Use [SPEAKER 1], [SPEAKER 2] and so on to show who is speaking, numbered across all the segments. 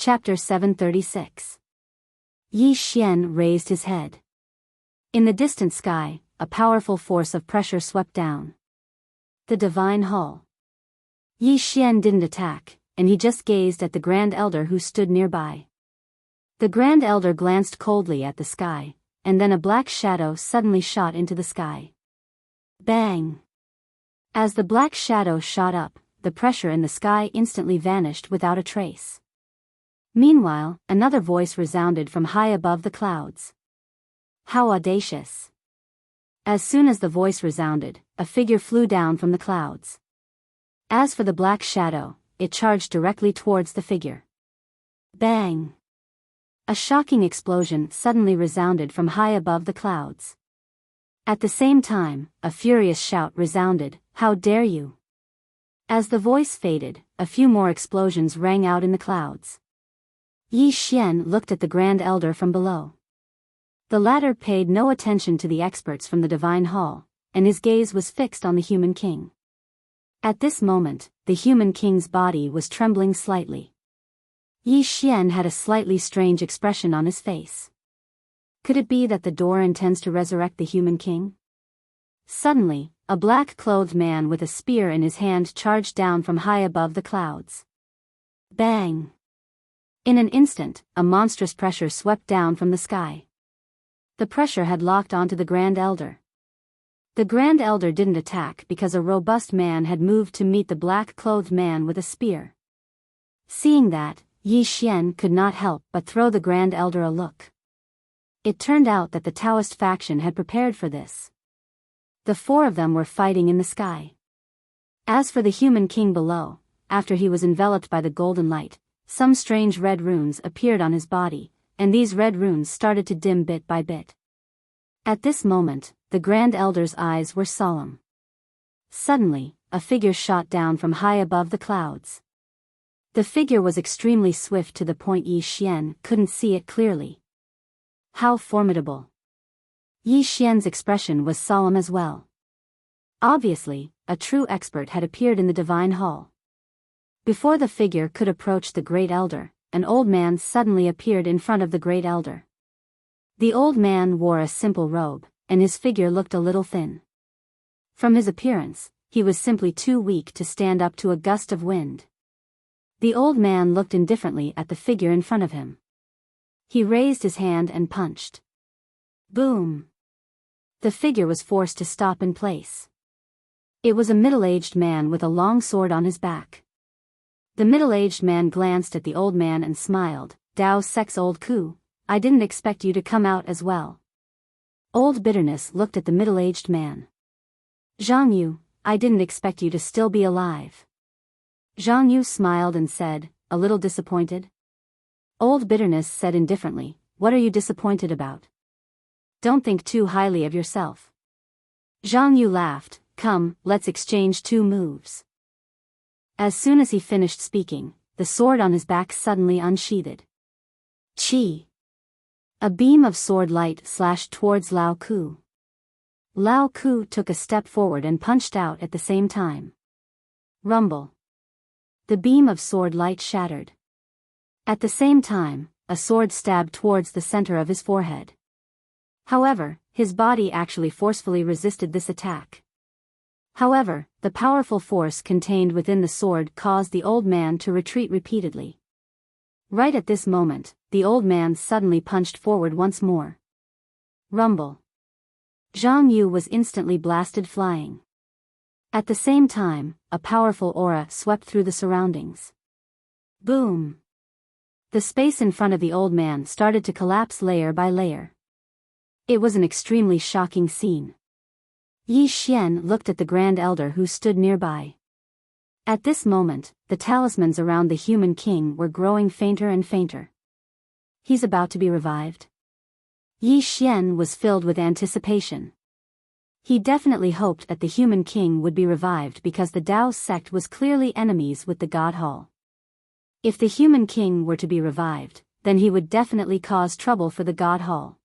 [SPEAKER 1] Chapter 736. Yi Xian raised his head. In the distant sky, a powerful force of pressure swept down. The Divine Hall. Yi Xian didn't attack, and he just gazed at the Grand Elder who stood nearby. The Grand Elder glanced coldly at the sky, and then a black shadow suddenly shot into the sky. Bang! As the black shadow shot up, the pressure in the sky instantly vanished without a trace. Meanwhile, another voice resounded from high above the clouds. How audacious! As soon as the voice resounded, a figure flew down from the clouds. As for the black shadow, it charged directly towards the figure. Bang! A shocking explosion suddenly resounded from high above the clouds. At the same time, a furious shout resounded, "How dare you!" As the voice faded, a few more explosions rang out in the clouds. Yi Xian looked at the Grand Elder from below. The latter paid no attention to the experts from the Divine Hall, and his gaze was fixed on the Human King. At this moment, the Human King's body was trembling slightly. Yi Xian had a slightly strange expression on his face. Could it be that the door intends to resurrect the Human King? Suddenly, a black-clothed man with a spear in his hand charged down from high above the clouds. Bang! In an instant, a monstrous pressure swept down from the sky. The pressure had locked onto the Grand Elder. The Grand Elder didn't attack because a robust man had moved to meet the black-clothed man with a spear. Seeing that, Yi Xian could not help but throw the Grand Elder a look. It turned out that the Taoist faction had prepared for this. The four of them were fighting in the sky. As for the Human King below, after he was enveloped by the golden light, some strange red runes appeared on his body, and these red runes started to dim bit by bit. At this moment, the Grand Elder's eyes were solemn. Suddenly, a figure shot down from high above the clouds. The figure was extremely swift to the point Yi Xian couldn't see it clearly. How formidable! Yi Xian's expression was solemn as well. Obviously, a true expert had appeared in the Divine Hall. Before the figure could approach the Great Elder, an old man suddenly appeared in front of the Great Elder. The old man wore a simple robe, and his figure looked a little thin. From his appearance, he was simply too weak to stand up to a gust of wind. The old man looked indifferently at the figure in front of him. He raised his hand and punched. Boom! The figure was forced to stop in place. It was a middle-aged man with a long sword on his back. The middle-aged man glanced at the old man and smiled. "Dao Sex Old Ku, I didn't expect you to come out as well." Old Bitterness looked at the middle-aged man. "Zhang Yu, I didn't expect you to still be alive." Zhang Yu smiled and said, a little disappointed. Old Bitterness said indifferently, "What are you disappointed about? Don't think too highly of yourself." Zhang Yu laughed. "Come, let's exchange 2 moves." As soon as he finished speaking, the sword on his back suddenly unsheathed. Chi! A beam of sword light slashed towards Lao Ku. Lao Ku took a step forward and punched out at the same time. Rumble! The beam of sword light shattered. At the same time, a sword stabbed towards the center of his forehead. However, his body actually forcefully resisted this attack. However, the powerful force contained within the sword caused the old man to retreat repeatedly. Right at this moment, the old man suddenly punched forward once more. Rumble! Zhang Yu was instantly blasted flying. At the same time, a powerful aura swept through the surroundings. Boom! The space in front of the old man started to collapse layer by layer. It was an extremely shocking scene. Yi Xian looked at the Grand Elder who stood nearby. At this moment, the talismans around the Human King were growing fainter and fainter. He's about to be revived? Yi Xian was filled with anticipation. He definitely hoped that the Human King would be revived because the Dao sect was clearly enemies with the God Hall. If the Human King were to be revived, then he would definitely cause trouble for the God Hall.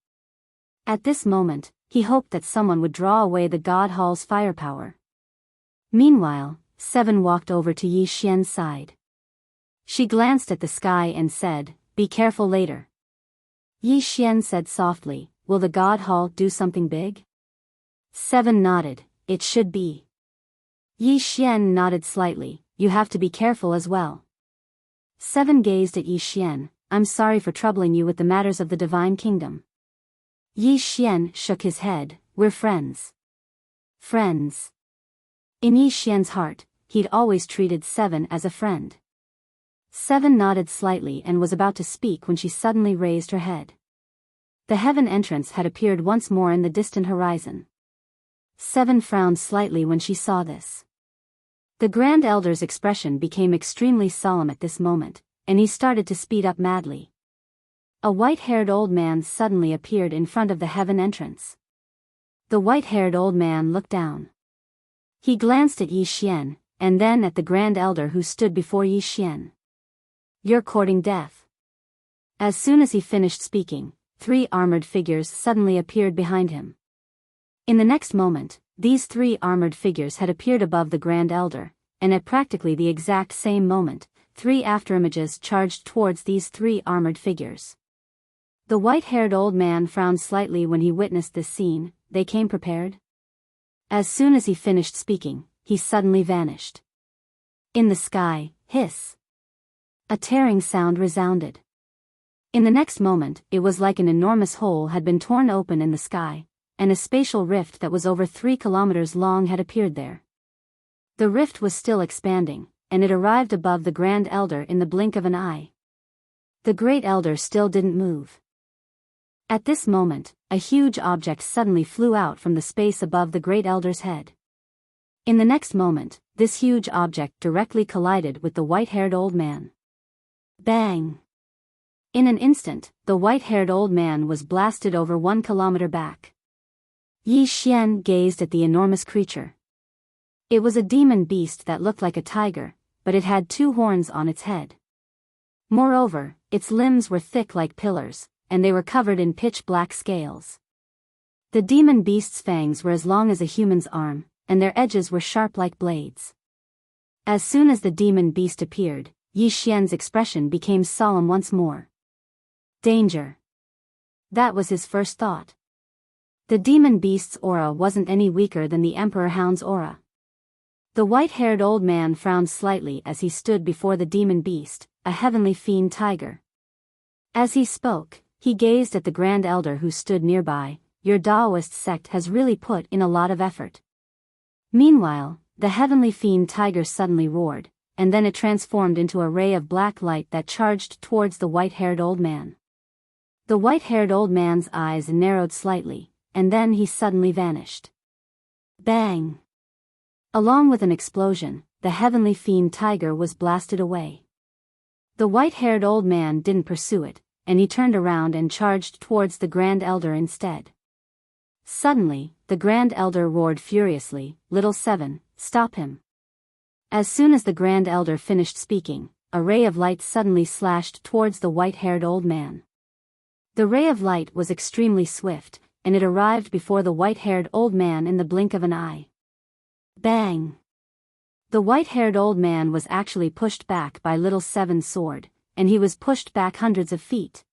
[SPEAKER 1] At this moment, he hoped that someone would draw away the God Hall's firepower. Meanwhile, Seven walked over to Yi Xian's side. She glanced at the sky and said, "Be careful later." Yi Xian said softly, "Will the God Hall do something big?" 7 nodded, "It should be." Yi Xian nodded slightly, "You have to be careful as well." 7 gazed at Yi Xian, "I'm sorry for troubling you with the matters of the Divine Kingdom." Yi Xian shook his head, "We're friends." Friends. In Yi Xian's heart, he'd always treated 7 as a friend. 7 nodded slightly and was about to speak when she suddenly raised her head. The heaven entrance had appeared once more in the distant horizon. 7 frowned slightly when she saw this. The Grand Elder's expression became extremely solemn at this moment, and he started to speed up madly. A white-haired old man suddenly appeared in front of the heaven entrance. The white-haired old man looked down. He glanced at Yi Xian, and then at the Grand Elder who stood before Yi Xian. "You're courting death." As soon as he finished speaking, 3 armored figures suddenly appeared behind him. In the next moment, these 3 armored figures had appeared above the Grand Elder, and at practically the exact same moment, 3 afterimages charged towards these 3 armored figures. The white-haired old man frowned slightly when he witnessed this scene. They came prepared? As soon as he finished speaking, he suddenly vanished. In the sky, hiss. A tearing sound resounded. In the next moment, it was like an enormous hole had been torn open in the sky, and a spatial rift that was over 3 kilometers long had appeared there. The rift was still expanding, and it arrived above the Grand Elder in the blink of an eye. The Great Elder still didn't move. At this moment, a huge object suddenly flew out from the space above the Great Elder's head. In the next moment, this huge object directly collided with the white-haired old man. Bang! In an instant, the white-haired old man was blasted over 1 kilometer back. Yi Xian gazed at the enormous creature. It was a demon beast that looked like a tiger, but it had 2 horns on its head. Moreover, its limbs were thick like pillars, and they were covered in pitch-black scales. The demon beast's fangs were as long as a human's arm, and their edges were sharp like blades. As soon as the demon beast appeared, Yi Xian's expression became solemn once more. Danger. That was his first thought. The demon beast's aura wasn't any weaker than the Emperor Hound's aura. The white-haired old man frowned slightly as he stood before the demon beast, a heavenly fiend tiger. As he spoke, he gazed at the Grand Elder who stood nearby. "Your Taoist sect has really put in a lot of effort." Meanwhile, the heavenly fiend tiger suddenly roared, and then it transformed into a ray of black light that charged towards the white-haired old man. The white-haired old man's eyes narrowed slightly, and then he suddenly vanished. Bang! Along with an explosion, the heavenly fiend tiger was blasted away. The white-haired old man didn't pursue it, and he turned around and charged towards the Grand Elder instead. Suddenly, the Grand Elder roared furiously, "Little 7, stop him." As soon as the Grand Elder finished speaking, a ray of light suddenly slashed towards the white-haired old man. The ray of light was extremely swift, and it arrived before the white-haired old man in the blink of an eye. Bang! The white-haired old man was actually pushed back by Little 7's sword, and he was pushed back hundreds of feet.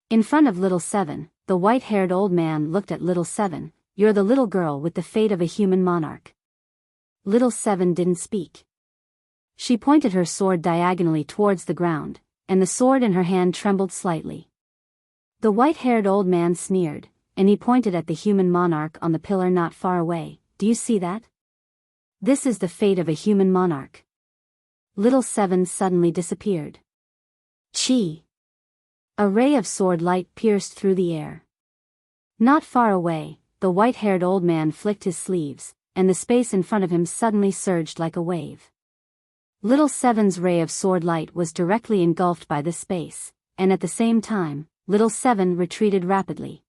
[SPEAKER 1] In front of Little 7, the white-haired old man looked at Little 7, "You're the little girl with the fate of a human monarch." Little 7 didn't speak. She pointed her sword diagonally towards the ground, and the sword in her hand trembled slightly. The white-haired old man sneered, and he pointed at the human monarch on the pillar not far away. "Do you see that? This is the fate of a human monarch." Little 7 suddenly disappeared. Chi! A ray of sword light pierced through the air. Not far away, the white-haired old man flicked his sleeves, and the space in front of him suddenly surged like a wave. Little 7's ray of sword light was directly engulfed by this space, and at the same time, Little 7 retreated rapidly.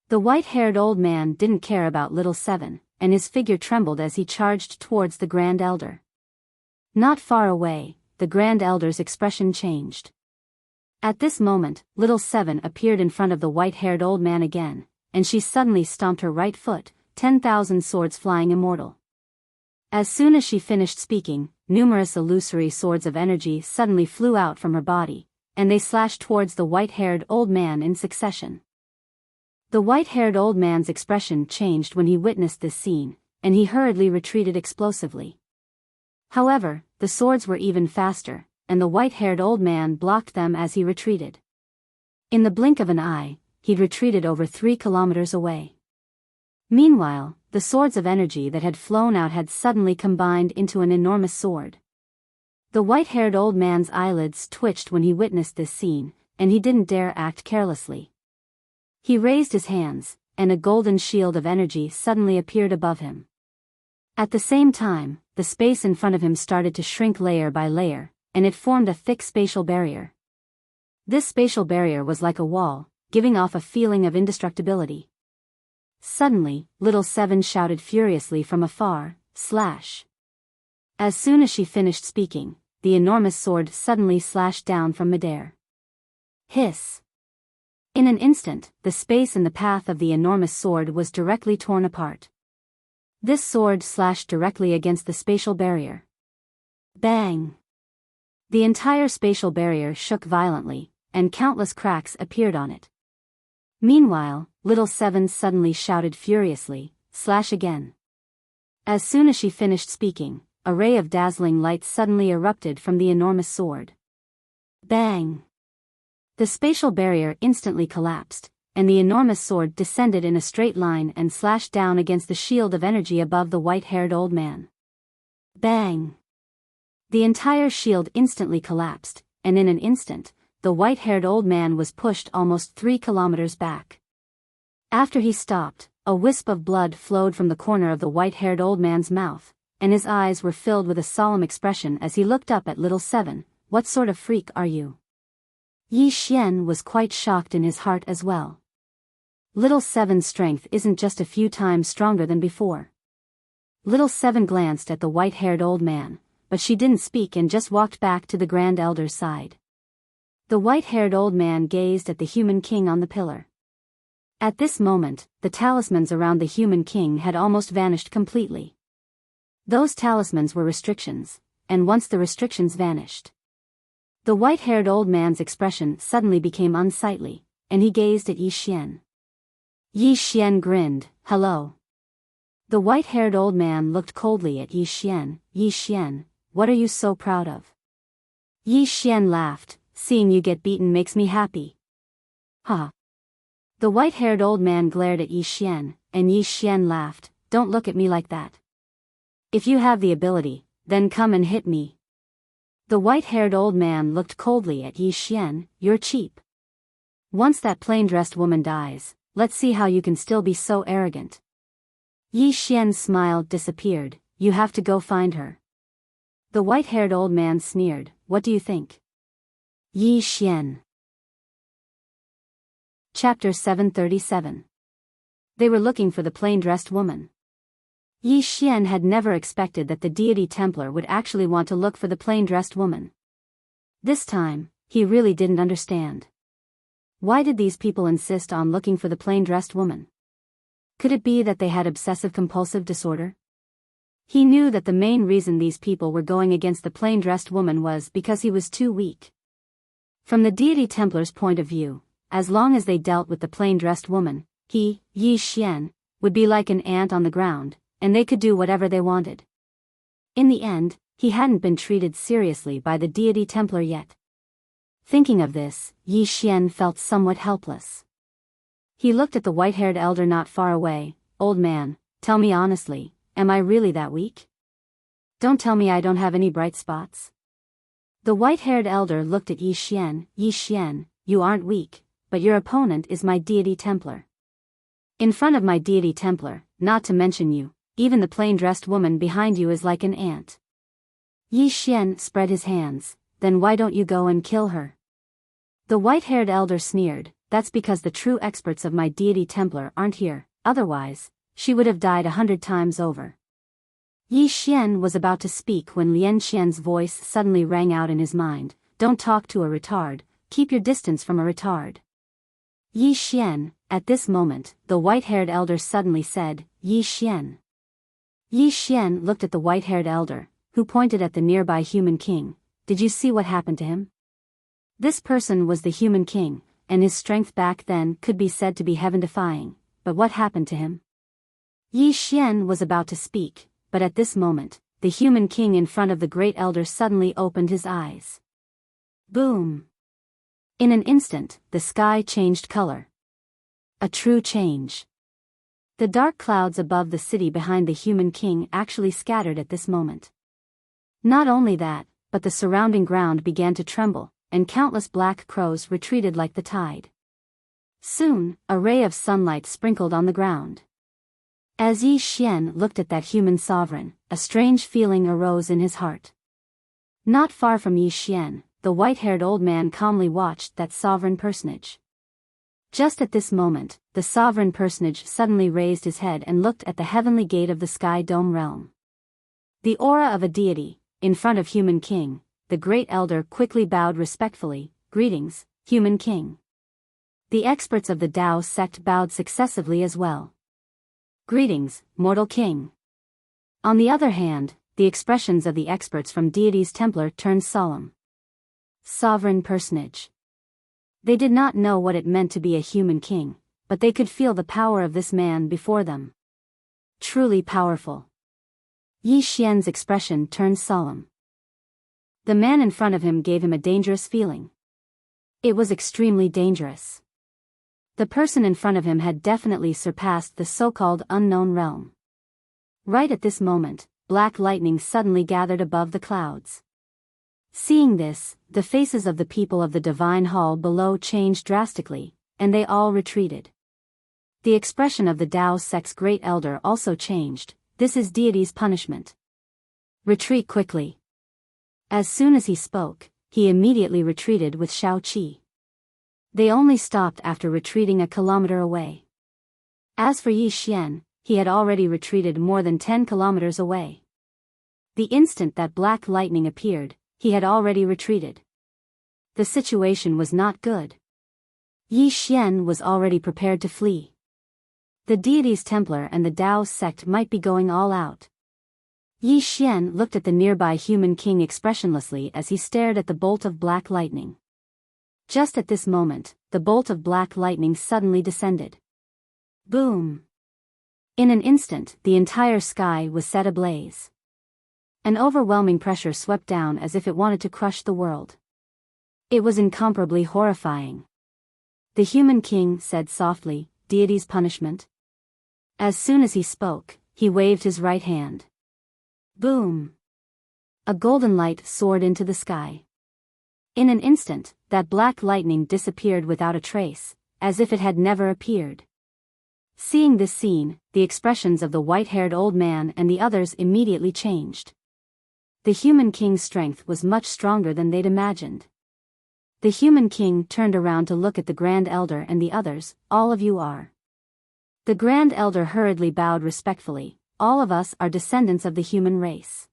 [SPEAKER 1] The white-haired old man didn't care about Little 7, and his figure trembled as he charged towards the Grand Elder. Not far away, the Grand Elder's expression changed. At this moment, Little 7 appeared in front of the white-haired old man again, and she suddenly stomped her right foot, 10,000 swords flying immortal. As soon as she finished speaking, numerous illusory swords of energy suddenly flew out from her body, and they slashed towards the white-haired old man in succession. The white-haired old man's expression changed when he witnessed this scene, and he hurriedly retreated explosively. However, the swords were even faster, and the white-haired old man blocked them as he retreated. In the blink of an eye, he'd retreated over 3 kilometers away. Meanwhile, the swords of energy that had flown out had suddenly combined into an enormous sword. The white-haired old man's eyelids twitched when he witnessed this scene, and he didn't dare act carelessly. He raised his hands, and a golden shield of energy suddenly appeared above him. At the same time, the space in front of him started to shrink layer by layer, and it formed a thick spatial barrier. This spatial barrier was like a wall, giving off a feeling of indestructibility. Suddenly, Little Seven shouted furiously from afar, "Slash!" As soon as she finished speaking, the enormous sword suddenly slashed down from midair. Hiss! In an instant, the space in the path of the enormous sword was directly torn apart. This sword slashed directly against the spatial barrier. Bang! The entire spatial barrier shook violently, and countless cracks appeared on it. Meanwhile, Little Seven suddenly shouted furiously, "Slash again!" As soon as she finished speaking, a ray of dazzling light suddenly erupted from the enormous sword. Bang! The spatial barrier instantly collapsed, and the enormous sword descended in a straight line and slashed down against the shield of energy above the white-haired old man. Bang! The entire shield instantly collapsed, and in an instant, the white-haired old man was pushed almost 3 kilometers back. After he stopped, a wisp of blood flowed from the corner of the white-haired old man's mouth, and his eyes were filled with a solemn expression as he looked up at Little Seven. "What sort of freak are you?" Yi Xian was quite shocked in his heart as well. Little Seven's strength isn't just a few times stronger than before. Little Seven glanced at the white-haired old man, but she didn't speak and just walked back to the Grand Elder's side. The white-haired old man gazed at the human king on the pillar. At this moment, the talismans around the human king had almost vanished completely. Those talismans were restrictions, and once the restrictions vanished, the white-haired old man's expression suddenly became unsightly, and he gazed at Yi Xian. Yi Xian grinned, "Hello." The white-haired old man looked coldly at Yi Xian. "Yi Xian, what are you so proud of?" Yi Xian laughed, "Seeing you get beaten makes me happy." "Ha." The white-haired old man glared at Yi Xian, and Yi Xian laughed, "Don't look at me like that. If you have the ability, then come and hit me." The white-haired old man looked coldly at Yi Xian. "You're cheap. Once that plain-dressed woman dies, let's see how you can still be so arrogant." Yi Xian's smile disappeared. "You have to go find her." The white-haired old man sneered, "What do you think?" Yi Xian. Chapter 737. They were looking for the plain-dressed woman. Yi Xian had never expected that the deity Templar would actually want to look for the plain-dressed woman. This time, he really didn't understand. Why did these people insist on looking for the plain-dressed woman? Could it be that they had obsessive-compulsive disorder? He knew that the main reason these people were going against the plain-dressed woman was because he was too weak. From the deity Templar's point of view, as long as they dealt with the plain-dressed woman, he, Yi Xian, would be like an ant on the ground, and they could do whatever they wanted. In the end, he hadn't been treated seriously by the deity Templar yet. Thinking of this, Yi Xian felt somewhat helpless. He looked at the white-haired elder not far away. "Old man, tell me honestly, am I really that weak? Don't tell me I don't have any bright spots." The white-haired elder looked at Yi Xian. "Yi Xian, you aren't weak, but your opponent is my deity Templar. In front of my deity Templar, not to mention you, even the plain-dressed woman behind you is like an ant." Yi Xian spread his hands. "Then why don't you go and kill her?" The white-haired elder sneered. "That's because the true experts of my deity Templar aren't here, otherwise, she would have died 100 times over." Yi Xian was about to speak when Lian Xian's voice suddenly rang out in his mind. "Don't talk to a retard, keep your distance from a retard." Yi Xian, at this moment, the white-haired elder suddenly said, "Yi Xian." Yi Xian looked at the white-haired elder, who pointed at the nearby human king. Did you see what happened to him? This person was the human king, and his strength back then could be said to be heaven-defying, but what happened to him? Yi Xian was about to speak, but at this moment, the human king in front of the great elder suddenly opened his eyes. Boom! In an instant, the sky changed color. A true change. The dark clouds above the city behind the human king actually scattered at this moment. Not only that, but the surrounding ground began to tremble, and countless black crows retreated like the tide. Soon, a ray of sunlight sprinkled on the ground. As Yi Xian looked at that human sovereign, a strange feeling arose in his heart. Not far from Yi Xian, the white-haired old man calmly watched that sovereign personage. Just at this moment, the sovereign personage suddenly raised his head and looked at the heavenly gate of the Sky Dome realm. The aura of a deity, in front of human king, the great elder quickly bowed respectfully. Greetings, human king. The experts of the Tao sect bowed successively as well. Greetings, mortal king. On the other hand, the expressions of the experts from deity's Templar turned solemn. Sovereign personage. They did not know what it meant to be a human king, but they could feel the power of this man before them. Truly powerful. Yi Xian's expression turned solemn. The man in front of him gave him a dangerous feeling. It was extremely dangerous. The person in front of him had definitely surpassed the so-called unknown realm. Right at this moment, black lightning suddenly gathered above the clouds. Seeing this, the faces of the people of the divine hall below changed drastically, and they all retreated. The expression of the Tao sect's great elder also changed. This is deity's punishment. Retreat quickly. As soon as he spoke, he immediately retreated with Shao Qi. They only stopped after retreating a kilometer away. As for Yi Xian, he had already retreated more than 10 kilometers away. The instant that black lightning appeared, he had already retreated. The situation was not good. Yi Xian was already prepared to flee. The deity's Templar and the Tao sect might be going all out. Yi Xian looked at the nearby human king expressionlessly as he stared at the bolt of black lightning. Just at this moment, the bolt of black lightning suddenly descended. Boom! In an instant, the entire sky was set ablaze. An overwhelming pressure swept down as if it wanted to crush the world. It was incomparably horrifying. The human king said softly, "Deity's punishment." As soon as he spoke, he waved his right hand. Boom! A golden light soared into the sky. In an instant, that black lightning disappeared without a trace, as if it had never appeared. Seeing this scene, the expressions of the white-haired old man and the others immediately changed. The human king's strength was much stronger than they'd imagined. The human king turned around to look at the Grand Elder and the others. "All of you are." The Grand Elder hurriedly bowed respectfully. "All of us are descendants of the human race."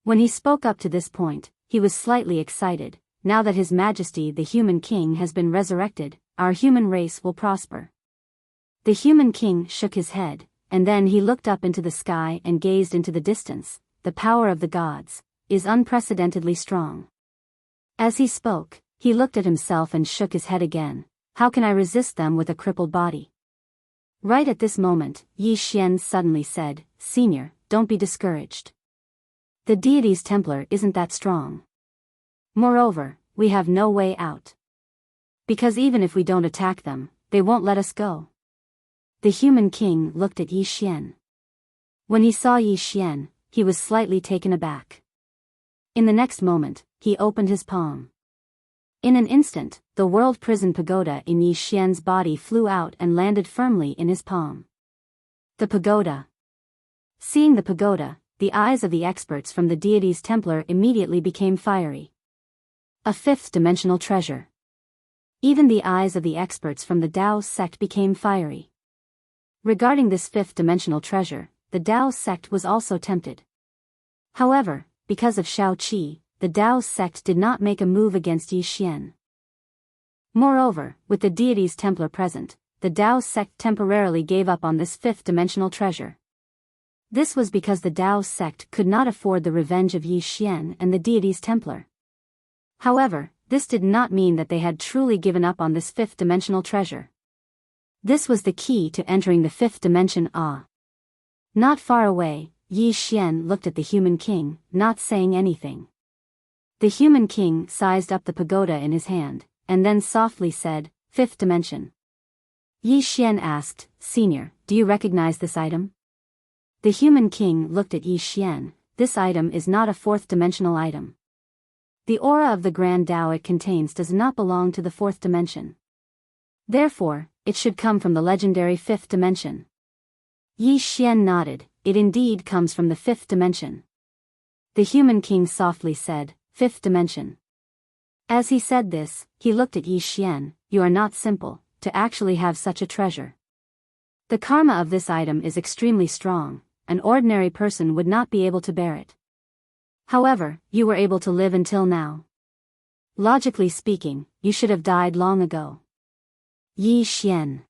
[SPEAKER 1] When he spoke up to this point, he was slightly excited. Now that His Majesty the human king has been resurrected, our human race will prosper. The human king shook his head, and then he looked up into the sky and gazed into the distance. The power of the gods is unprecedentedly strong. As he spoke, he looked at himself and shook his head again. How can I resist them with a crippled body? Right at this moment, Yi Xian suddenly said, "Senior, don't be discouraged. The deity's Templar isn't that strong. Moreover, we have no way out. Because even if we don't attack them, they won't let us go." The human king looked at Yi Xian. When he saw Yi Xian, he was slightly taken aback. In the next moment, he opened his palm. In an instant, the world prison pagoda in Yi Xian's body flew out and landed firmly in his palm. The pagoda. Seeing the pagoda, the eyes of the experts from the deity's Templar immediately became fiery. A fifth-dimensional treasure. Even the eyes of the experts from the Tao sect became fiery. Regarding this fifth-dimensional treasure, the Tao sect was also tempted. However, because of Shao Qi, the Tao sect did not make a move against Yi Xian. Moreover, with the deity's Templar present, the Tao sect temporarily gave up on this fifth-dimensional treasure. This was because the Dao sect could not afford the revenge of Yi Xian and the deity's Templar. However, this did not mean that they had truly given up on this fifth-dimensional treasure. This was the key to entering the fifth dimension. Not far away, Yi Xian looked at the human king, not saying anything. The human king sized up the pagoda in his hand, and then softly said, "Fifth dimension." Yi Xian asked, "Senior, do you recognize this item?" The human king looked at Yi Xian. "This item is not a fourth-dimensional item. The aura of the Grand Dao it contains does not belong to the fourth dimension. Therefore, it should come from the legendary fifth dimension." Yi Xian nodded. "It indeed comes from the fifth dimension." The human king softly said, "Fifth dimension." As he said this, he looked at Yi Xian. "You are not simple to actually have such a treasure. The karma of this item is extremely strong. An ordinary person would not be able to bear it. However, you were able to live until now. Logically speaking, you should have died long ago." Yi Xian.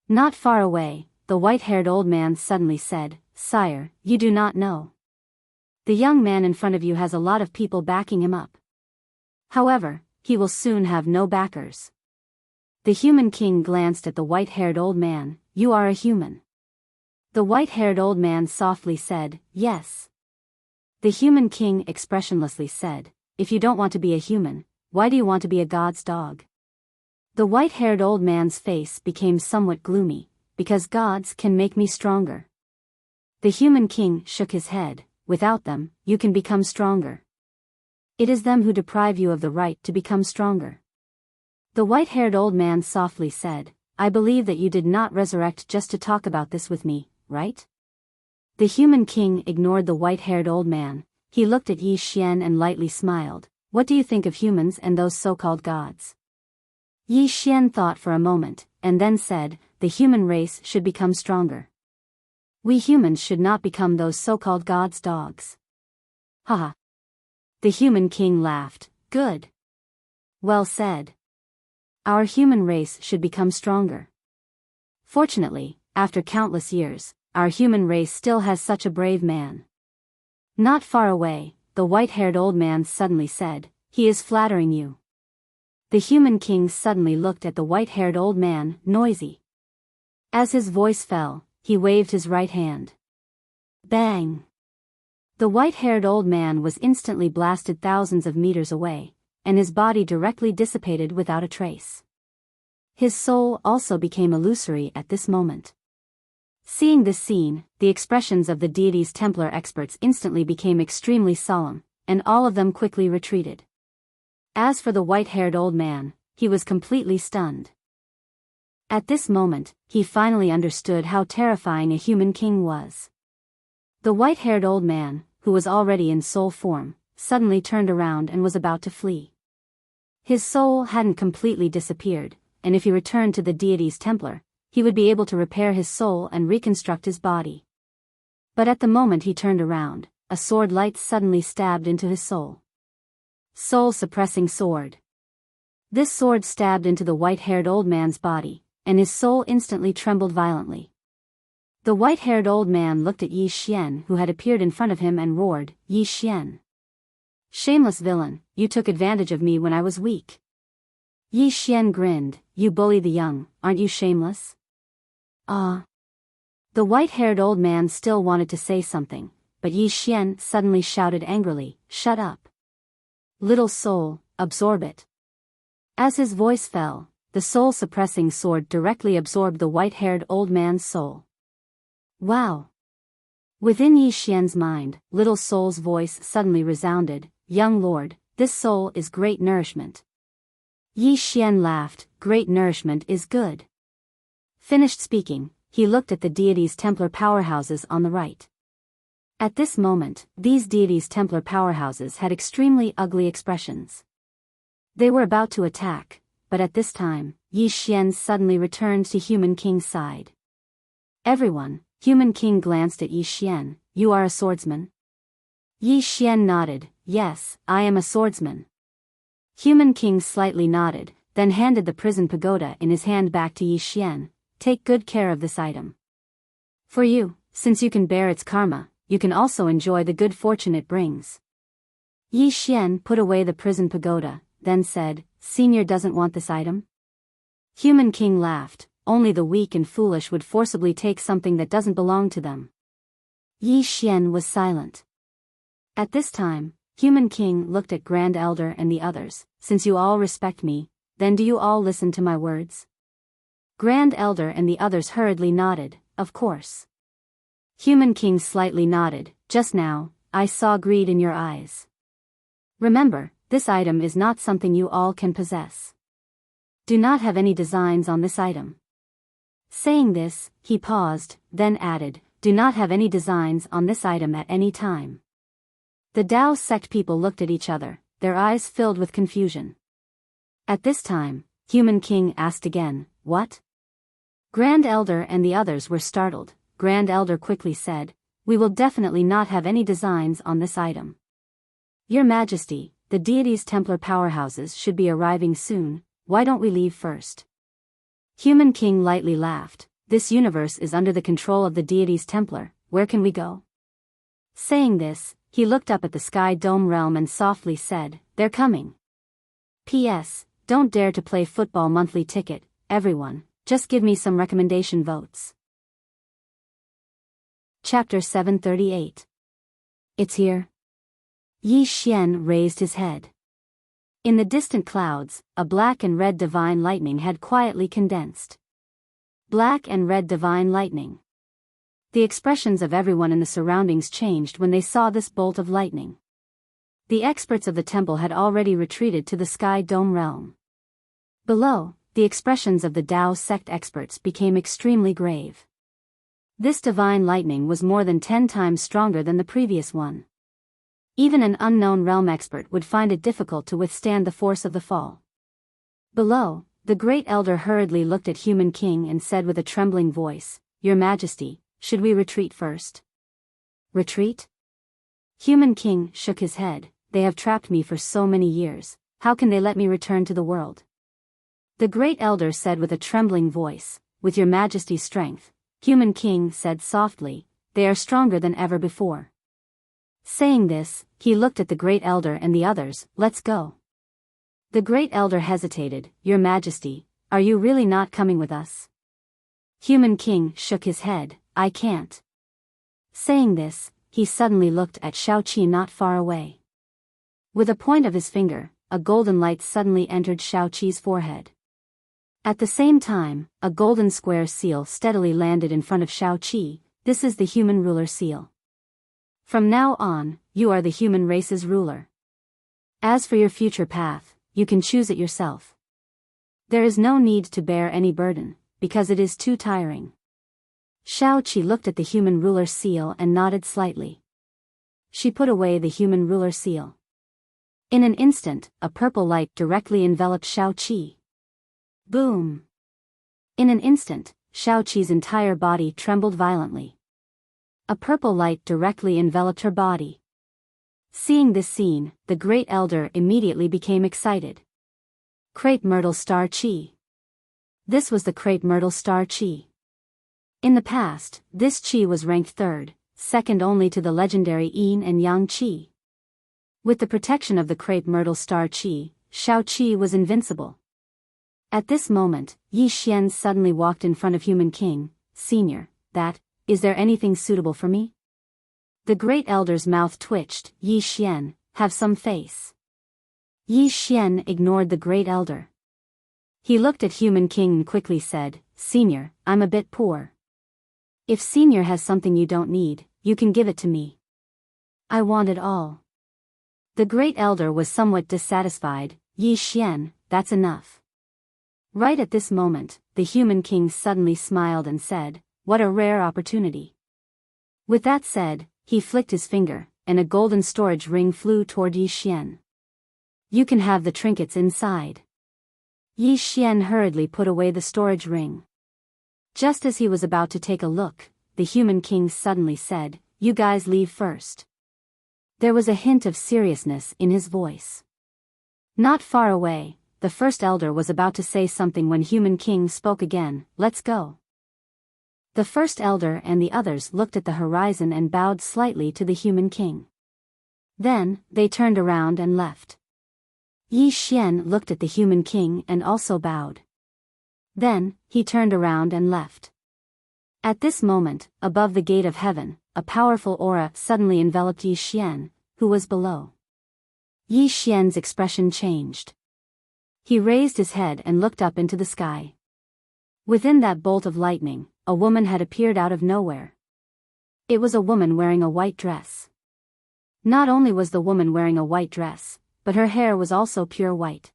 [SPEAKER 1] Not far away, the white-haired old man suddenly said, "Sire, you do not know. The young man in front of you has a lot of people backing him up. However, he will soon have no backers." The human king glanced at the white-haired old man. "You are a human?" The white-haired old man softly said, "Yes." The human king expressionlessly said, "If you don't want to be a human, why do you want to be a god's dog?" The white-haired old man's face became somewhat gloomy. "Because gods can make me stronger." The human king shook his head. "Without them, you can become stronger. It is them who deprive you of the right to become stronger." The white-haired old man softly said, "I believe that you did not resurrect just to talk about this with me, right?" The human king ignored the white-haired old man. He looked at Yi Xian and lightly smiled. "What do you think of humans and those so-called gods?" Yi Xian thought for a moment, and then said, "The human race should become stronger. We humans should not become those so-called gods' dogs." Haha. The human king laughed. "Good. Well said. Our human race should become stronger. Fortunately, after countless years, our human race still has such a brave man." Not far away, the white-haired old man suddenly said, "He is flattering you." The human king suddenly looked at the white-haired old man, noisy. As his voice fell, he waved his right hand. Bang! The white-haired old man was instantly blasted thousands of meters away, and his body directly dissipated without a trace. His soul also became illusory at this moment. Seeing this scene, the expressions of the deity's Templar experts instantly became extremely solemn, and all of them quickly retreated. As for the white-haired old man, he was completely stunned. At this moment, he finally understood how terrifying a human king was. The white-haired old man, who was already in soul form, suddenly turned around and was about to flee. His soul hadn't completely disappeared, and if he returned to the deity's Templar, he would be able to repair his soul and reconstruct his body. But at the moment he turned around, a sword light suddenly stabbed into his soul. Soul-suppressing sword. This sword stabbed into the white-haired old man's body, and his soul instantly trembled violently. The white-haired old man looked at Yi Xian, who had appeared in front of him, and roared, "Yi Xian! Shameless villain, you took advantage of me when I was weak." Yi Xian grinned, "You bully the young, aren't you shameless?" Ah. The white-haired old man still wanted to say something, but Yi Xian suddenly shouted angrily, "Shut up! Little soul, absorb it." As his voice fell, the soul-suppressing sword directly absorbed the white-haired old man's soul. Wow! Within Yi Xian's mind, little soul's voice suddenly resounded, "Young lord, this soul is great nourishment." Yi Xian laughed, "Great nourishment is good." Finished speaking, he looked at the deity's Templar powerhouses on the right. At this moment, these deities' Templar powerhouses had extremely ugly expressions. They were about to attack, but at this time, Yi Xian suddenly returned to Human King's side. "Everyone," Human King glanced at Yi Xian, "You are a swordsman?" Yi Xian nodded, "Yes, I am a swordsman." Human King slightly nodded, then handed the prison pagoda in his hand back to Yi Xian. "Take good care of this item. For you, since you can bear its karma, you can also enjoy the good fortune it brings. Yi Xian put away the prison pagoda, then said, Senior doesn't want this item? Human King laughed, only the weak and foolish would forcibly take something that doesn't belong to them. Yi Xian was silent. At this time, Human King looked at Grand Elder and the others. Since you all respect me, then do you all listen to my words? Grand Elder and the others hurriedly nodded, of course. Human King slightly nodded, just now, I saw greed in your eyes. Remember, this item is not something you all can possess. Do not have any designs on this item. Saying this, he paused, then added, do not have any designs on this item at any time. The Dao sect people looked at each other, their eyes filled with confusion. At this time, Human King asked again, what? Grand Elder and the others were startled. Grand Elder quickly said, we will definitely not have any designs on this item. Your Majesty, the deity's Templar powerhouses should be arriving soon, why don't we leave first? Human King lightly laughed, this universe is under the control of the deity's Templar, where can we go? Saying this, he looked up at the Sky Dome realm and softly said, they're coming. P.S. Don't dare to play football monthly ticket, everyone, just give me some recommendation votes. Chapter 738. It's here. Yi Xian raised his head. In the distant clouds, a black and red divine lightning had quietly condensed. Black and red divine lightning. The expressions of everyone in the surroundings changed when they saw this bolt of lightning. The experts of the temple had already retreated to the Sky Dome realm. Below, the expressions of the Dao sect experts became extremely grave. This divine lightning was more than 10 times stronger than the previous one. Even an unknown realm expert would find it difficult to withstand the force of the fall. Below, the Great Elder hurriedly looked at Human King and said with a trembling voice, Your Majesty, should we retreat first? Retreat? Human King shook his head, they have trapped me for so many years, how can they let me return to the world? The Great Elder said with a trembling voice, with Your Majesty's strength, Human King said softly, they are stronger than ever before. Saying this, he looked at the Great Elder and the others, let's go. The Great Elder hesitated, Your Majesty, are you really not coming with us? Human King shook his head, I can't. Saying this, he suddenly looked at Shao-Chi not far away. With a point of his finger, a golden light suddenly entered Shao-Chi's forehead. At the same time, a golden square seal steadily landed in front of Shao-Chi, this is the human ruler seal. From now on, you are the human race's ruler. As for your future path, you can choose it yourself. There is no need to bear any burden, because it is too tiring. Shao-Chi looked at the human ruler seal and nodded slightly. She put away the human ruler seal. In an instant, a purple light directly enveloped Shao-Chi. Boom! In an instant, Shao-Chi's entire body trembled violently. A purple light directly enveloped her body. Seeing this scene, the Great Elder immediately became excited. Crepe Myrtle Star Chi. This was the Crepe Myrtle Star Chi. In the past, this Chi was ranked third, second only to the legendary Yin and Yang Chi. With the protection of the Crepe Myrtle Star Chi, Shao-Chi was invincible. At this moment, Yi Xian suddenly walked in front of Human King, Senior, is there anything suitable for me? The Great Elder's mouth twitched, Yi Xian, have some face. Yi Xian ignored the Great Elder. He looked at Human King and quickly said, Senior, I'm a bit poor. If Senior has something you don't need, you can give it to me. I want it all. The Great Elder was somewhat dissatisfied, Yi Xian, that's enough. Right at this moment, the Human King suddenly smiled and said, what a rare opportunity. With that said, he flicked his finger, and a golden storage ring flew toward Yi Xian. You can have the trinkets inside. Yi Xian hurriedly put away the storage ring. Just as he was about to take a look, the Human King suddenly said, you guys leave first. There was a hint of seriousness in his voice. Not far away, the First Elder was about to say something when Human King spoke again, let's go. The first elder and the others looked at the horizon and bowed slightly to the human king. Then, they turned around and left. Yi Xian looked at the human king and also bowed. Then, he turned around and left. At this moment, above the gate of heaven, a powerful aura suddenly enveloped Yi Xian, who was below. Yi Xian's expression changed. He raised his head and looked up into the sky. Within that bolt of lightning, a woman had appeared out of nowhere. It was a woman wearing a white dress. Not only was the woman wearing a white dress, but her hair was also pure white.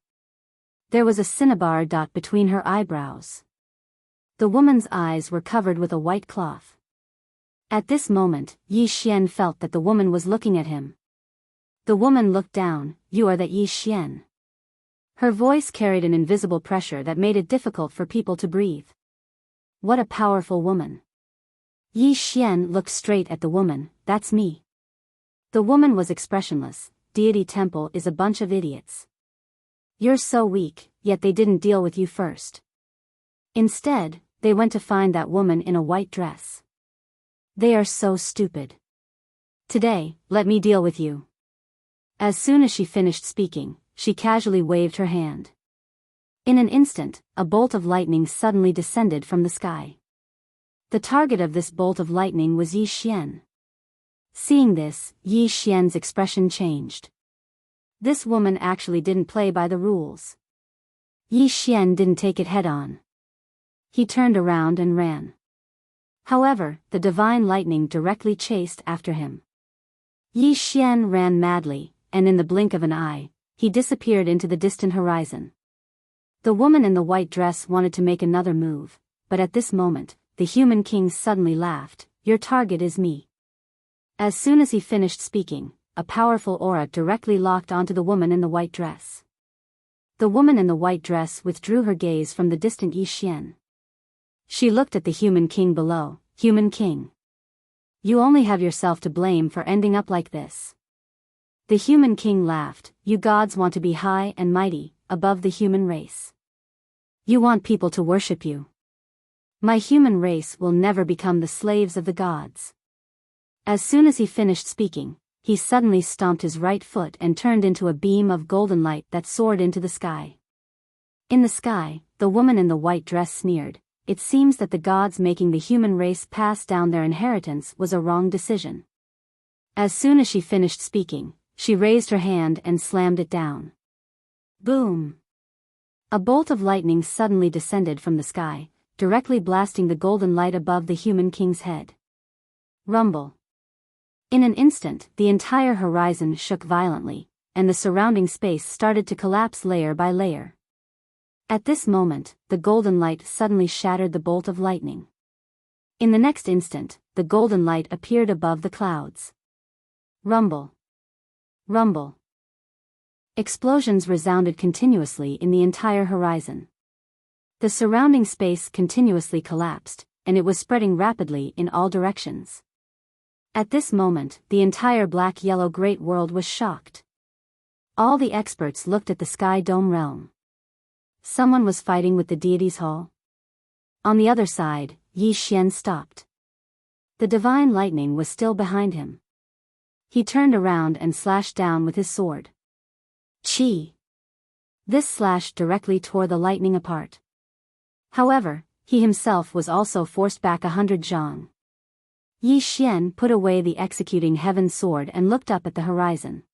[SPEAKER 1] There was a cinnabar dot between her eyebrows. The woman's eyes were covered with a white cloth. At this moment, Yi Xian felt that the woman was looking at him. The woman looked down. "You are that Yi Xian." Her voice carried an invisible pressure that made it difficult for people to breathe. What a powerful woman. Yi Xian looked straight at the woman. "That's me." The woman was expressionless. "Deity Temple is a bunch of idiots. You're so weak, yet they didn't deal with you first. Instead, they went to find that woman in a white dress. They are so stupid. Today, let me deal with you." As soon as she finished speaking, she casually waved her hand. In an instant, a bolt of lightning suddenly descended from the sky. The target of this bolt of lightning was Yi Xian. Seeing this, Yi Xian's expression changed. This woman actually didn't play by the rules. Yi Xian didn't take it head-on. He turned around and ran. However, the divine lightning directly chased after him. Yi Xian ran madly, and in the blink of an eye, he disappeared into the distant horizon. The woman in the white dress wanted to make another move, but at this moment, the human king suddenly laughed. "Your target is me." As soon as he finished speaking, a powerful aura directly locked onto the woman in the white dress. The woman in the white dress withdrew her gaze from the distant Yi Xian. She looked at the human king below. "Human king. You only have yourself to blame for ending up like this." The human king laughed. "You gods want to be high and mighty, above the human race. You want people to worship you. My human race will never become the slaves of the gods." As soon as he finished speaking, he suddenly stomped his right foot and turned into a beam of golden light that soared into the sky. In the sky, the woman in the white dress sneered. "It seems that the gods making the human race pass down their inheritance was a wrong decision." As soon as she finished speaking, she raised her hand and slammed it down. Boom! A bolt of lightning suddenly descended from the sky, directly blasting the golden light above the human king's head. Rumble! In an instant, the entire horizon shook violently, and the surrounding space started to collapse layer by layer. At this moment, the golden light suddenly shattered the bolt of lightning. In the next instant, the golden light appeared above the clouds. Rumble! Rumble! Explosions resounded continuously in the entire horizon. The surrounding space continuously collapsed, and it was spreading rapidly in all directions. At this moment, the entire black-yellow great world was shocked. All the experts looked at the Sky Dome realm. Someone was fighting with the deity's hall. On the other side, Yi Xian stopped. The divine lightning was still behind him. He turned around and slashed down with his sword. Chi! This slash directly tore the lightning apart. However, he himself was also forced back 100 zhang. Yi Xian put away the executing heaven sword and looked up at the horizon.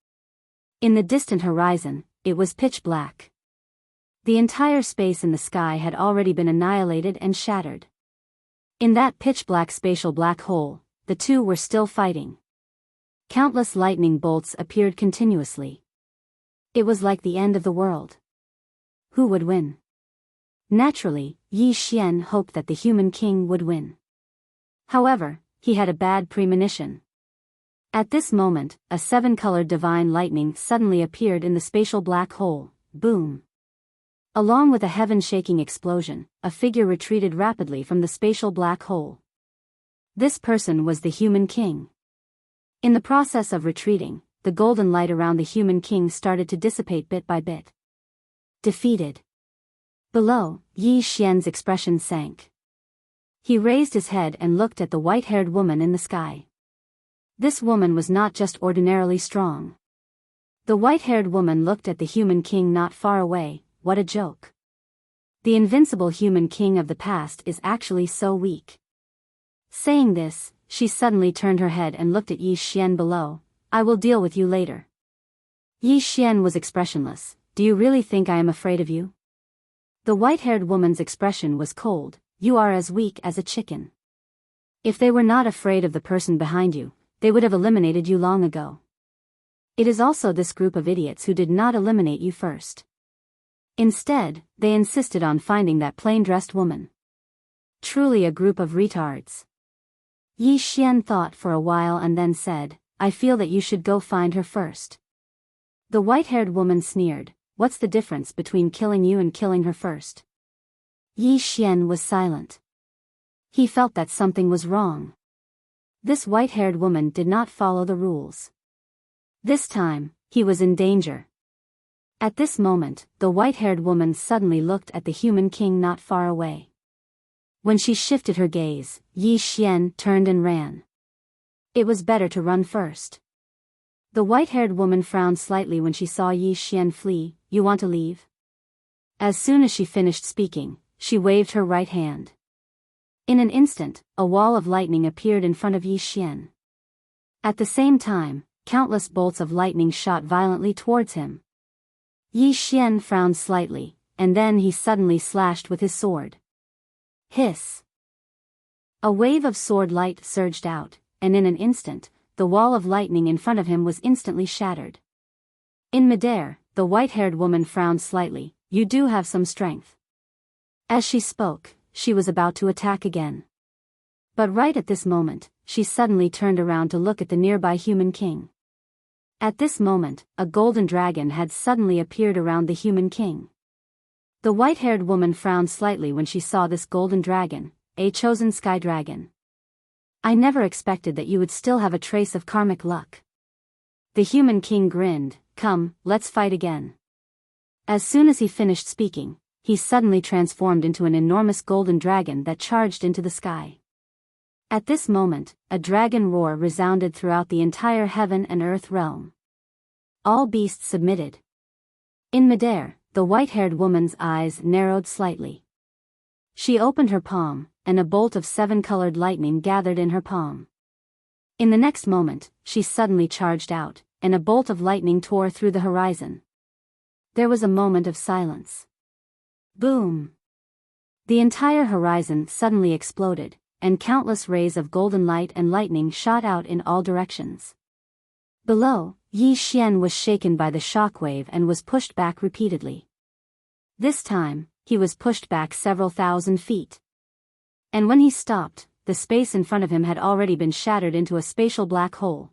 [SPEAKER 1] In the distant horizon, it was pitch black. The entire space in the sky had already been annihilated and shattered. In that pitch-black spatial black hole, the two were still fighting. Countless lightning bolts appeared continuously. It was like the end of the world. Who would win? Naturally, Yi Xian hoped that the human king would win. However, he had a bad premonition. At this moment, a seven-colored divine lightning suddenly appeared in the spatial black hole. Boom! Along with a heaven-shaking explosion, a figure retreated rapidly from the spatial black hole. This person was the human king. In the process of retreating, the golden light around the human king started to dissipate bit by bit. Defeated. Below, Yi Xian's expression sank. He raised his head and looked at the white-haired woman in the sky. This woman was not just ordinarily strong. The white-haired woman looked at the human king not far away. What a joke. The invincible human king of the past is actually so weak. Saying this, she suddenly turned her head and looked at Yi Xian below. I will deal with you later. Yi Xian was expressionless. Do you really think I am afraid of you? The white-haired woman's expression was cold. You are as weak as a chicken. If they were not afraid of the person behind you, they would have eliminated you long ago. It is also this group of idiots who did not eliminate you first. Instead, they insisted on finding that plain-dressed woman. Truly a group of retards. Yi Xian thought for a while and then said, I feel that you should go find her first. The white-haired woman sneered, what's the difference between killing you and killing her first? Yi Xian was silent. He felt that something was wrong. This white-haired woman did not follow the rules. This time, he was in danger. At this moment, the white-haired woman suddenly looked at the human king not far away. When she shifted her gaze, Yi Xian turned and ran. It was better to run first. The white-haired woman frowned slightly when she saw Yi Xian flee. You want to leave? As soon as she finished speaking, she waved her right hand. In an instant, a wall of lightning appeared in front of Yi Xian. At the same time, countless bolts of lightning shot violently towards him. Yi Xian frowned slightly, and then he suddenly slashed with his sword. Hiss! A wave of sword light surged out, and in an instant, the wall of lightning in front of him was instantly shattered. In midair, the white-haired woman frowned slightly. You do have some strength. As she spoke, she was about to attack again. But right at this moment, she suddenly turned around to look at the nearby human king. At this moment, a golden dragon had suddenly appeared around the human king. The white-haired woman frowned slightly when she saw this golden dragon, a chosen sky dragon. I never expected that you would still have a trace of karmic luck. The human king grinned. Come, let's fight again. As soon as he finished speaking, he suddenly transformed into an enormous golden dragon that charged into the sky. At this moment, a dragon roar resounded throughout the entire heaven and earth realm. All beasts submitted. In midair, the white-haired woman's eyes narrowed slightly. She opened her palm, and a bolt of 7-colored lightning gathered in her palm. In the next moment, she suddenly charged out, and a bolt of lightning tore through the horizon. There was a moment of silence. Boom! The entire horizon suddenly exploded, and countless rays of golden light and lightning shot out in all directions. Below, Yi Xian was shaken by the shockwave and was pushed back repeatedly. This time, he was pushed back several thousand feet. And when he stopped, the space in front of him had already been shattered into a spatial black hole.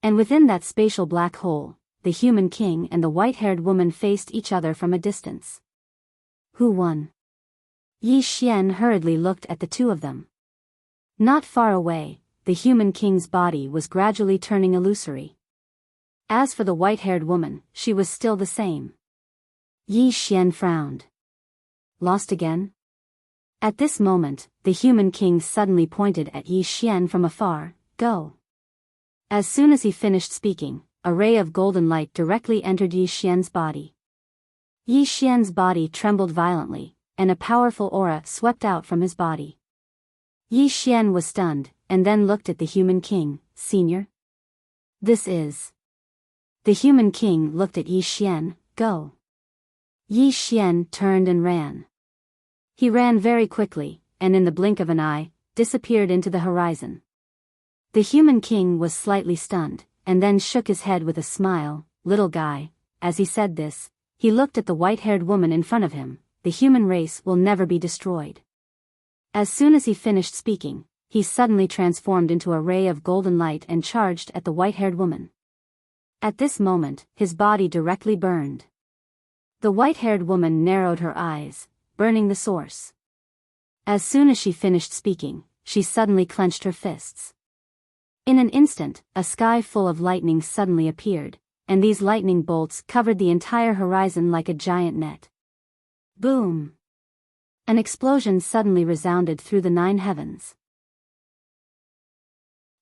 [SPEAKER 1] And within that spatial black hole, the human king and the white-haired woman faced each other from a distance. Who won? Yi Xian hurriedly looked at the two of them. Not far away, the human king's body was gradually turning illusory. As for the white-haired woman, she was still the same. Yi Xian frowned. Lost again? At this moment, the human king suddenly pointed at Yi Xian from afar. Go. As soon as he finished speaking, a ray of golden light directly entered Yi Xian's body. Yi Xian's body trembled violently, and a powerful aura swept out from his body. Yi Xian was stunned, and then looked at the human king. Senior? This is... The human king looked at Yi Xian. Go. Yi Xian turned and ran. He ran very quickly, and in the blink of an eye, disappeared into the horizon. The human king was slightly stunned, and then shook his head with a smile. Little guy. As he said this, he looked at the white-haired woman in front of him. The human race will never be destroyed. As soon as he finished speaking, he suddenly transformed into a ray of golden light and charged at the white-haired woman. At this moment, his body directly burned. The white-haired woman narrowed her eyes, burning the source. As soon as she finished speaking, she suddenly clenched her fists. In an instant, a sky full of lightning suddenly appeared, and these lightning bolts covered the entire horizon like a giant net. Boom! An explosion suddenly resounded through the 9 heavens.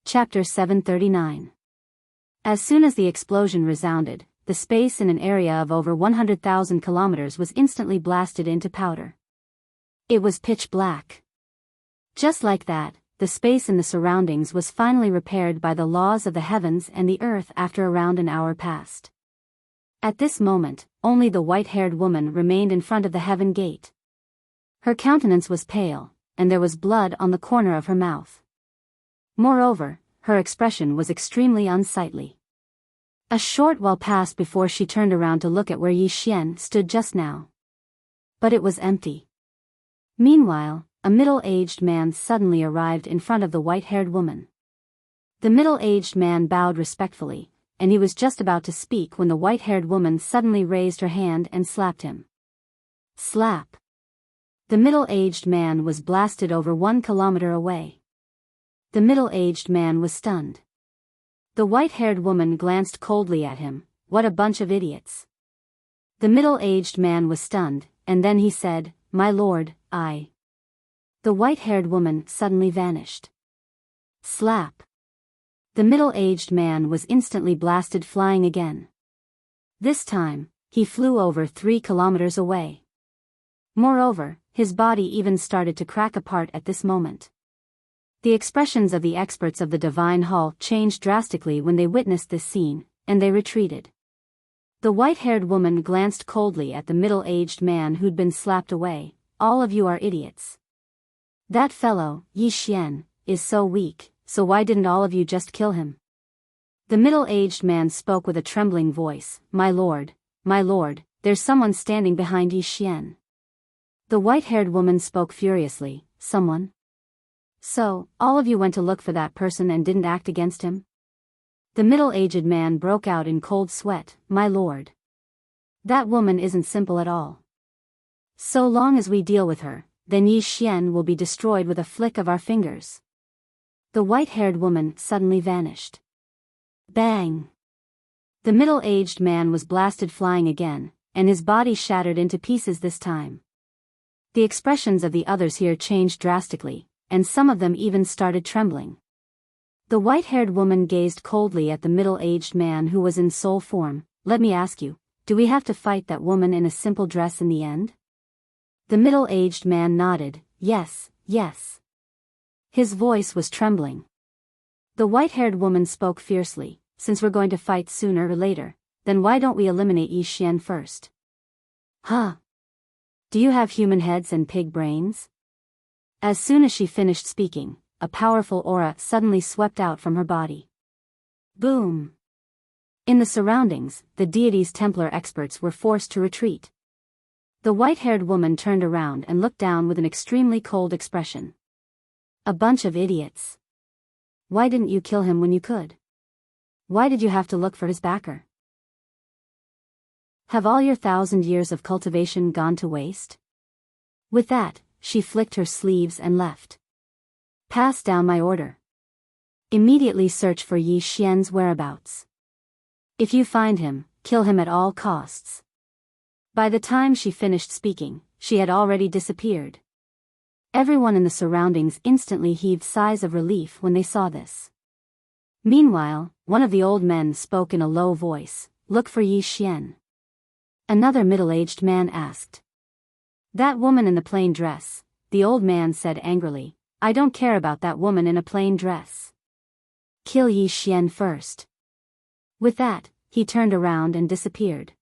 [SPEAKER 1] Chapter 739. As soon as the explosion resounded, the space in an area of over 100,000 kilometers was instantly blasted into powder. It was pitch black. Just like that, the space in the surroundings was finally repaired by the laws of the heavens and the earth after around an hour passed. At this moment, only the white-haired woman remained in front of the heaven gate. Her countenance was pale, and there was blood on the corner of her mouth. Moreover, her expression was extremely unsightly. A short while passed before she turned around to look at where Yi Xian stood just now. But it was empty. Meanwhile, a middle-aged man suddenly arrived in front of the white-haired woman. The middle-aged man bowed respectfully, and he was just about to speak when the white-haired woman suddenly raised her hand and slapped him. Slap. The middle-aged man was blasted over 1 kilometer away. The middle-aged man was stunned. The white-haired woman glanced coldly at him. What a bunch of idiots. The middle-aged man was stunned, and then he said, "My lord, I..." The white-haired woman suddenly vanished. Slap. The middle-aged man was instantly blasted, flying again. This time, he flew over 3 kilometers away. Moreover, his body even started to crack apart at this moment. The expressions of the experts of the Divine Hall changed drastically when they witnessed this scene, and they retreated. The white-haired woman glanced coldly at the middle-aged man who'd been slapped away. "All of you are idiots. That fellow, Yi Xian, is so weak, so why didn't all of you just kill him?" The middle-aged man spoke with a trembling voice. My lord, there's someone standing behind Yi Xian." The white-haired woman spoke furiously. "Someone? So, all of you went to look for that person and didn't act against him?" The middle-aged man broke out in cold sweat. "My lord, that woman isn't simple at all. So long as we deal with her, then Yi Xian will be destroyed with a flick of our fingers." The white-haired woman suddenly vanished. Bang! The middle-aged man was blasted, flying again, and his body shattered into pieces this time. The expressions of the others here changed drastically, and some of them even started trembling. The white-haired woman gazed coldly at the middle-aged man who was in soul form. "Let me ask you, do we have to fight that woman in a simple dress in the end?" The middle-aged man nodded. Yes. His voice was trembling. The white-haired woman spoke fiercely. "Since we're going to fight sooner or later, then why don't we eliminate Yi Xian first?" "Huh? Do you have human heads and pig brains?" As soon as she finished speaking, a powerful aura suddenly swept out from her body. Boom! In the surroundings, the deity's Templar experts were forced to retreat. The white-haired woman turned around and looked down with an extremely cold expression. "A bunch of idiots. Why didn't you kill him when you could? Why did you have to look for his backer? Have all your 1,000 years of cultivation gone to waste?" With that, she flicked her sleeves and left. "Pass down my order. Immediately search for Yi Xian's whereabouts. If you find him, kill him at all costs." By the time she finished speaking, she had already disappeared. Everyone in the surroundings instantly heaved sighs of relief when they saw this. Meanwhile, one of the old men spoke in a low voice. "Look for Yi Xian." Another middle-aged man asked. "That woman in the plain dress," the old man said angrily. "I don't care about that woman in a plain dress. Kill Yi Xian first." With that, he turned around and disappeared.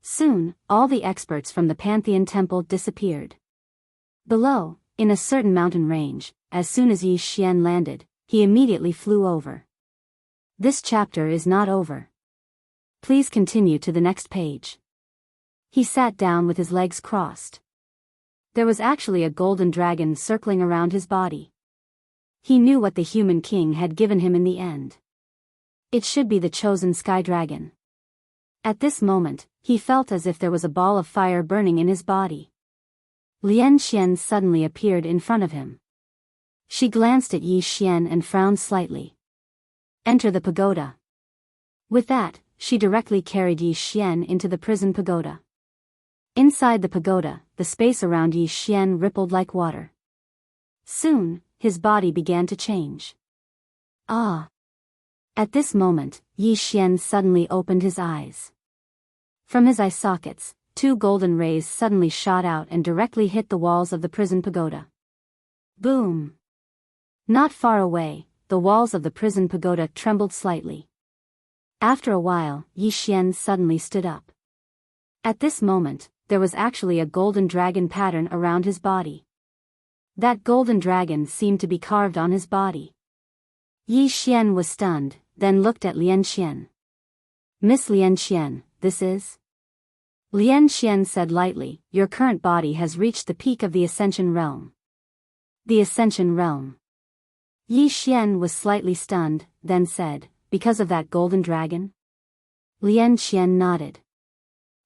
[SPEAKER 1] Soon, all the experts from the Pantheon Temple disappeared. Below, in a certain mountain range, as soon as Yi Xian landed, he immediately flew over. This chapter is not over. Please continue to the next page. He sat down with his legs crossed. There was actually a golden dragon circling around his body. He knew what the human king had given him in the end. It should be the chosen sky dragon. At this moment, he felt as if there was a ball of fire burning in his body. Lian Xian suddenly appeared in front of him. She glanced at Yi Xian and frowned slightly. "Enter the pagoda." With that, she directly carried Yi Xian into the prison pagoda. Inside the pagoda, the space around Yi Xian rippled like water. Soon, his body began to change. Ah! At this moment, Yi Xian suddenly opened his eyes. From his eye sockets, two golden rays suddenly shot out and directly hit the walls of the prison pagoda. Boom! Not far away, the walls of the prison pagoda trembled slightly. After a while, Yi Xian suddenly stood up. At this moment, there was actually a golden dragon pattern around his body. That golden dragon seemed to be carved on his body. Yi Xian was stunned, then looked at Lian Xian. "Miss Lian Xian, this is?" Lian Xian said lightly, "Your current body has reached the peak of the Ascension Realm." The Ascension Realm. Yi Xian was slightly stunned, then said, "Because of that golden dragon?" Lian Xian nodded.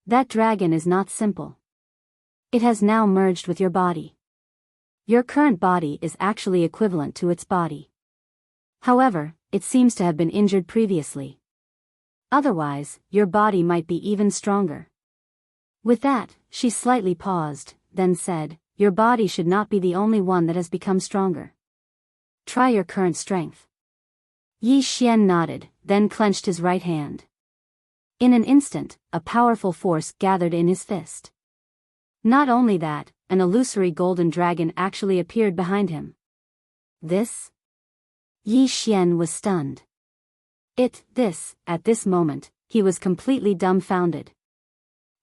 [SPEAKER 1] "That dragon is not simple. It has now merged with your body. Your current body is actually equivalent to its body. However, it seems to have been injured previously. Otherwise, your body might be even stronger." With that, she slightly paused, then said, "Your body should not be the only one that has become stronger. Try your current strength." Yi Xian nodded, then clenched his right hand. In an instant, a powerful force gathered in his fist. Not only that, an illusory golden dragon actually appeared behind him. This? Yi Xian was stunned. At this moment, he was completely dumbfounded.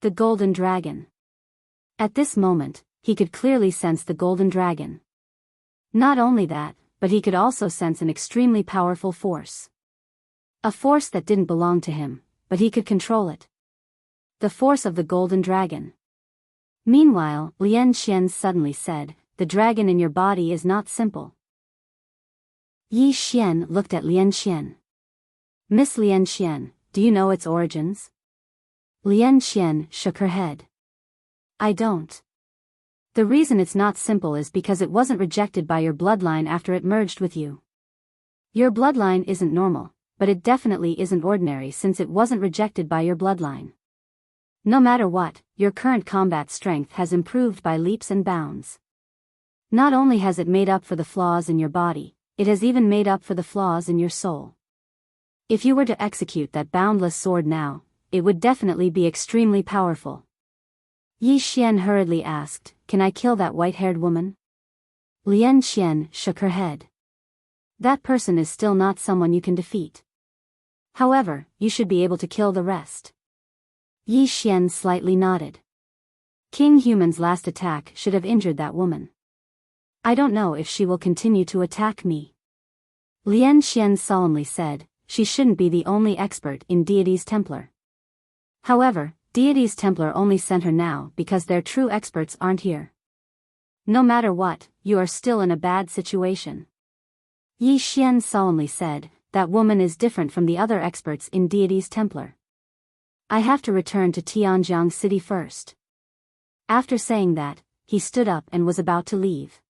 [SPEAKER 1] The golden dragon. At this moment, he could clearly sense the golden dragon. Not only that, but he could also sense an extremely powerful force. A force that didn't belong to him, but he could control it. The force of the golden dragon. Meanwhile, Lian Xian suddenly said, "The dragon in your body is not simple." Yi Xian looked at Lian Xian. "Miss Lian Xian, do you know its origins?" Lian Xian shook her head. "I don't. The reason it's not simple is because it wasn't rejected by your bloodline after it merged with you. Your bloodline isn't normal, but it definitely isn't ordinary since it wasn't rejected by your bloodline. No matter what, your current combat strength has improved by leaps and bounds. Not only has it made up for the flaws in your body, it has even made up for the flaws in your soul. If you were to execute that boundless sword now, it would definitely be extremely powerful." Yi Xian hurriedly asked, "Can I kill that white-haired woman?" Lian Xian shook her head. "That person is still not someone you can defeat. However, you should be able to kill the rest." Yi Xian slightly nodded. "King Human's last attack should have injured that woman. I don't know if she will continue to attack me." Lian Xian solemnly said, "She shouldn't be the only expert in Deity's Templar. However, Deity's Templar only sent her now because their true experts aren't here. No matter what, you are still in a bad situation." Yi Xian solemnly said, "That woman is different from the other experts in Deity's Templar. I have to return to Tianjiang City first." After saying that, he stood up and was about to leave.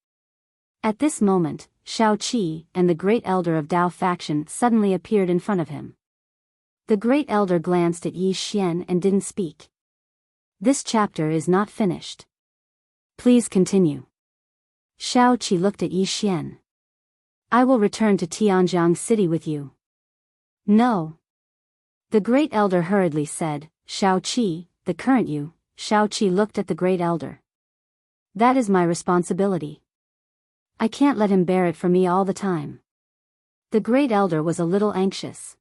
[SPEAKER 1] At this moment, Shao Qi and the Great Elder of Dao faction suddenly appeared in front of him. The Great Elder glanced at Yi Xian and didn't speak. "This chapter is not finished. Please continue." Shao Qi looked at Yi Xian. "I will return to Tianjiang City with you." "No." The Great Elder hurriedly said, "Shao Qi, the current you." Shao Qi looked at the Great Elder. "That is my responsibility. I can't let him bear it for me all the time." The Great Elder was a little anxious.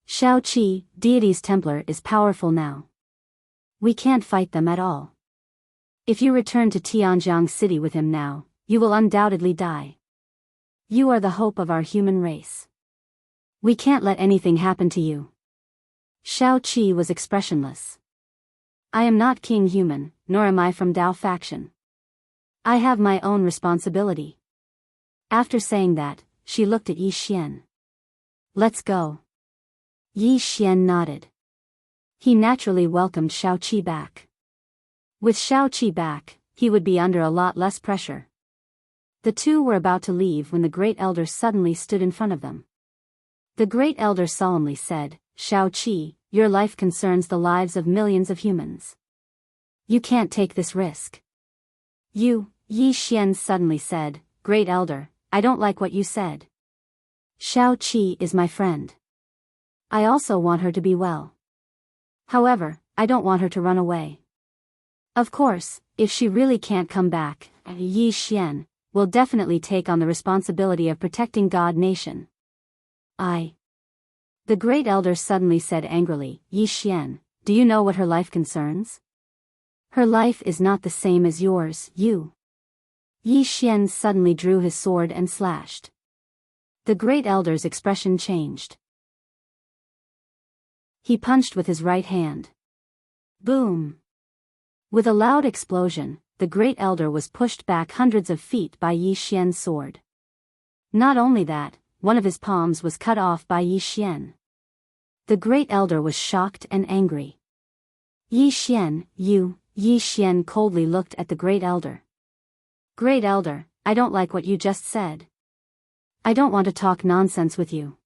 [SPEAKER 1] "Shao Qi, Deity's Templar is powerful now. We can't fight them at all. If you return to Tianjiang City with him now, you will undoubtedly die. You are the hope of our human race. We can't let anything happen to you." Shao Qi was expressionless. "I am not King Human, nor am I from Dao faction. I have my own responsibility." After saying that, she looked at Yi Xian. "Let's go." Yi Xian nodded. He naturally welcomed Shao Qi back. With Shao Qi back, he would be under a lot less pressure. The two were about to leave when the Great Elder suddenly stood in front of them. The Great Elder solemnly said, "Shao Qi, your life concerns the lives of millions of humans. You can't take this risk. You, Yi Xian suddenly said, Great Elder, I don't like what you said. Shao Qi is my friend. I also want her to be well. However, I don't want her to run away. Of course, if she really can't come back, Yi Xian will definitely take on the responsibility of protecting God Nation. The Great Elder suddenly said angrily, Yi Xian, do you know what her life concerns? Her life is not the same as yours, you. Yi Xian suddenly drew his sword and slashed. The Great Elder's expression changed. He punched with his right hand. Boom! With a loud explosion, the Great Elder was pushed back hundreds of feet by Yi Xian's sword. Not only that, one of his palms was cut off by Yi Xian. The Great Elder was shocked and angry. Yi Xian, you, Yi Xian coldly looked at the Great Elder. Great Elder, I don't like what you just said. I don't want to talk nonsense with you.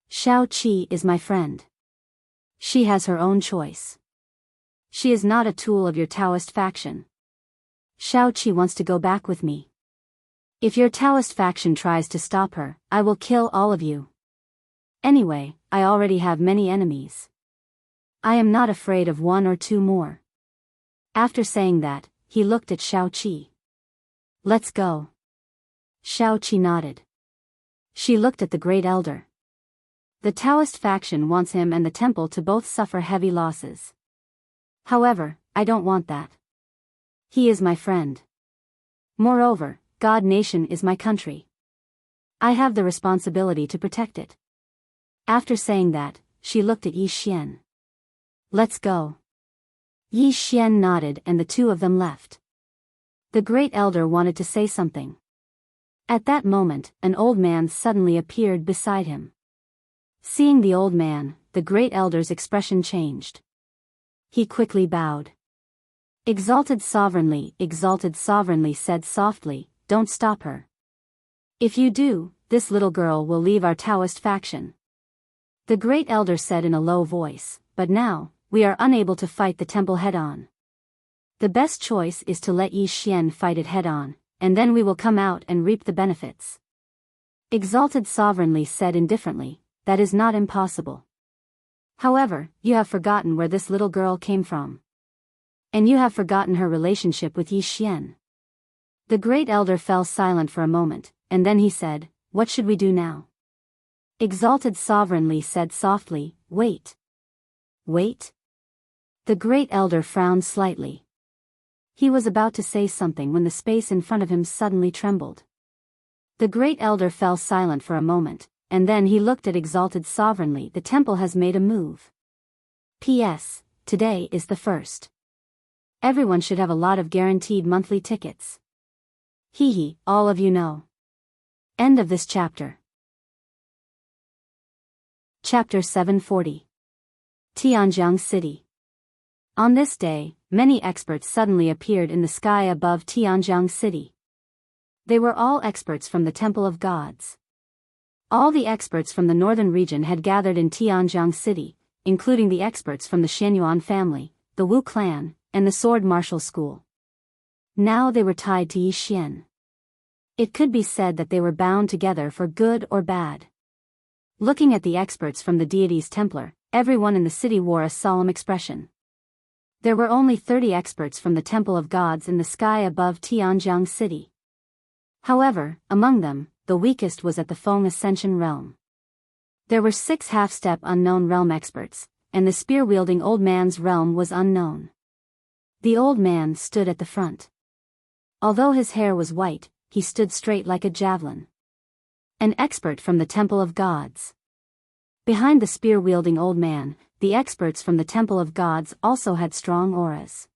[SPEAKER 1] Shao Qi is my friend. She has her own choice. She is not a tool of your Taoist faction. Shao Qi wants to go back with me. If your Taoist faction tries to stop her, I will kill all of you. Anyway, I already have many enemies. I am not afraid of one or two more. After saying that, he looked at Shao Qi. Let's go. Shao Qi nodded. She looked at the Great Elder. The Taoist faction wants him and the temple to both suffer heavy losses. However, I don't want that. He is my friend. Moreover, God Nation is my country. I have the responsibility to protect it. After saying that, she looked at Yi Xian. Let's go. Yi Xian nodded and the two of them left. The Great Elder wanted to say something. At that moment, an old man suddenly appeared beside him. Seeing the old man, the Great Elder's expression changed. He quickly bowed. Exalted sovereignly said softly, don't stop her. If you do, this little girl will leave our Taoist faction. The Great Elder said in a low voice, but now, we are unable to fight the temple head-on. The best choice is to let Yi Xian fight it head-on, and then we will come out and reap the benefits. Exalted sovereignly said indifferently, that is not impossible. However, you have forgotten where this little girl came from. And you have forgotten her relationship with Yi Xian. The Great Elder fell silent for a moment, and then he said, what should we do now? Exalted sovereignly said softly, wait. Wait? The Great Elder frowned slightly. He was about to say something when the space in front of him suddenly trembled. The Great Elder fell silent for a moment, and then he looked at Exalted sovereignly. The temple has made a move. P.S. Today is the 1st. Everyone should have a lot of guaranteed monthly tickets. Hee, all of you know. End of this chapter. Chapter 740. Tianjiang City. On this day, many experts suddenly appeared in the sky above Tianjiang City. They were all experts from the Temple of Gods. All the experts from the northern region had gathered in Tianjiang City, including the experts from the Shenyuan family, the Wu clan, and the Sword Martial School. Now they were tied to Yi Xian. It could be said that they were bound together for good or bad. Looking at the experts from the deity's Templar, everyone in the city wore a solemn expression. There were only 30 experts from the Temple of Gods in the sky above Tianjiang City. However, among them, the weakest was at the Feng Ascension realm. There were 6 half-step unknown realm experts, and the spear-wielding old man's realm was unknown. The old man stood at the front. Although his hair was white, he stood straight like a javelin. An expert from the Temple of Gods. Behind the spear-wielding old man, the experts from the Temple of Gods also had strong auras.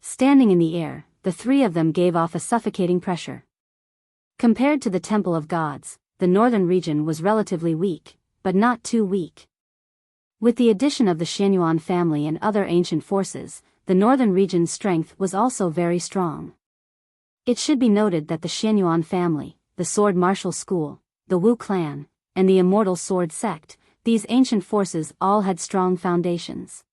[SPEAKER 1] Standing in the air, the 3 of them gave off a suffocating pressure. Compared to the Temple of Gods, the northern region was relatively weak, but not too weak. With the addition of the Shenyuan family and other ancient forces, the northern region's strength was also very strong. It should be noted that the Shenyuan family, the Sword Martial School, the Wu clan, and the Immortal Sword sect, these ancient forces all had strong foundations.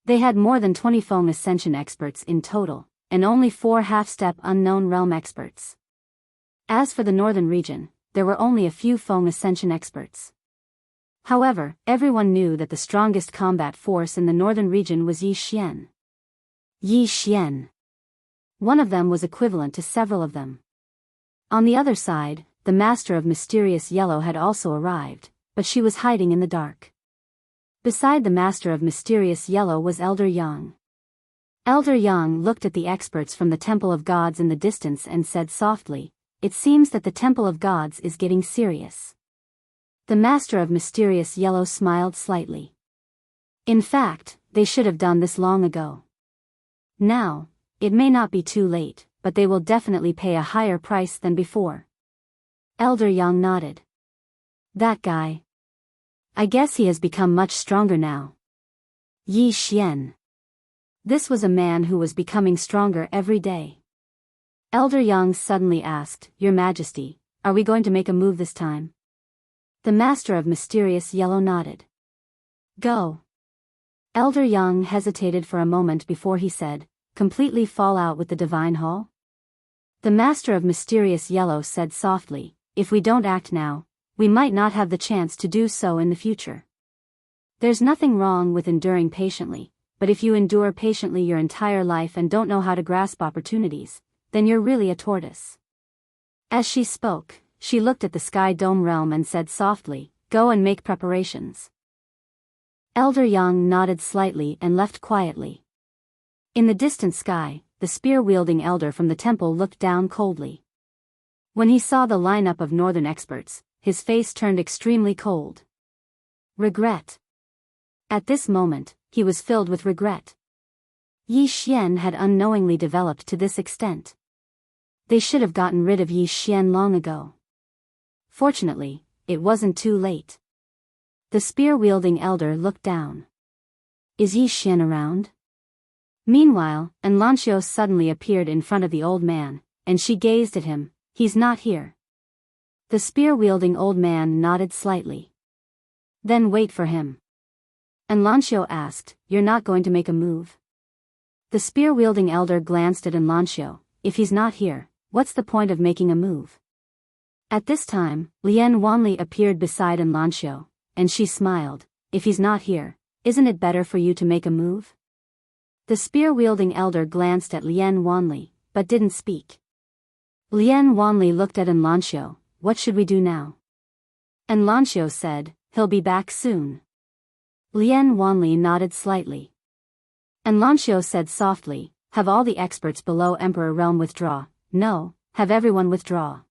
[SPEAKER 1] They had more than 20 Feng Ascension experts in total, and only 4 half-step unknown realm experts. As for the northern region, there were only a few Feng Ascension experts. However, everyone knew that the strongest combat force in the northern region was Yi Xian. Yi Xian. One of them was equivalent to several of them. On the other side, the Master of Mysterious Yellow had also arrived, but she was hiding in the dark. Beside the Master of Mysterious Yellow was Elder Yang. Elder Yang looked at the experts from the Temple of Gods in the distance and said softly, "It seems that the Temple of Gods is getting serious." The Master of Mysterious Yellow smiled slightly. In fact, they should have done this long ago. Now, it may not be too late, but they will definitely pay a higher price than before. Elder Yang nodded. That guy. I guess he has become much stronger now. Yi Xian. This was a man who was becoming stronger every day. Elder Yang suddenly asked, "Your Majesty, are we going to make a move this time?" The Master of Mysterious Yellow nodded. Go. Elder Yang hesitated for a moment before he said, "Completely fall out with the Divine Hall?" The Master of Mysterious Yellow said softly, "If we don't act now, we might not have the chance to do so in the future. There's nothing wrong with enduring patiently, but if you endure patiently your entire life and don't know how to grasp opportunities, then you're really a tortoise." As she spoke, she looked at the Sky Dome realm and said softly, "Go and make preparations." Elder Yang nodded slightly and left quietly. In the distant sky, the spear-wielding elder from the temple looked down coldly. When he saw the lineup of northern experts, his face turned extremely cold. Regret. At this moment, he was filled with regret. Yi Xian had unknowingly developed to this extent. They should have gotten rid of Yi Xian long ago. Fortunately, it wasn't too late. The spear-wielding elder looked down. Is Yi Xian around? Meanwhile, Enlancio suddenly appeared in front of the old man, and she gazed at him. He's not here. The spear-wielding old man nodded slightly. Then wait for him. Enlancio asked, "You're not going to make a move?" The spear-wielding elder glanced at Enlancio. If he's not here, what's the point of making a move? At this time, Lian Wanli appeared beside Enlancio, and she smiled. If he's not here, isn't it better for you to make a move? The spear-wielding elder glanced at Lian Wanli, but didn't speak. Lian Wanli looked at Enlancio. What should we do now? Enlancio said, "He'll be back soon." Lian Wanli nodded slightly. Enlancio said softly, "Have all the experts below Emperor Realm withdraw." "No, have everyone withdraw."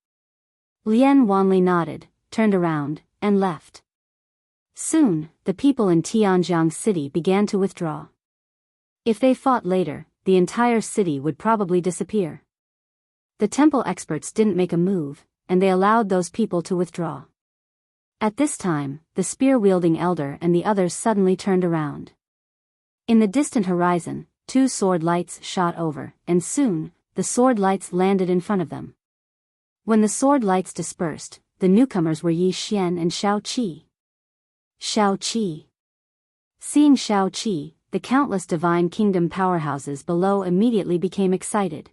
[SPEAKER 1] Lian Wanli nodded, turned around, and left. Soon, the people in Tianjiang City began to withdraw. If they fought later, the entire city would probably disappear. The temple experts didn't make a move, and they allowed those people to withdraw. At this time, the spear-wielding elder and the others suddenly turned around. In the distant horizon, 2 sword lights shot over, and soon, the sword lights landed in front of them. When the sword lights dispersed, the newcomers were Yi Xian and Shao Qi. Shao Qi. Seeing Shao Qi, the countless divine kingdom powerhouses below immediately became excited.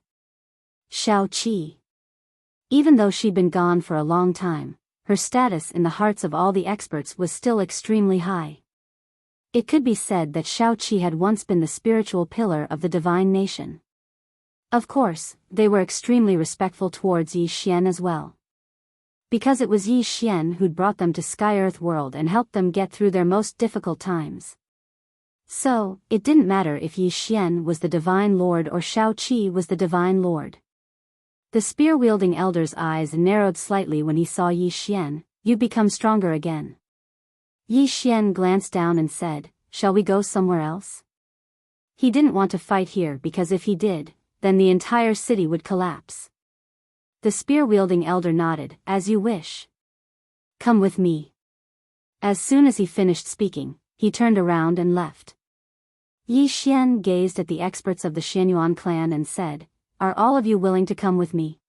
[SPEAKER 1] Shao Qi. Even though she'd been gone for a long time, her status in the hearts of all the experts was still extremely high. It could be said that Shao Qi had once been the spiritual pillar of the divine nation. Of course, they were extremely respectful towards Yi Xian as well. Because it was Yi Xian who'd brought them to Sky-Earth World and helped them get through their most difficult times. So, it didn't matter if Yi Xian was the Divine Lord or Shao Qi was the Divine Lord. The spear-wielding elder's eyes narrowed slightly when he saw Yi Xian. "You've become stronger again." Yi Xian glanced down and said, "Shall we go somewhere else?" He didn't want to fight here because if he did, then the entire city would collapse. The spear-wielding elder nodded, "As you wish. Come with me." As soon as he finished speaking, he turned around and left. Yi Xian gazed at the experts of the Xianyuan clan and said, "Are all of you willing to come with me?"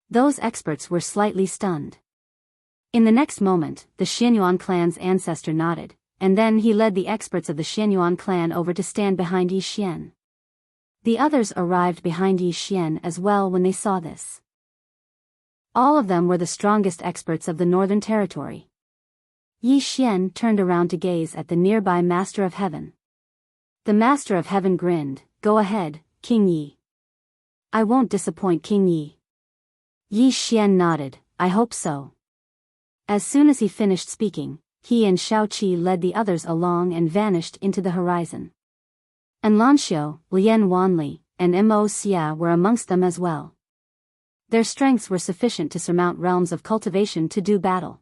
[SPEAKER 1] Those experts were slightly stunned. In the next moment, the Xianyuan clan's ancestor nodded, and then he led the experts of the Xianyuan clan over to stand behind Yi Xian. The others arrived behind Yi Xian as well when they saw this. All of them were the strongest experts of the Northern Territory. Yi Xian turned around to gaze at the nearby Master of Heaven. The Master of Heaven grinned, "Go ahead, King Yi. I won't disappoint King Yi." Yi Xian nodded, "I hope so." As soon as he finished speaking, he and Shaoqi led the others along and vanished into the horizon. And Lanxiu, Lian Wanli, and Mo Xia were amongst them as well. Their strengths were sufficient to surmount realms of cultivation to do battle.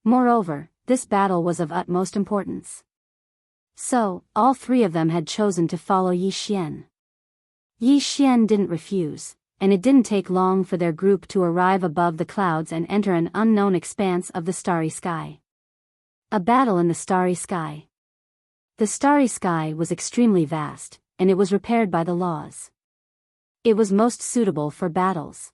[SPEAKER 1] Moreover, this battle was of utmost importance. So, all three of them had chosen to follow Yi Xian. Yi Xian didn't refuse, and it didn't take long for their group to arrive above the clouds and enter an unknown expanse of the starry sky. A battle in the starry sky. The starry sky was extremely vast, and it was repaired by the laws. It was most suitable for battles.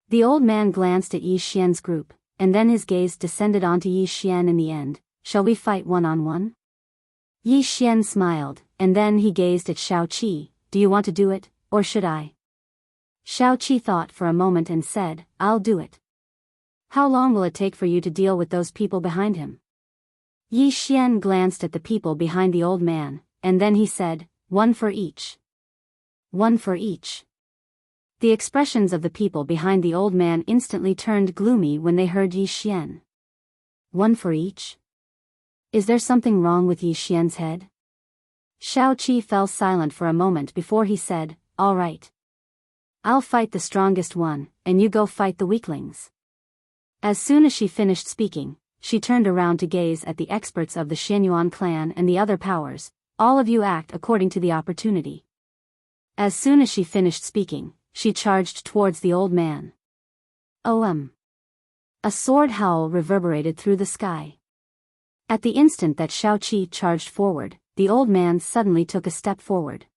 [SPEAKER 1] The old man glanced at Yi Xian's group, and then his gaze descended onto Yi Xian in the end. "Shall we fight one-on-one?" Yi Xian smiled, and then he gazed at Shaoqi. "Do you want to do it, or should I?" Shaoqi thought for a moment and said, "I'll do it." "How long will it take for you to deal with those people behind him?" Yi Xian glanced at the people behind the old man, and then he said, "One for each." "One for each." The expressions of the people behind the old man instantly turned gloomy when they heard Yi Xian. "One for each?" Is there something wrong with Yi Xian's head? Shaoqi fell silent for a moment before he said, "All right. I'll fight the strongest one, and you go fight the weaklings." As soon as she finished speaking, she turned around to gaze at the experts of the Xianyuan clan and the other powers. "All of you act according to the opportunity." As soon as she finished speaking, she charged towards the old man. A sword howl reverberated through the sky. At the instant that Shaoqi charged forward, the old man suddenly took a step forward.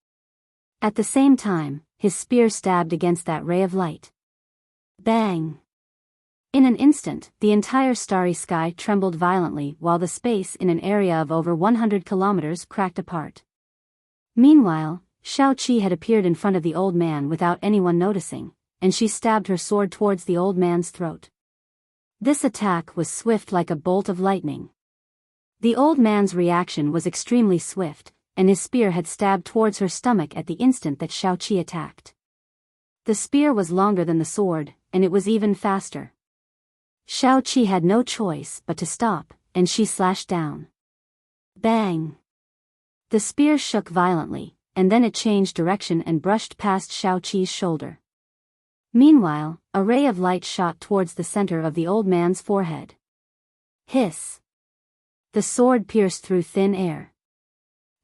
[SPEAKER 1] At the same time, his spear stabbed against that ray of light. Bang! In an instant, the entire starry sky trembled violently while the space in an area of over 100 kilometers cracked apart. Meanwhile, Shaoqi had appeared in front of the old man without anyone noticing, and she stabbed her sword towards the old man's throat. This attack was swift like a bolt of lightning. The old man's reaction was extremely swift, and his spear had stabbed towards her stomach at the instant that Shaoqi attacked. The spear was longer than the sword, and it was even faster. Shaoqi had no choice but to stop, and she slashed down. Bang! The spear shook violently, and then it changed direction and brushed past Shaoqi's shoulder. Meanwhile, a ray of light shot towards the center of the old man's forehead. Hiss! The sword pierced through thin air.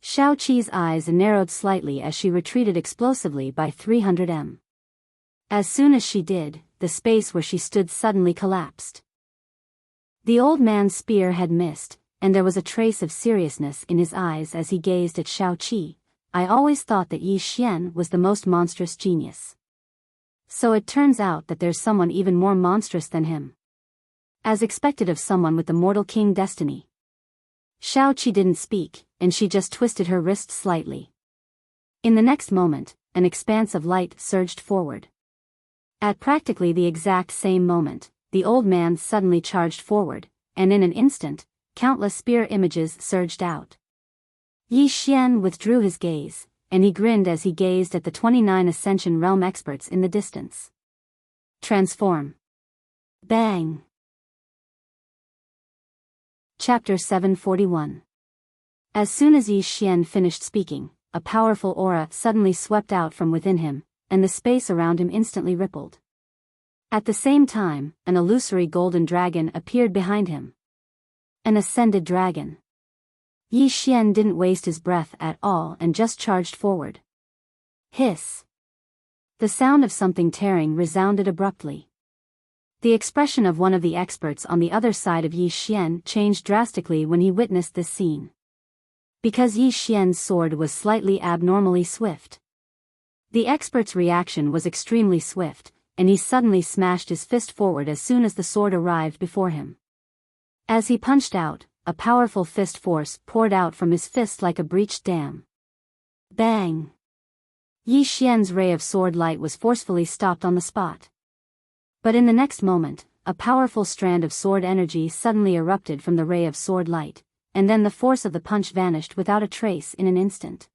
[SPEAKER 1] Shaoqi's eyes narrowed slightly as she retreated explosively by 300 m. As soon as she did, the space where she stood suddenly collapsed. The old man's spear had missed, and there was a trace of seriousness in his eyes as he gazed at Shaoqi. "I always thought that Yi Xian was the most monstrous genius. So it turns out that there's someone even more monstrous than him. As expected of someone with the mortal king destiny." Shaoqi didn't speak, and she just twisted her wrist slightly. In the next moment, an expanse of light surged forward. At practically the exact same moment, the old man suddenly charged forward, and in an instant, countless spear images surged out. Yi Xian withdrew his gaze, and he grinned as he gazed at the 29 Ascension Realm experts in the distance. Transform. Bang! Chapter 741. As soon as Yi Xian finished speaking, a powerful aura suddenly swept out from within him, and the space around him instantly rippled. At the same time, an illusory golden dragon appeared behind him. An ascended dragon. Yi Xian didn't waste his breath at all and just charged forward. Hiss! The sound of something tearing resounded abruptly. The expression of one of the experts on the other side of Yi Xian changed drastically when he witnessed this scene. Because Yi Xian's sword was slightly abnormally swift. The expert's reaction was extremely swift, and he suddenly smashed his fist forward as soon as the sword arrived before him. As he punched out, a powerful fist force poured out from his fist like a breached dam. Bang! Yi Xian's ray of sword light was forcefully stopped on the spot. But in the next moment, a powerful strand of sword energy suddenly erupted from the ray of sword light, and then the force of the punch vanished without a trace in an instant.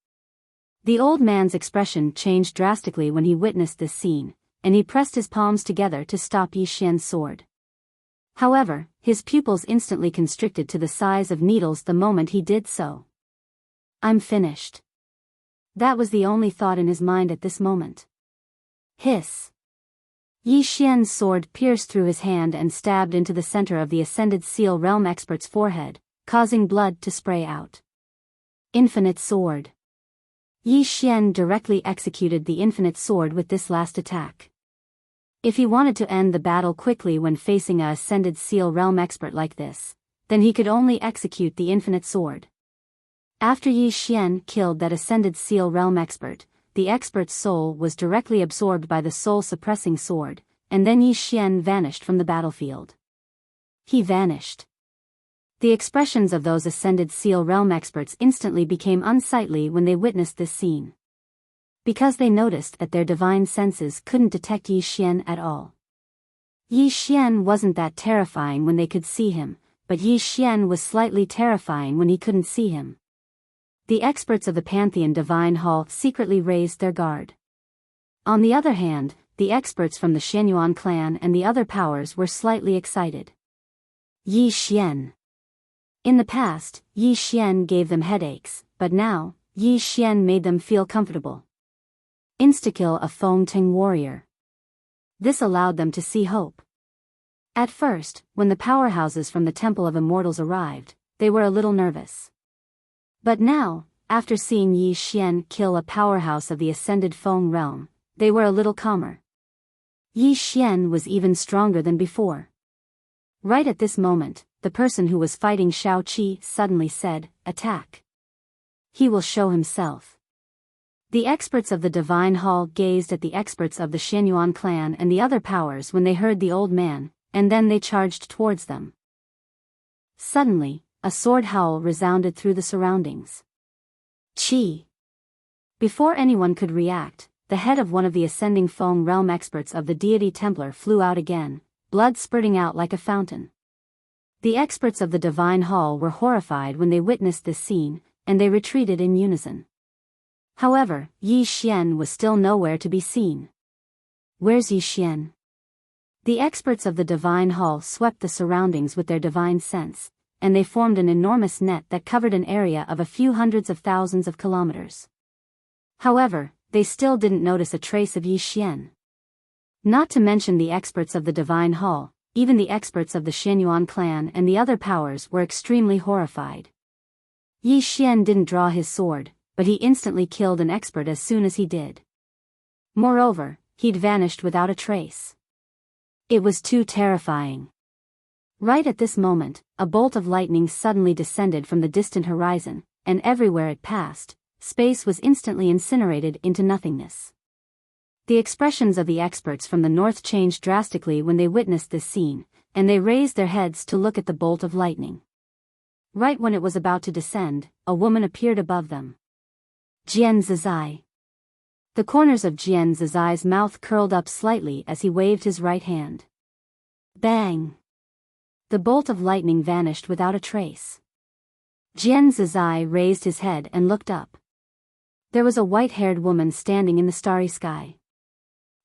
[SPEAKER 1] The old man's expression changed drastically when he witnessed this scene, and he pressed his palms together to stop Yi Xian's sword. However, his pupils instantly constricted to the size of needles the moment he did so. I'm finished. That was the only thought in his mind at this moment. Hiss! Yi Xian's sword pierced through his hand and stabbed into the center of the Ascended Seal Realm expert's forehead, causing blood to spray out. Infinite Sword. Yi Xian directly executed the Infinite Sword with this last attack. If he wanted to end the battle quickly when facing a Ascended Seal Realm expert like this, then he could only execute the Infinite Sword. After Yi Xian killed that Ascended Seal Realm expert, the expert's soul was directly absorbed by the soul-suppressing sword, and then Yi Xian vanished from the battlefield. He vanished. The expressions of those Ascended Seal Realm experts instantly became unsightly when they witnessed this scene. Because they noticed that their divine senses couldn't detect Yi Xian at all. Yi Xian wasn't that terrifying when they could see him, but Yi Xian was slightly terrifying when he couldn't see him. The experts of the Pantheon Divine Hall secretly raised their guard. On the other hand, the experts from the Shenyuan clan and the other powers were slightly excited. Yi Xian. In the past, Yi Xian gave them headaches, but now, Yi Xian made them feel comfortable. Insta-kill a Feng Ting warrior. This allowed them to see hope. At first, when the powerhouses from the Temple of Immortals arrived, they were a little nervous. But now, after seeing Yi Xian kill a powerhouse of the Ascended Feng realm, they were a little calmer. Yi Xian was even stronger than before. Right at this moment, the person who was fighting Shao Qi suddenly said, "Attack." He will show himself. The experts of the Divine Hall gazed at the experts of the Shenyuan clan and the other powers when they heard the old man, and then they charged towards them. Suddenly, a sword howl resounded through the surroundings. Qi! Before anyone could react, the head of one of the ascending Feng realm experts of the deity Templar flew out again, blood spurting out like a fountain. The experts of the Divine Hall were horrified when they witnessed this scene, and they retreated in unison. However, Yi Xian was still nowhere to be seen. Where's Yi Xian? The experts of the Divine Hall swept the surroundings with their divine sense, and they formed an enormous net that covered an area of a few hundreds of thousands of kilometers. However, they still didn't notice a trace of Yi Xian. Not to mention the experts of the Divine Hall, even the experts of the Shenyuan clan and the other powers were extremely horrified. Yi Xian didn't draw his sword, but he instantly killed an expert as soon as he did. Moreover, he'd vanished without a trace. It was too terrifying. Right at this moment, a bolt of lightning suddenly descended from the distant horizon, and everywhere it passed, space was instantly incinerated into nothingness. The expressions of the experts from the north changed drastically when they witnessed this scene, and they raised their heads to look at the bolt of lightning. Right when it was about to descend, a woman appeared above them. Jian Zizai. The corners of Jian Zizai's mouth curled up slightly as he waved his right hand. Bang! The bolt of lightning vanished without a trace. Jian Zizai raised his head and looked up. There was a white-haired woman standing in the starry sky.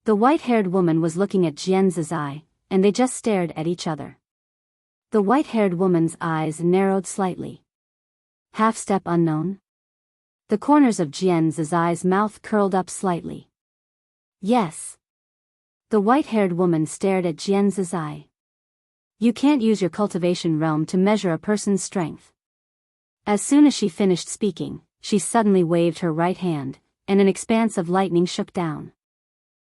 [SPEAKER 1] The white-haired woman was looking at Jian Zizai, and they just stared at each other. The white-haired woman's eyes narrowed slightly. Half-step unknown? The corners of Jian Zizai's mouth curled up slightly. Yes. The white-haired woman stared at Jian Zizai. You can't use your cultivation realm to measure a person's strength. As soon as she finished speaking, she suddenly waved her right hand, and an expanse of lightning shook down.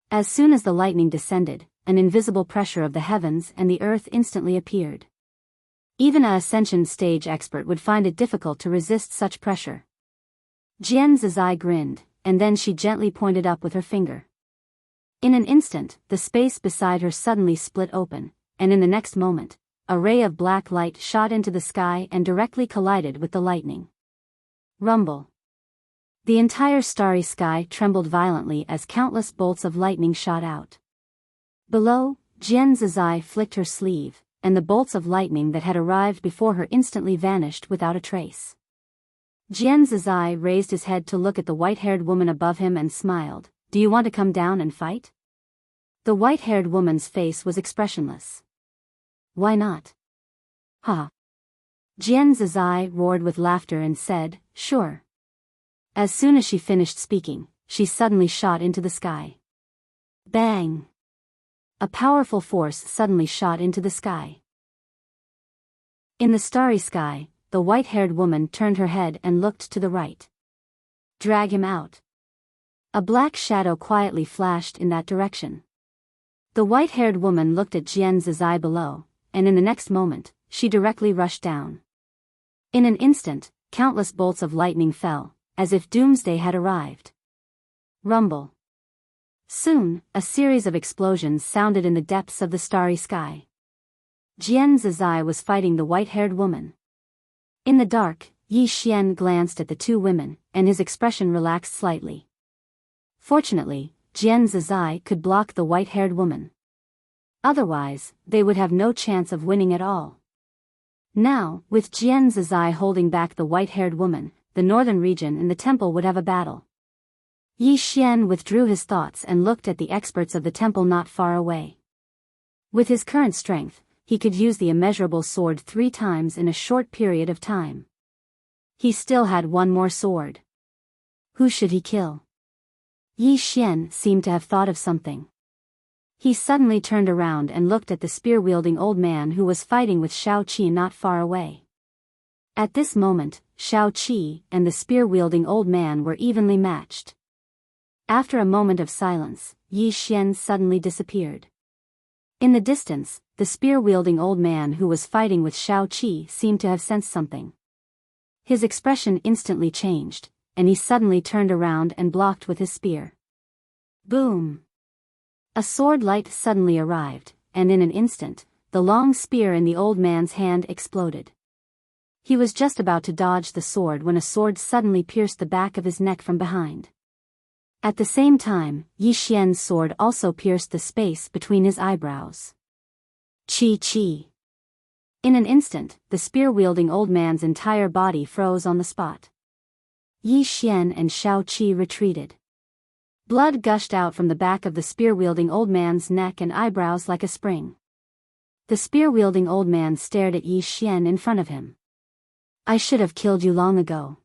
[SPEAKER 1] As soon as the lightning descended, an invisible pressure of the heavens and the earth instantly appeared. Even an ascension stage expert would find it difficult to resist such pressure. Jian Zizai grinned, and then she gently pointed up with her finger. In an instant, the space beside her suddenly split open, and in the next moment, a ray of black light shot into the sky and directly collided with the lightning. Rumble. The entire starry sky trembled violently as countless bolts of lightning shot out. Below, Jian Zizai flicked her sleeve, and the bolts of lightning that had arrived before her instantly vanished without a trace. Jian Zizai raised his head to look at the white-haired woman above him and smiled. "Do you want to come down and fight?" The white-haired woman's face was expressionless. "Why not?" "Ha!" Jian Zizai roared with laughter and said, "Sure." As soon as she finished speaking, she suddenly shot into the sky. Bang! A powerful force suddenly shot into the sky. In the starry sky, the white-haired woman turned her head and looked to the right. "Drag him out." A black shadow quietly flashed in that direction. The white-haired woman looked at Jian Zizai below, and in the next moment, she directly rushed down. In an instant, countless bolts of lightning fell, as if doomsday had arrived. Rumble. Soon, a series of explosions sounded in the depths of the starry sky. Jian Zizai was fighting the white-haired woman. In the dark, Yi Xian glanced at the two women, and his expression relaxed slightly. Fortunately, Jian Zizai could block the white-haired woman. Otherwise, they would have no chance of winning at all. Now, with Jian Zizai holding back the white-haired woman, the northern region and the temple would have a battle. Yi Xian withdrew his thoughts and looked at the experts of the temple not far away. With his current strength, he could use the immeasurable sword 3 times in a short period of time. He still had one more sword. Who should he kill? Yi Xian seemed to have thought of something. He suddenly turned around and looked at the spear-wielding old man who was fighting with Shao Qi not far away. At this moment, Shao Qi and the spear-wielding old man were evenly matched. After a moment of silence, Yi Xian suddenly disappeared. In the distance, the spear-wielding old man who was fighting with Shao Qi seemed to have sensed something. His expression instantly changed, and he suddenly turned around and blocked with his spear. Boom! A sword light suddenly arrived, and in an instant, the long spear in the old man's hand exploded. He was just about to dodge the sword when a sword suddenly pierced the back of his neck from behind. At the same time, Yi Xian's sword also pierced the space between his eyebrows. Chi. In an instant, the spear-wielding old man's entire body froze on the spot. Yi Xian and Shao Qi retreated. Blood gushed out from the back of the spear-wielding old man's neck and eyebrows like a spring. The spear-wielding old man stared at Yi Xian in front of him. "I should have killed you long ago."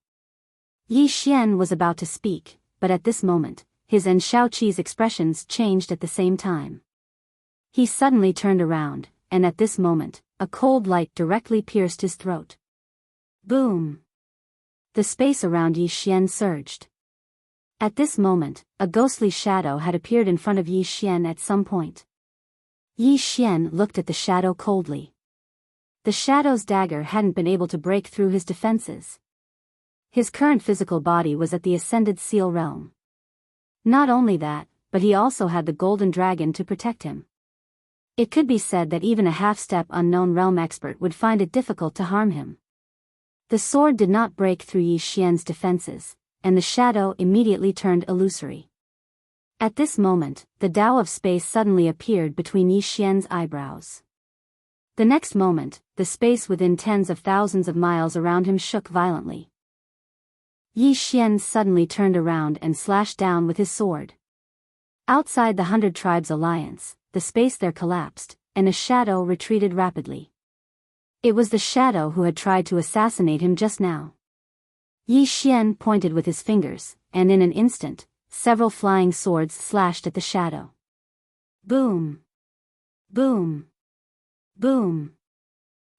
[SPEAKER 1] Yi Xian was about to speak, but at this moment, his and Shao Qi's expressions changed at the same time. He suddenly turned around, and at this moment, a cold light directly pierced his throat. Boom! The space around Yi Xian surged. At this moment, a ghostly shadow had appeared in front of Yi Xian at some point. Yi Xian looked at the shadow coldly. The shadow's dagger hadn't been able to break through his defenses. His current physical body was at the Ascended Seal realm. Not only that, but he also had the Golden Dragon to protect him. It could be said that even a half-step unknown realm expert would find it difficult to harm him. The sword did not break through Yi Xian's defenses, and the shadow immediately turned illusory. At this moment, the Tao of space suddenly appeared between Yi Xian's eyebrows. The next moment, the space within tens of thousands of miles around him shook violently. Yi Xian suddenly turned around and slashed down with his sword. Outside the 100 Tribes Alliance, the space there collapsed, and a shadow retreated rapidly. It was the shadow who had tried to assassinate him just now. Yi Xian pointed with his fingers, and in an instant, several flying swords slashed at the shadow. Boom! Boom! Boom!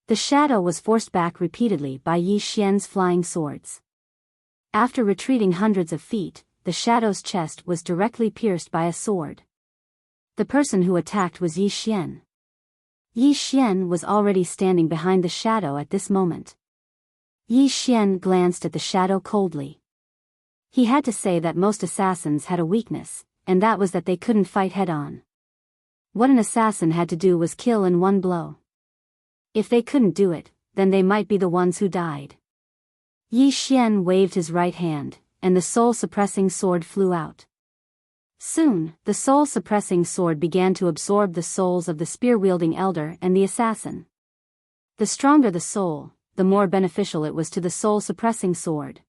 [SPEAKER 1] The shadow was forced back repeatedly by Yi Xian's flying swords. After retreating hundreds of feet, the shadow's chest was directly pierced by a sword. The person who attacked was Yi Xian. Yi Xian was already standing behind the shadow at this moment. Yi Xian glanced at the shadow coldly. He had to say that most assassins had a weakness, and that was that they couldn't fight head-on. What an assassin had to do was kill in one blow. If they couldn't do it, then they might be the ones who died. Yi Xian waved his right hand, and the soul-suppressing sword flew out. Soon, the soul-suppressing sword began to absorb the souls of the spear-wielding elder and the assassin. The stronger the soul, the more beneficial it was to the soul-suppressing sword.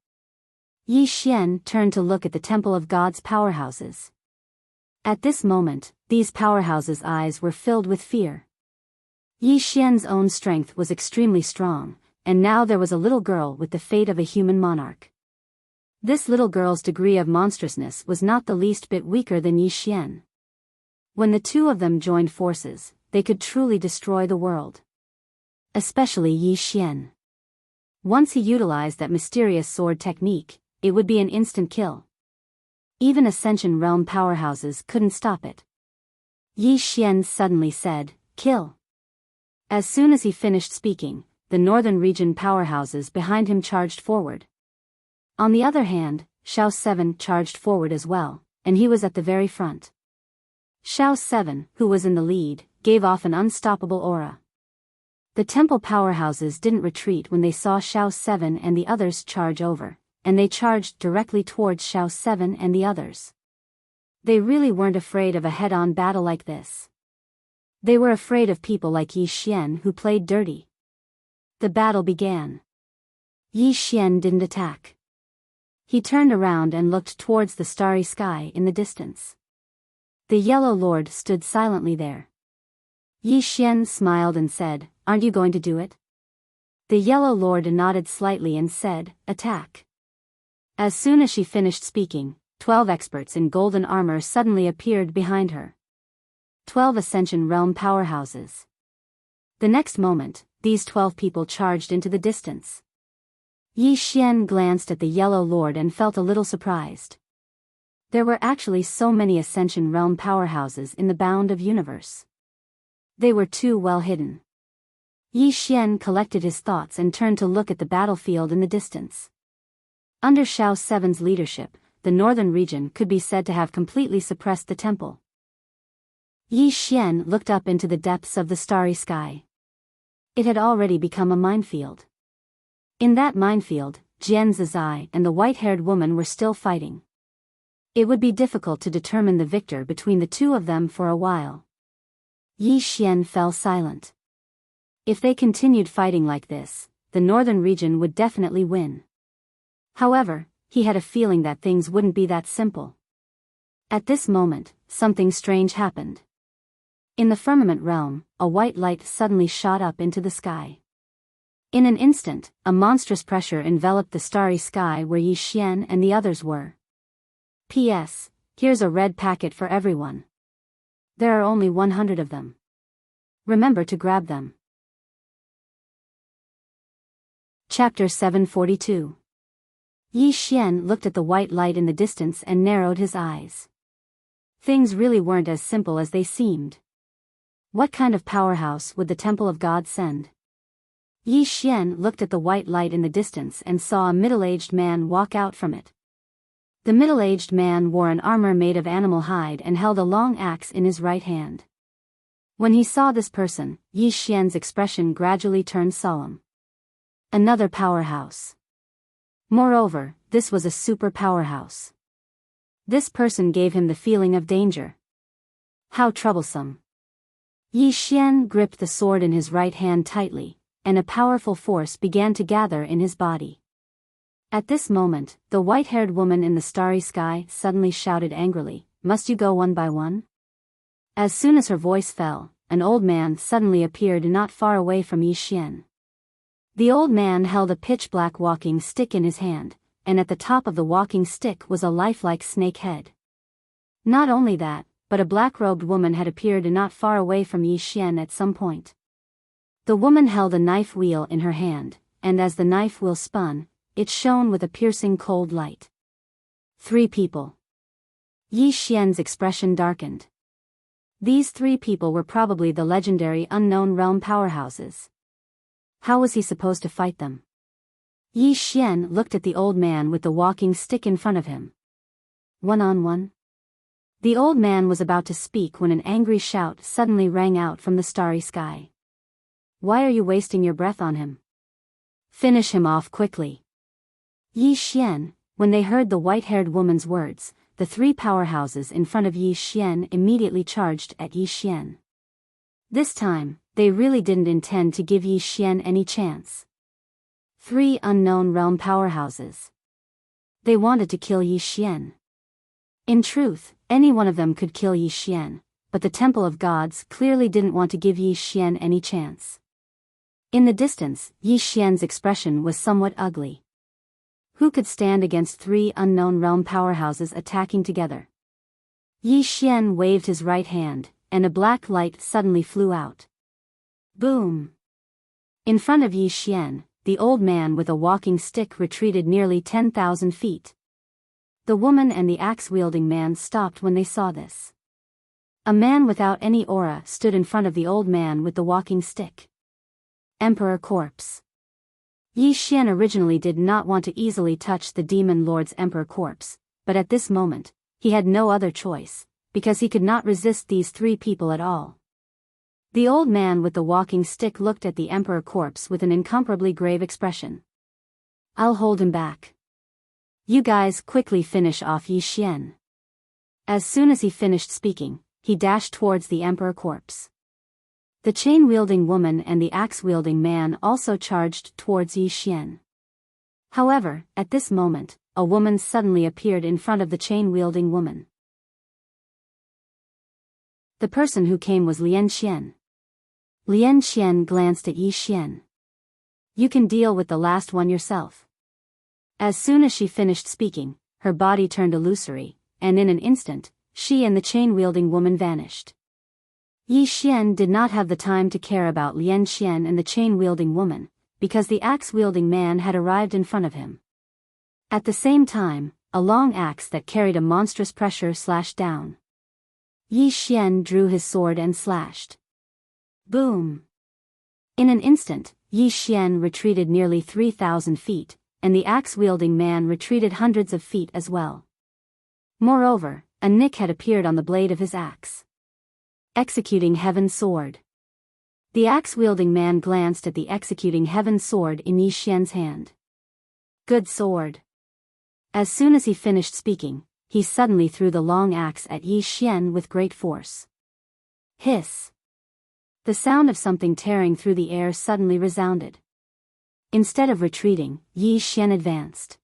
[SPEAKER 1] Yi Xian turned to look at the Temple of God's powerhouses. At this moment, these powerhouses' eyes were filled with fear. Yi Xian's own strength was extremely strong, and now there was a little girl with the fate of a human monarch. This little girl's degree of monstrousness was not the least bit weaker than Yi Xian. When the two of them joined forces, they could truly destroy the world. Especially Yi Xian. Once he utilized that mysterious sword technique, it would be an instant kill. Even Ascension Realm powerhouses couldn't stop it. Yi Xian suddenly said, "Kill." As soon as he finished speaking, the northern region powerhouses behind him charged forward. On the other hand, Shao 7 charged forward as well, and he was at the very front. Shao 7, who was in the lead, gave off an unstoppable aura. The temple powerhouses didn't retreat when they saw Shao 7 and the others charge over, and they charged directly towards Shao 7 and the others. They really weren't afraid of a head-on battle like this. They were afraid of people like Yi Xian who played dirty. The battle began. Yi Xian didn't attack. He turned around and looked towards the starry sky in the distance. The Yellow Lord stood silently there. Yi Xian smiled and said, "Aren't you going to do it?" The Yellow Lord nodded slightly and said, "Attack." As soon as she finished speaking, 12 experts in golden armor suddenly appeared behind her. 12 Ascension Realm powerhouses. The next moment, these 12 people charged into the distance. Yi Xian glanced at the Yellow Lord and felt a little surprised. There were actually so many Ascension Realm powerhouses in the bound of universe. They were too well hidden. Yi Xian collected his thoughts and turned to look at the battlefield in the distance. Under Shao 7's leadership, the northern region could be said to have completely suppressed the temple. Yi Xian looked up into the depths of the starry sky. It had already become a minefield. In that minefield, Jian Zizai and the white-haired woman were still fighting. It would be difficult to determine the victor between the two of them for a while. Yi Xian fell silent. If they continued fighting like this, the northern region would definitely win. However, he had a feeling that things wouldn't be that simple. At this moment, something strange happened. In the firmament realm, a white light suddenly shot up into the sky. In an instant, a monstrous pressure enveloped the starry sky where Yi Xian and the others were. P.S. Here's a red packet for everyone. There are only 100 of them. Remember to grab them. Chapter 742. Yi Xian looked at the white light in the distance and narrowed his eyes. Things really weren't as simple as they seemed. What kind of powerhouse would the Temple of God send? Yi Xian looked at the white light in the distance and saw a middle-aged man walk out from it. The middle-aged man wore an armor made of animal hide and held a long axe in his right hand. When he saw this person, Yi Xian's expression gradually turned solemn. Another powerhouse. Moreover, this was a super powerhouse. This person gave him the feeling of danger. How troublesome. Yi Xian gripped the sword in his right hand tightly, and a powerful force began to gather in his body. At this moment, the white-haired woman in the starry sky suddenly shouted angrily, "Must you go one by one?" As soon as her voice fell, an old man suddenly appeared not far away from Yi Xian. The old man held a pitch-black walking stick in his hand, and at the top of the walking stick was a lifelike snake head. Not only that, but a black-robed woman had appeared not far away from Yi Xian at some point. The woman held a knife wheel in her hand, and as the knife wheel spun, it shone with a piercing cold light. 3 people. Yi Xian's expression darkened. These 3 people were probably the legendary unknown realm powerhouses. How was he supposed to fight them? Yi Xian looked at the old man with the walking stick in front of him. One-on-one? The old man was about to speak when an angry shout suddenly rang out from the starry sky. Why are you wasting your breath on him? Finish him off quickly. Yi Xian, when they heard the white-haired woman's words, the three powerhouses in front of Yi Xian immediately charged at Yi Xian. This time, they really didn't intend to give Yi Xian any chance. Three unknown realm powerhouses. They wanted to kill Yi Xian. In truth, any one of them could kill Yi Xian, but the Temple of Gods clearly didn't want to give Yi Xian any chance. In the distance, Yi Xian's expression was somewhat ugly. Who could stand against three unknown realm powerhouses attacking together? Yi Xian waved his right hand, and a black light suddenly flew out. Boom! In front of Yi Xian, the old man with a walking stick retreated nearly 10,000 feet. The woman and the axe-wielding man stopped when they saw this. A man without any aura stood in front of the old man with the walking stick. Emperor Corpse. Yi Xian originally did not want to easily touch the Demon Lord's Emperor Corpse, but at this moment, he had no other choice, because he could not resist these three people at all. The old man with the walking stick looked at the Emperor Corpse with an incomparably grave expression. I'll hold him back. You guys quickly finish off Yi Xian. As soon as he finished speaking, he dashed towards the Emperor Corpse. The chain-wielding woman and the axe-wielding man also charged towards Yi Xian. However, at this moment, a woman suddenly appeared in front of the chain-wielding woman. The person who came was Lian Xian. Lian Xian glanced at Yi Xian. You can deal with the last one yourself. As soon as she finished speaking, her body turned illusory, and in an instant, she and the chain-wielding woman vanished. Yi Xian did not have the time to care about Lian Xian and the chain-wielding woman, because the axe-wielding man had arrived in front of him. At the same time, a long axe that carried a monstrous pressure slashed down. Yi Xian drew his sword and slashed. Boom! In an instant, Yi Xian retreated nearly 3,000 feet, and the axe-wielding man retreated hundreds of feet as well. Moreover, a nick had appeared on the blade of his axe. Executing Heaven's Sword. The axe-wielding man glanced at the executing Heaven's Sword in Yi Xian's hand. Good sword. As soon as he finished speaking, he suddenly threw the long axe at Yi Xian with great force. Hiss! The sound of something tearing through the air suddenly resounded. Instead of retreating, Yi Xian advanced.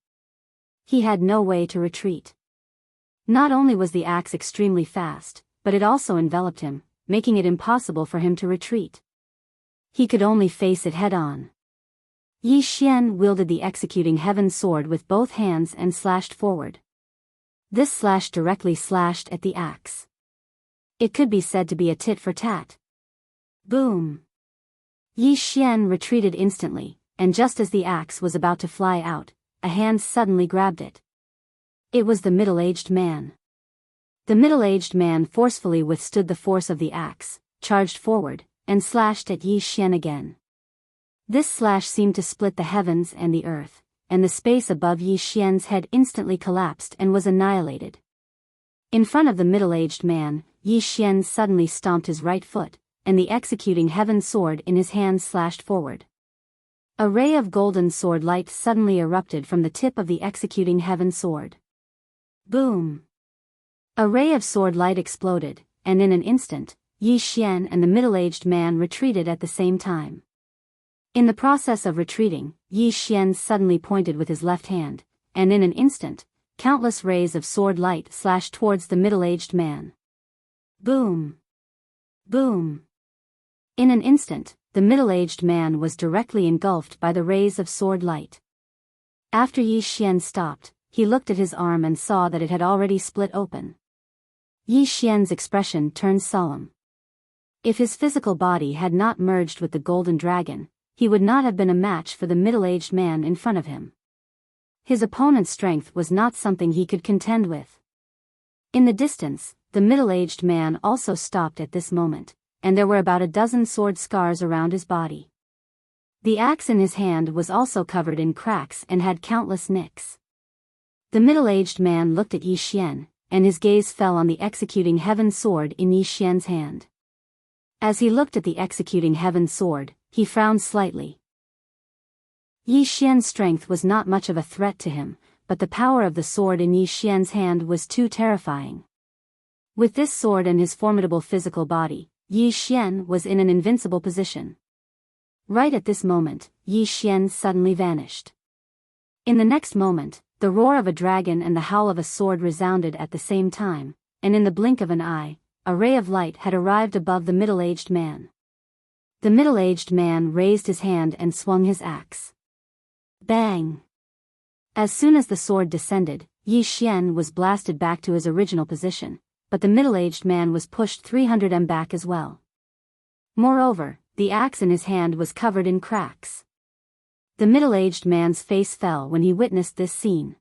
[SPEAKER 1] He had no way to retreat. Not only was the axe extremely fast, but it also enveloped him, making it impossible for him to retreat. He could only face it head-on. Yi Xian wielded the executing Heaven's Sword with both hands and slashed forward. This slash directly slashed at the axe. It could be said to be a tit-for-tat. Boom! Yi Xian retreated instantly, and just as the axe was about to fly out, a hand suddenly grabbed it. It was the middle-aged man. The middle-aged man forcefully withstood the force of the axe, charged forward, and slashed at Yi Xian again. This slash seemed to split the heavens and the earth, and the space above Yi Xian's head instantly collapsed and was annihilated. In front of the middle-aged man, Yi Xian suddenly stomped his right foot, and the executing Heaven's Sword in his hand slashed forward. A ray of golden sword light suddenly erupted from the tip of the executing Heaven's Sword. Boom! A ray of sword light exploded, and in an instant, Yi Xian and the middle-aged man retreated at the same time. In the process of retreating, Yi Xian suddenly pointed with his left hand, and in an instant, countless rays of sword light slashed towards the middle-aged man. Boom! Boom! In an instant, the middle-aged man was directly engulfed by the rays of sword light. After Yi Xian stopped, he looked at his arm and saw that it had already split open. Yi Xian's expression turned solemn. If his physical body had not merged with the golden dragon, he would not have been a match for the middle-aged man in front of him. His opponent's strength was not something he could contend with. In the distance, the middle-aged man also stopped at this moment, and there were about a dozen sword scars around his body. The axe in his hand was also covered in cracks and had countless nicks. The middle-aged man looked at Yi Xian, and his gaze fell on the executing Heaven's Sword in Yi Xian's hand. As he looked at the executing Heaven's Sword, he frowned slightly. Yi Xian's strength was not much of a threat to him, but the power of the sword in Yi Xian's hand was too terrifying. With this sword and his formidable physical body, Yi Xian was in an invincible position. Right at this moment, Yi Xian suddenly vanished. In the next moment, the roar of a dragon and the howl of a sword resounded at the same time, and in the blink of an eye, a ray of light had arrived above the middle-aged man. The middle-aged man raised his hand and swung his axe. Bang! As soon as the sword descended, Yi Xian was blasted back to his original position, but the middle-aged man was pushed 300 m back as well. Moreover, the axe in his hand was covered in cracks. The middle-aged man's face fell when he witnessed this scene.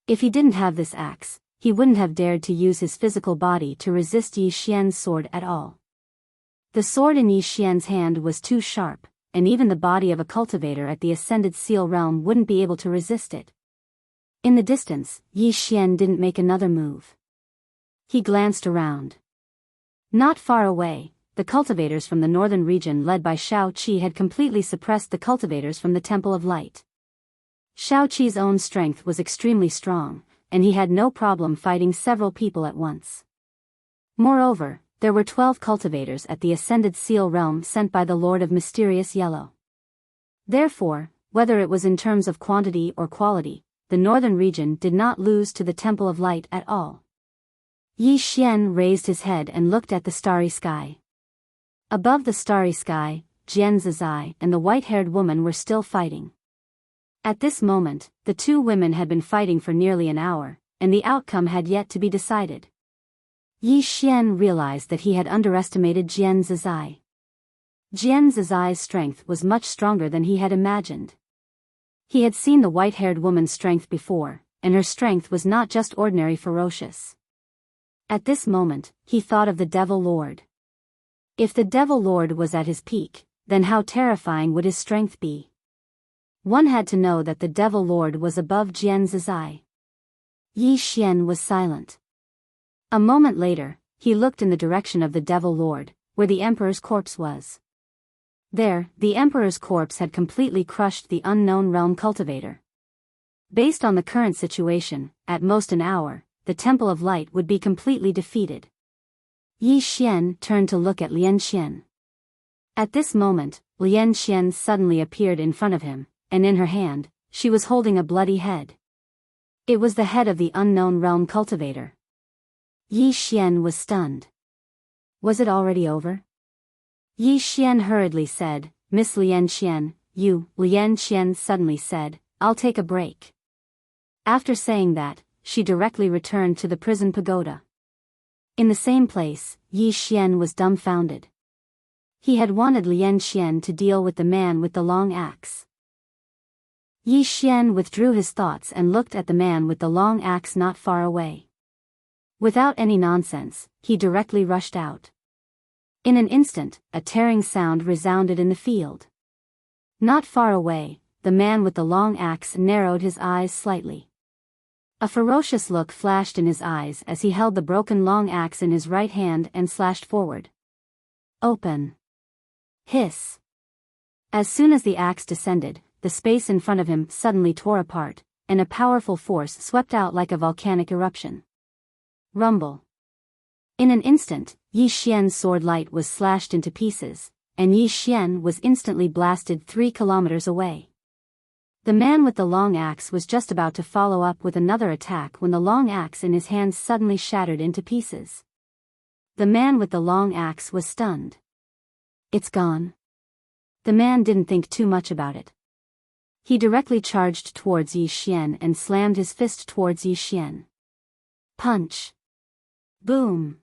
[SPEAKER 1] If he didn't have this axe, he wouldn't have dared to use his physical body to resist Yi Xian's sword at all. The sword in Yi Xian's hand was too sharp, and even the body of a cultivator at the Ascended Seal realm wouldn't be able to resist it. In the distance, Yi Xian didn't make another move. He glanced around. Not far away, the cultivators from the northern region led by Shao Qi had completely suppressed the cultivators from the Temple of Light. Shao Qi's own strength was extremely strong, and he had no problem fighting several people at once. Moreover, there were 12 cultivators at the Ascended Seal realm sent by the Lord of Mysterious Yellow. Therefore, whether it was in terms of quantity or quality, the northern region did not lose to the Temple of Light at all. Yi Xian raised his head and looked at the starry sky. Above the starry sky, Jian Zizai and the white-haired woman were still fighting. At this moment, the two women had been fighting for nearly an hour, and the outcome had yet to be decided. Yi Xian realized that he had underestimated Jian Zizai. Jian Zizai's strength was much stronger than he had imagined. He had seen the white-haired woman's strength before, and her strength was not just ordinary ferocious. At this moment, he thought of the Devil Lord. If the Devil Lord was at his peak, then how terrifying would his strength be? One had to know that the Devil Lord was above Jian Zizai. Yi Xian was silent. A moment later, he looked in the direction of the Devil Lord, where the Emperor's corpse was. There, the Emperor's corpse had completely crushed the unknown realm cultivator. Based on the current situation, at most an hour, the Temple of Light would be completely defeated. Yi Xian turned to look at Lian Xian. At this moment, Lian Xian suddenly appeared in front of him, and in her hand, she was holding a bloody head. It was the head of the unknown realm cultivator. Yi Xian was stunned. Was it already over? Yi Xian hurriedly said, "Miss Lian Xian, you." Lian Xian suddenly said, "I'll take a break." After saying that, she directly returned to the prison pagoda. In the same place, Yi Xian was dumbfounded. He had wanted Lian Xian to deal with the man with the long axe. Yi Xian withdrew his thoughts and looked at the man with the long axe not far away. Without any nonsense, he directly rushed out. In an instant, a tearing sound resounded in the field. Not far away, the man with the long axe narrowed his eyes slightly. A ferocious look flashed in his eyes as he held the broken long axe in his right hand and slashed forward. Open! Hiss! As soon as the axe descended, the space in front of him suddenly tore apart, and a powerful force swept out like a volcanic eruption. Rumble! In an instant, Yi Xian's sword light was slashed into pieces, and Yi Xian was instantly blasted 3 kilometers away. The man with the long axe was just about to follow up with another attack when the long axe in his hands suddenly shattered into pieces. The man with the long axe was stunned. It's gone. The man didn't think too much about it. He directly charged towards Yi Xian and slammed his fist towards Yi Xian. Punch! Boom!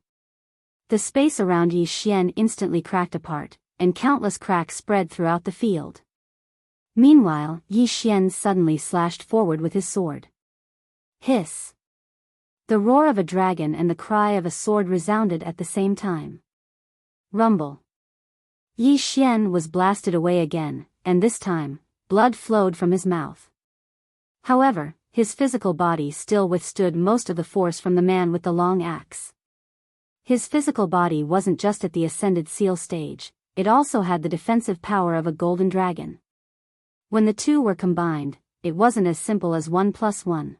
[SPEAKER 1] The space around Yi Xian instantly cracked apart, and countless cracks spread throughout the field. Meanwhile, Yi Xian suddenly slashed forward with his sword. Hiss! The roar of a dragon and the cry of a sword resounded at the same time. Rumble! Yi Xian was blasted away again, and this time, blood flowed from his mouth. However, his physical body still withstood most of the force from the man with the long axe. His physical body wasn't just at the Ascended Seal stage, it also had the defensive power of a golden dragon. When the two were combined, it wasn't as simple as 1 plus 1.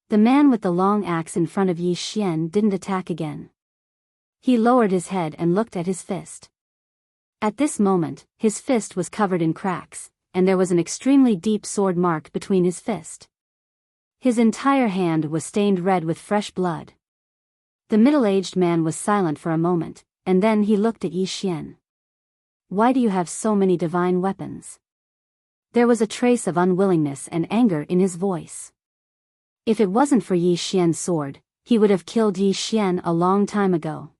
[SPEAKER 1] The man with the long axe in front of Yi Xian didn't attack again. He lowered his head and looked at his fist. At this moment, his fist was covered in cracks, and there was an extremely deep sword mark between his fist. His entire hand was stained red with fresh blood. The middle-aged man was silent for a moment, and then he looked at Yi Xian. "Why do you have so many divine weapons?" There was a trace of unwillingness and anger in his voice. If it wasn't for Yi Xian's sword, he would have killed Yi Xian a long time ago.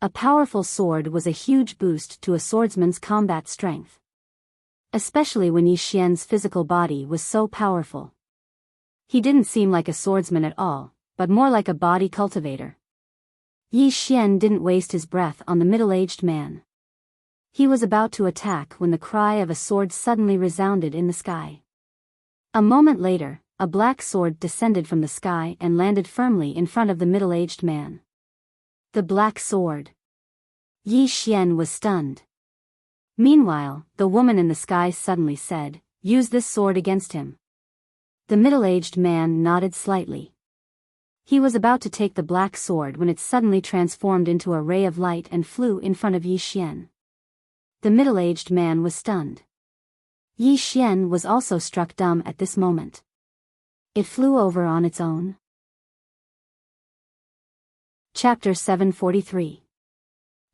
[SPEAKER 1] A powerful sword was a huge boost to a swordsman's combat strength. Especially when Yi Xian's physical body was so powerful. He didn't seem like a swordsman at all, but more like a body cultivator. Yi Xian didn't waste his breath on the middle-aged man. He was about to attack when the cry of a sword suddenly resounded in the sky. A moment later, a black sword descended from the sky and landed firmly in front of the middle-aged man. The black sword. Yi Xian was stunned. Meanwhile, the woman in the sky suddenly said, "Use this sword against him." The middle-aged man nodded slightly. He was about to take the black sword when it suddenly transformed into a ray of light and flew in front of Yi Xian. The middle-aged man was stunned. Yi Xian was also struck dumb at this moment. It flew over on its own. Chapter 743.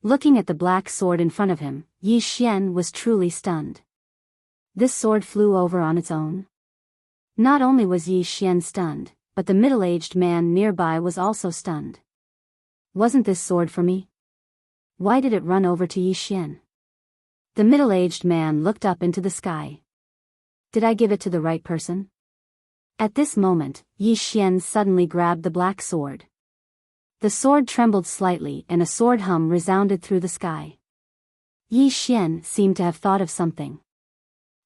[SPEAKER 1] Looking at the black sword in front of him, Yi Xian was truly stunned. This sword flew over on its own? Not only was Yi Xian stunned, but the middle-aged man nearby was also stunned. Wasn't this sword for me? Why did it run over to Yi Xian? The middle-aged man looked up into the sky. Did I give it to the right person? At this moment, Yi Xian suddenly grabbed the black sword. The sword trembled slightly and a sword hum resounded through the sky. Yi Xian seemed to have thought of something.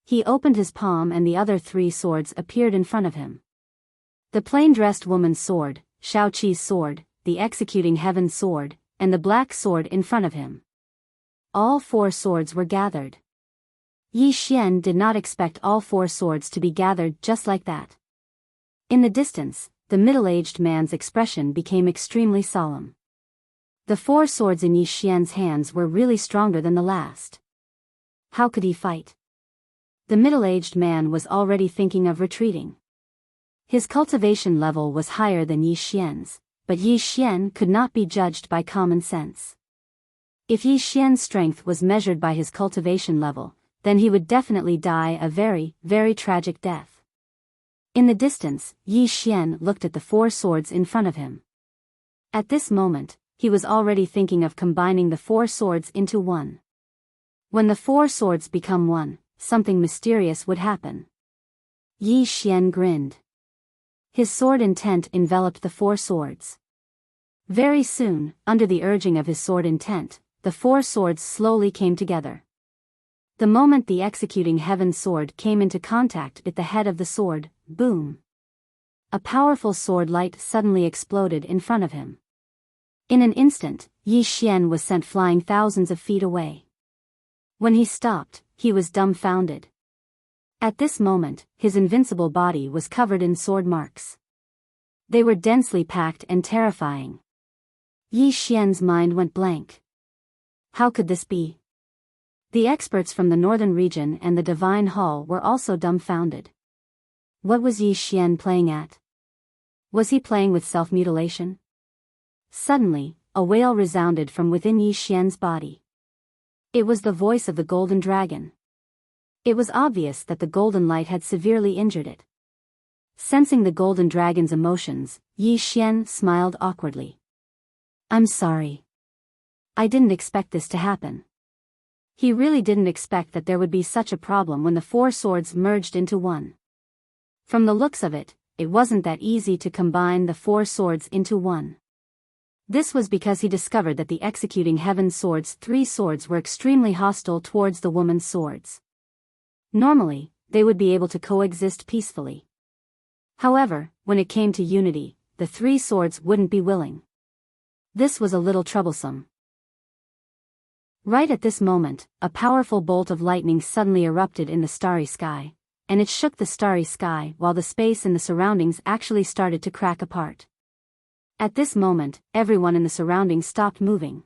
[SPEAKER 1] He opened his palm and the other 3 swords appeared in front of him. The plain-dressed woman's sword, Shao Qi's sword, the executing heaven sword, and the black sword in front of him. All 4 swords were gathered. Yi Xian did not expect all 4 swords to be gathered just like that. In the distance, the middle-aged man's expression became extremely solemn. The 4 swords in Yi Xian's hands were really stronger than the last. How could he fight? The middle-aged man was already thinking of retreating. His cultivation level was higher than Yi Xian's, but Yi Xian could not be judged by common sense. If Yi Xian's strength was measured by his cultivation level, then he would definitely die a very, very tragic death. In the distance, Yi Xian looked at the 4 swords in front of him. At this moment, he was already thinking of combining the 4 swords into one. When the 4 swords become one, something mysterious would happen. Yi Xian grinned. His sword intent enveloped the 4 swords. Very soon, under the urging of his sword intent, the 4 swords slowly came together. The moment the executing heaven sword came into contact with the head of the sword, boom! A powerful sword light suddenly exploded in front of him. In an instant, Yi Xian was sent flying thousands of feet away. When he stopped, he was dumbfounded. At this moment, his invincible body was covered in sword marks. They were densely packed and terrifying. Yi Xian's mind went blank. How could this be? The experts from the northern region and the Divine Hall were also dumbfounded. What was Yi Xian playing at? Was he playing with self-mutilation? Suddenly, a wail resounded from within Yi Xian's body. It was the voice of the golden dragon. It was obvious that the golden light had severely injured it. Sensing the golden dragon's emotions, Yi Xian smiled awkwardly. "I'm sorry. I didn't expect this to happen." He really didn't expect that there would be such a problem when the 4 swords merged into one. From the looks of it, it wasn't that easy to combine the 4 swords into one. This was because he discovered that the executing heaven sword's 3 swords were extremely hostile towards the woman's swords. Normally, they would be able to coexist peacefully. However, when it came to unity, the 3 swords wouldn't be willing. This was a little troublesome. Right at this moment, a powerful bolt of lightning suddenly erupted in the starry sky, and it shook the starry sky while the space in the surroundings actually started to crack apart. At this moment, everyone in the surroundings stopped moving.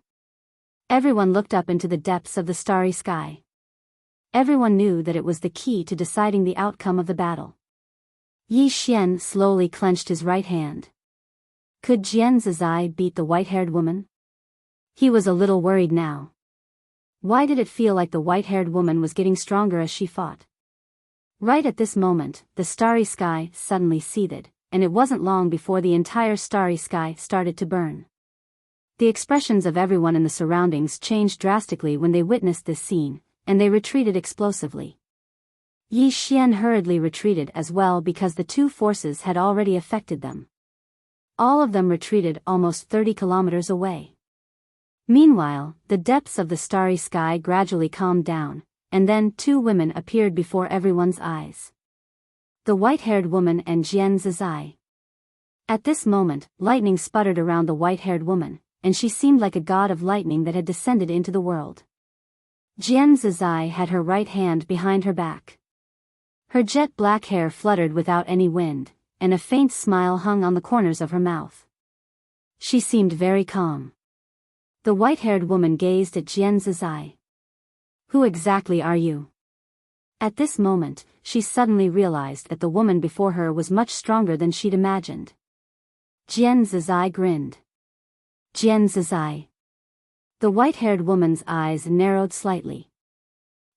[SPEAKER 1] Everyone looked up into the depths of the starry sky. Everyone knew that it was the key to deciding the outcome of the battle. Yi Xian slowly clenched his right hand. Could Jian Zizai beat the white-haired woman? He was a little worried now. Why did it feel like the white-haired woman was getting stronger as she fought? Right at this moment, the starry sky suddenly seethed, and it wasn't long before the entire starry sky started to burn. The expressions of everyone in the surroundings changed drastically when they witnessed this scene, and they retreated explosively. Yi Xian hurriedly retreated as well because the two forces had already affected them. All of them retreated almost 30 kilometers away. Meanwhile, the depths of the starry sky gradually calmed down, and then two women appeared before everyone's eyes. The white-haired woman and Jian Zizai. At this moment, lightning sputtered around the white-haired woman, and she seemed like a god of lightning that had descended into the world. Jian Zizai had her right hand behind her back. Her jet black hair fluttered without any wind, and a faint smile hung on the corners of her mouth. She seemed very calm. The white-haired woman gazed at Jian Zizai. Who exactly are you? At this moment, she suddenly realized that the woman before her was much stronger than she'd imagined. Jian Zizai grinned. Jian Zizai. The white-haired woman's eyes narrowed slightly.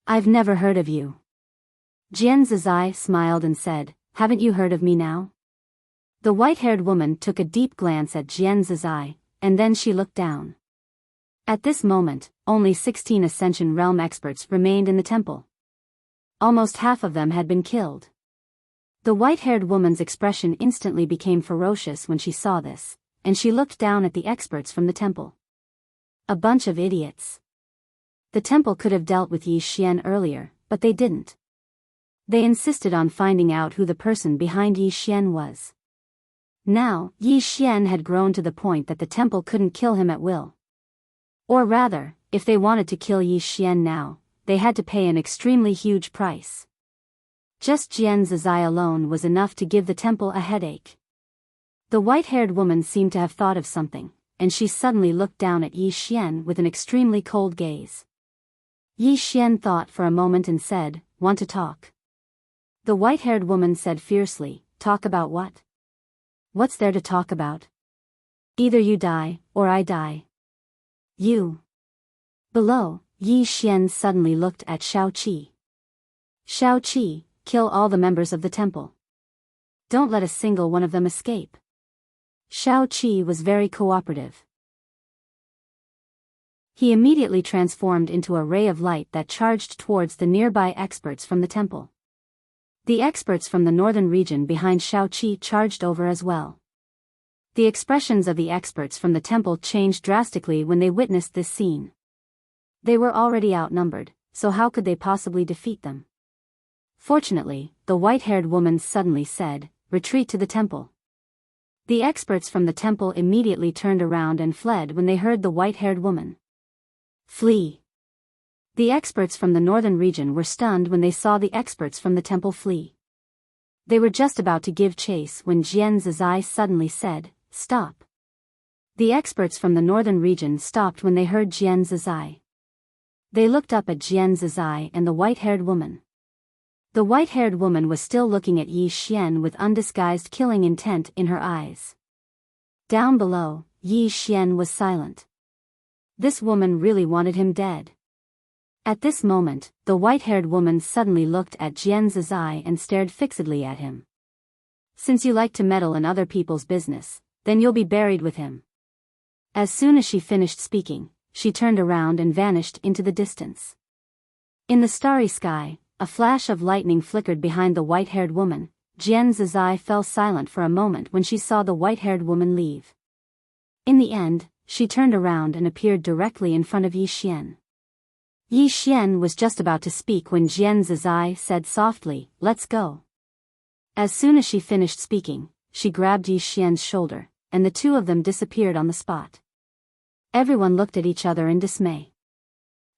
[SPEAKER 1] I've never heard of you. Jian Zizai smiled and said, haven't you heard of me now? The white-haired woman took a deep glance at Jian Zizai, and then she looked down. At this moment, only 16 Ascension Realm experts remained in the temple. Almost half of them had been killed. The white-haired woman's expression instantly became ferocious when she saw this, and she looked down at the experts from the temple. A bunch of idiots. The temple could have dealt with Yi Xian earlier, but they didn't. They insisted on finding out who the person behind Yi Xian was. Now, Yi Xian had grown to the point that the temple couldn't kill him at will. Or rather, if they wanted to kill Yi Xian now, they had to pay an extremely huge price. Just Jian Zizai alone was enough to give the temple a headache. The white-haired woman seemed to have thought of something, and she suddenly looked down at Yi Xian with an extremely cold gaze. Yi Xian thought for a moment and said, "Want to talk?" The white-haired woman said fiercely, "Talk about what? What's there to talk about? Either you die, or I die." You. Below, Yi Xian suddenly looked at Shao Qi. Shao Qi, kill all the members of the temple. Don't let a single one of them escape. Shao Qi was very cooperative. He immediately transformed into a ray of light that charged towards the nearby experts from the temple. The experts from the northern region behind Shao Qi charged over as well. The expressions of the experts from the temple changed drastically when they witnessed this scene. They were already outnumbered, so how could they possibly defeat them? Fortunately, the white-haired woman suddenly said, "Retreat to the temple." The experts from the temple immediately turned around and fled when they heard the white-haired woman. Flee. The experts from the northern region were stunned when they saw the experts from the temple flee. They were just about to give chase when Jian Zizai suddenly said, "Stop." The experts from the northern region stopped when they heard Jian Zizai. They looked up at Jian Zizai and the white-haired woman. The white-haired woman was still looking at Yi Xian with undisguised killing intent in her eyes. Down below, Yi Xian was silent. This woman really wanted him dead. At this moment, the white-haired woman suddenly looked at Jian Zizai and stared fixedly at him. "Since you like to meddle in other people's business, then you'll be buried with him." As soon as she finished speaking, she turned around and vanished into the distance. In the starry sky, a flash of lightning flickered behind the white-haired woman. Jian Zizai fell silent for a moment when she saw the white-haired woman leave. In the end, she turned around and appeared directly in front of Yi Xian. Yi Xian was just about to speak when Jian Zizai said softly, "Let's go." As soon as she finished speaking, she grabbed Yi Xian's shoulder, and the two of them disappeared on the spot. Everyone looked at each other in dismay.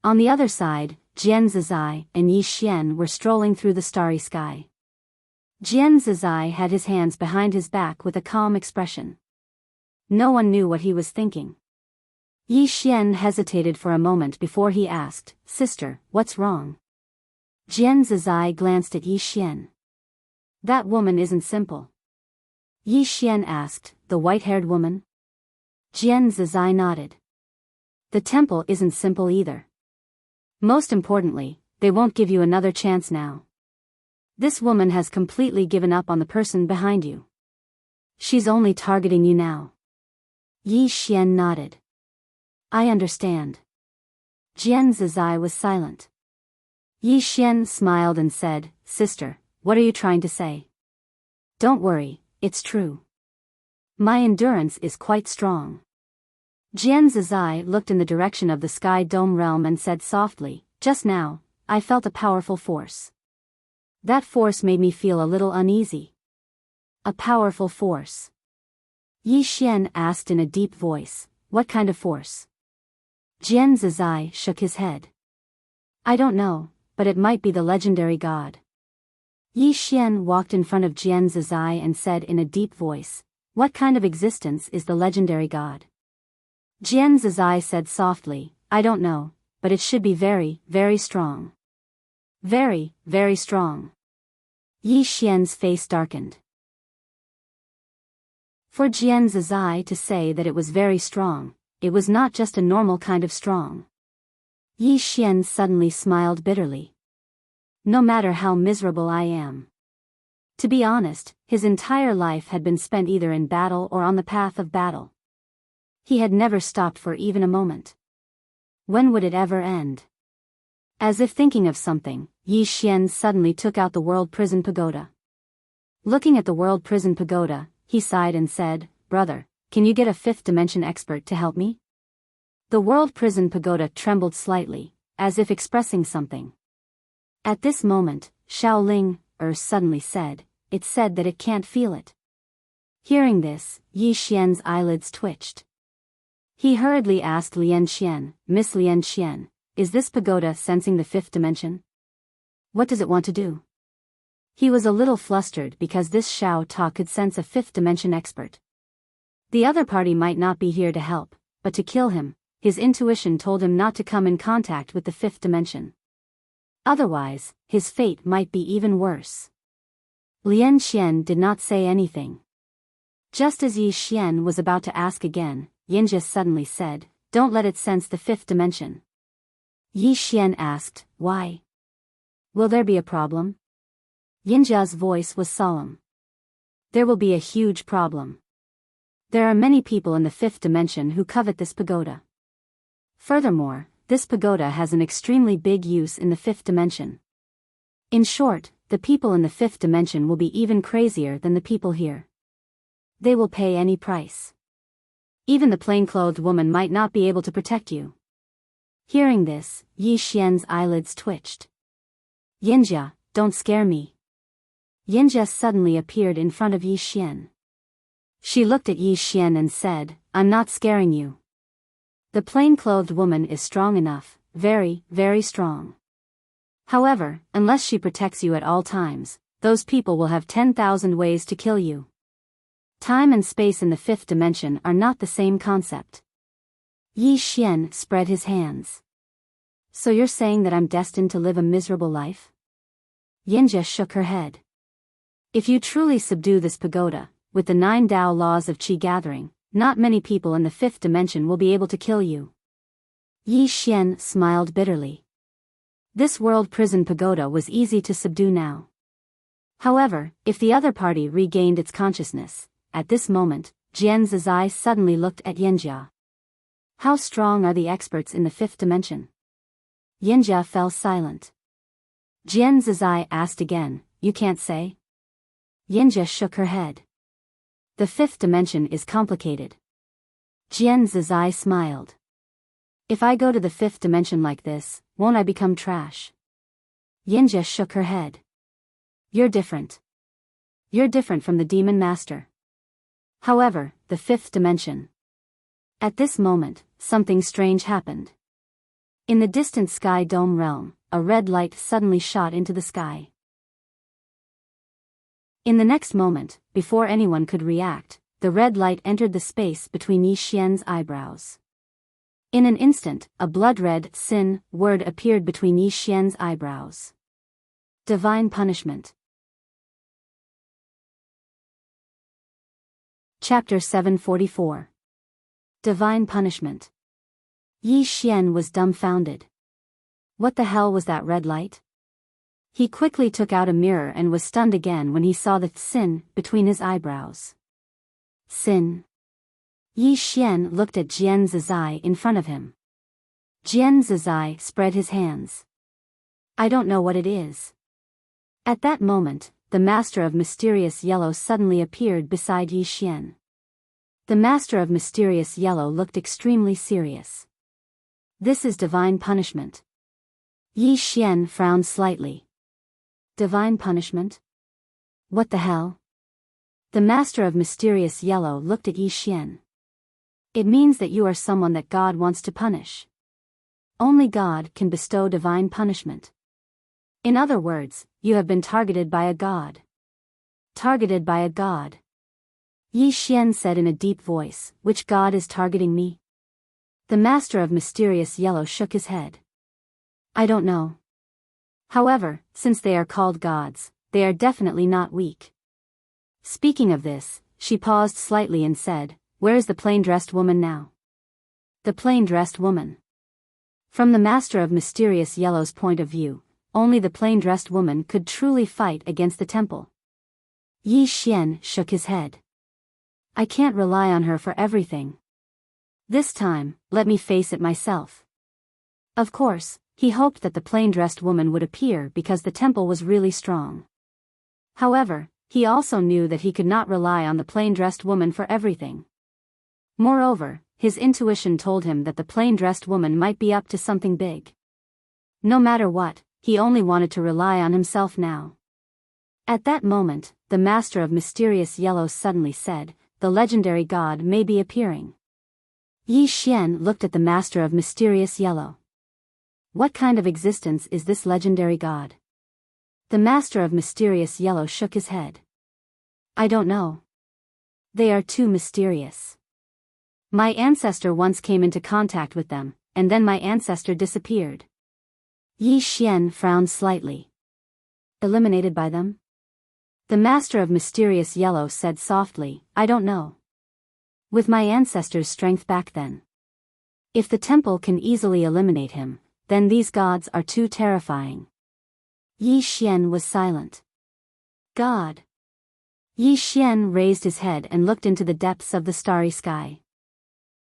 [SPEAKER 1] On the other side, Jian Zizai and Yi Xian were strolling through the starry sky. Jian Zizai had his hands behind his back with a calm expression. No one knew what he was thinking. Yi Xian hesitated for a moment before he asked, "Sister, what's wrong?" Jian Zizai glanced at Yi Xian. "That woman isn't simple." Yi Xian asked, "The white-haired woman?" Jian Zizai nodded. "The temple isn't simple either. Most importantly, they won't give you another chance now. This woman has completely given up on the person behind you. She's only targeting you now." Yi Xian nodded. "I understand." Jian Zizai was silent. Yi Xian smiled and said, "Sister, what are you trying to say?" "Don't worry, it's true. My endurance is quite strong." Jian Zizai looked in the direction of the Sky Dome realm and said softly, "Just now, I felt a powerful force. That force made me feel a little uneasy." "A powerful force?" Yi Xian asked in a deep voice, "What kind of force?" Jian Zizai shook his head. "I don't know, but it might be the legendary god." Yi Xian walked in front of Jian Zizai and said in a deep voice, "What kind of existence is the legendary god?" Jian Zizai said softly, "I don't know, but it should be very, very strong." "Very, very strong." Yi Xian's face darkened. For Jian Zizai to say that it was very strong, it was not just a normal kind of strong. Yi Xian suddenly smiled bitterly. "No matter how miserable I am." To be honest, his entire life had been spent either in battle or on the path of battle. He had never stopped for even a moment. When would it ever end? As if thinking of something, Yi Xian suddenly took out the World Prison Pagoda. Looking at the World Prison Pagoda, he sighed and said, "Brother, can you get a fifth dimension expert to help me?" The World Prison Pagoda trembled slightly, as if expressing something. At this moment, Shaoling suddenly said, "It said that it can't feel it." Hearing this, Yi Xian's eyelids twitched. He hurriedly asked Lian Xian, "Miss Lian Xian, is this pagoda sensing the fifth dimension? What does it want to do?" He was a little flustered because this Shao Ta could sense a fifth dimension expert. The other party might not be here to help, but to kill him. His intuition told him not to come in contact with the fifth dimension. Otherwise, his fate might be even worse. Lian Xian did not say anything. Just as Yi Xian was about to ask again, Yinjia suddenly said, "Don't let it sense the fifth dimension." Yi Xian asked, "Why? Will there be a problem?" Yinjia's voice was solemn. "There will be a huge problem. There are many people in the fifth dimension who covet this pagoda. Furthermore, this pagoda has an extremely big use in the fifth dimension. In short, the people in the fifth dimension will be even crazier than the people here. They will pay any price. Even the plainclothed woman might not be able to protect you." Hearing this, Yi Xian's eyelids twitched. "Yinjia, don't scare me." Yinjia suddenly appeared in front of Yi Xian. She looked at Yi Xian and said, "I'm not scaring you. The plainclothed woman is strong enough, very, very strong. However, unless she protects you at all times, those people will have 10,000 ways to kill you. Time and space in the fifth dimension are not the same concept." Yi Xian spread his hands. "So you're saying that I'm destined to live a miserable life?" Yinjia shook her head. "If you truly subdue this pagoda, with the 9 Tao laws of Qi gathering, not many people in the fifth dimension will be able to kill you." Yi Xian smiled bitterly. This world prison pagoda was easy to subdue now. However, if the other party regained its consciousness, at this moment, Jian Zizai suddenly looked at Yinjia. "How strong are the experts in the fifth dimension?" Yinjia fell silent. Jian Zizai asked again, "You can't say?" Yinjia shook her head. "The fifth dimension is complicated." Jian Zizai smiled. "If I go to the fifth dimension like this, won't I become trash?" Yinjia shook her head. "You're different. You're different from the demon master. However, the fifth dimension." At this moment, something strange happened. In the distant sky dome realm, a red light suddenly shot into the sky. In the next moment, before anyone could react, the red light entered the space between Yi Xian's eyebrows. In an instant, a blood-red sin word appeared between Yi Xian's eyebrows. Divine punishment. Chapter 744. Divine punishment. Yi Xian was dumbfounded. What the hell was that red light? He quickly took out a mirror and was stunned again when he saw the sin between his eyebrows. Sin. Yi Xian looked at Jian Zizai in front of him. Jian Zizai spread his hands. I don't know what it is. At that moment, the Master of Mysterious Yellow suddenly appeared beside Yi Xian. The Master of Mysterious Yellow looked extremely serious. This is divine punishment. Yi Xian frowned slightly. Divine punishment? What the hell? The Master of Mysterious Yellow looked at Yi Xian. It means that you are someone that God wants to punish. Only God can bestow divine punishment. In other words, you have been targeted by a god. Targeted by a god. Yi Xian said in a deep voice, which god is targeting me? The Master of Mysterious Yellow shook his head. I don't know. However, since they are called gods, they are definitely not weak. Speaking of this, she paused slightly and said, where is the plain-dressed woman now? The plain-dressed woman. From the Master of Mysterious Yellow's point of view, only the plain-dressed woman could truly fight against the temple. Yi Xian shook his head. I can't rely on her for everything. This time, let me face it myself. Of course, he hoped that the plain-dressed woman would appear because the temple was really strong. However, he also knew that he could not rely on the plain-dressed woman for everything. Moreover, his intuition told him that the plain-dressed woman might be up to something big. No matter what, he only wanted to rely on himself now. At that moment, the Master of Mysterious Yellow suddenly said, the legendary god may be appearing. Yi Xian looked at the Master of Mysterious Yellow. What kind of existence is this legendary god? The Master of Mysterious Yellow shook his head. I don't know. They are too mysterious. My ancestor once came into contact with them, and then my ancestor disappeared. Yi Xian frowned slightly. Eliminated by them? The Master of Mysterious Yellow said softly, I don't know. With my ancestor's strength back then. If the temple can easily eliminate him, then these gods are too terrifying. Yi Xian was silent. God. Yi Xian raised his head and looked into the depths of the starry sky.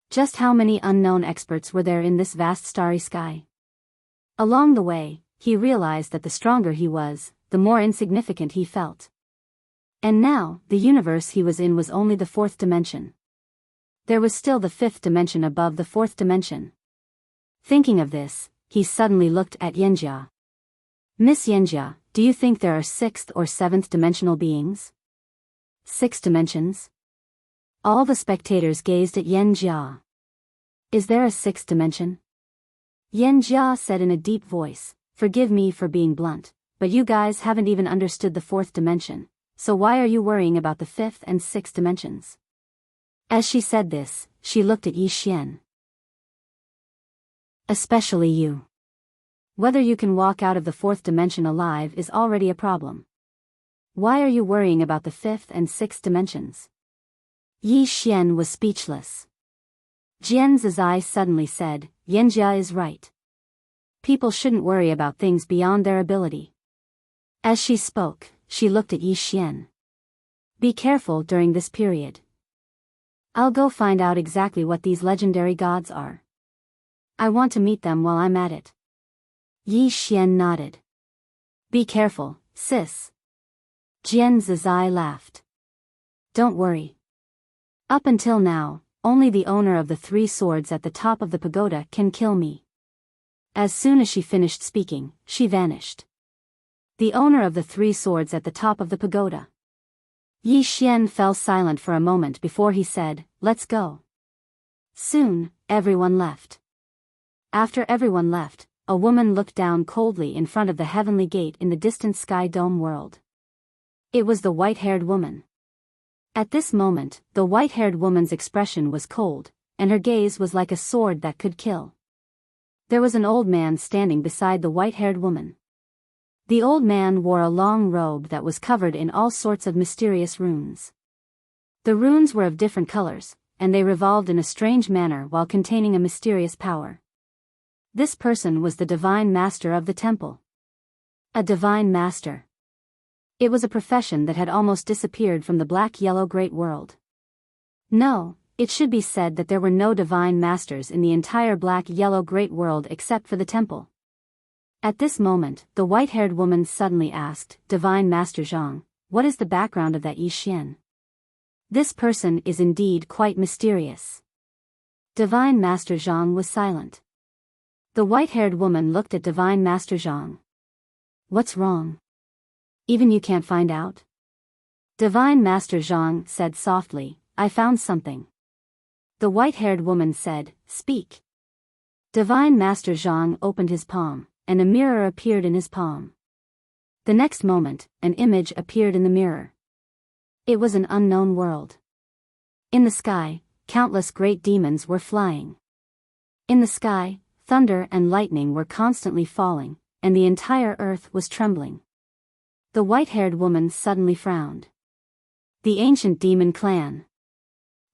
[SPEAKER 1] Just how many unknown experts were there in this vast starry sky? Along the way, he realized that the stronger he was, the more insignificant he felt. And now, the universe he was in was only the fourth dimension. There was still the fifth dimension above the fourth dimension. Thinking of this, he suddenly looked at Yanjia. Miss Yanjia, do you think there are sixth or seventh dimensional beings? 6 dimensions? All the spectators gazed at Yanjia. Is there a sixth dimension? Yanjia said in a deep voice, forgive me for being blunt, but you guys haven't even understood the fourth dimension, so why are you worrying about the fifth and sixth dimensions? As she said this, she looked at Yi Xian. Especially you. Whether you can walk out of the fourth dimension alive is already a problem. Why are you worrying about the fifth and sixth dimensions? Yi Xian was speechless. Jian Zizai suddenly said, Yanjia is right. People shouldn't worry about things beyond their ability. As she spoke, she looked at Yi Xian. Be careful during this period. I'll go find out exactly what these legendary gods are. I want to meet them while I'm at it. Yi Xian nodded. Be careful, sis. Jian Zizai laughed. Don't worry. Up until now, only the owner of the 3 swords at the top of the pagoda can kill me. As soon as she finished speaking, she vanished. The owner of the 3 swords at the top of the pagoda. Yi Xian fell silent for a moment before he said, let's go. Soon, everyone left. After everyone left, a woman looked down coldly in front of the heavenly gate in the distant sky dome world. It was the white-haired woman. At this moment, the white-haired woman's expression was cold, and her gaze was like a sword that could kill. There was an old man standing beside the white-haired woman. The old man wore a long robe that was covered in all sorts of mysterious runes. The runes were of different colors, and they revolved in a strange manner while containing a mysterious power. This person was the divine master of the temple. A divine master. It was a profession that had almost disappeared from the black-yellow great world. No, it should be said that there were no divine masters in the entire black-yellow great world except for the temple. At this moment, the white-haired woman suddenly asked, "Divine Master Zhang, what is the background of that Yi Xian? This person is indeed quite mysterious." Divine Master Zhang was silent. The white-haired woman looked at Divine Master Zhang. "What's wrong? Even you can't find out?" Divine Master Zhang said softly, "I found something." The white-haired woman said, "Speak." Divine Master Zhang opened his palm, and a mirror appeared in his palm. The next moment, an image appeared in the mirror. It was an unknown world. In the sky, countless great demons were flying. In the sky, thunder and lightning were constantly falling, and the entire earth was trembling. The white-haired woman suddenly frowned. "The ancient demon clan."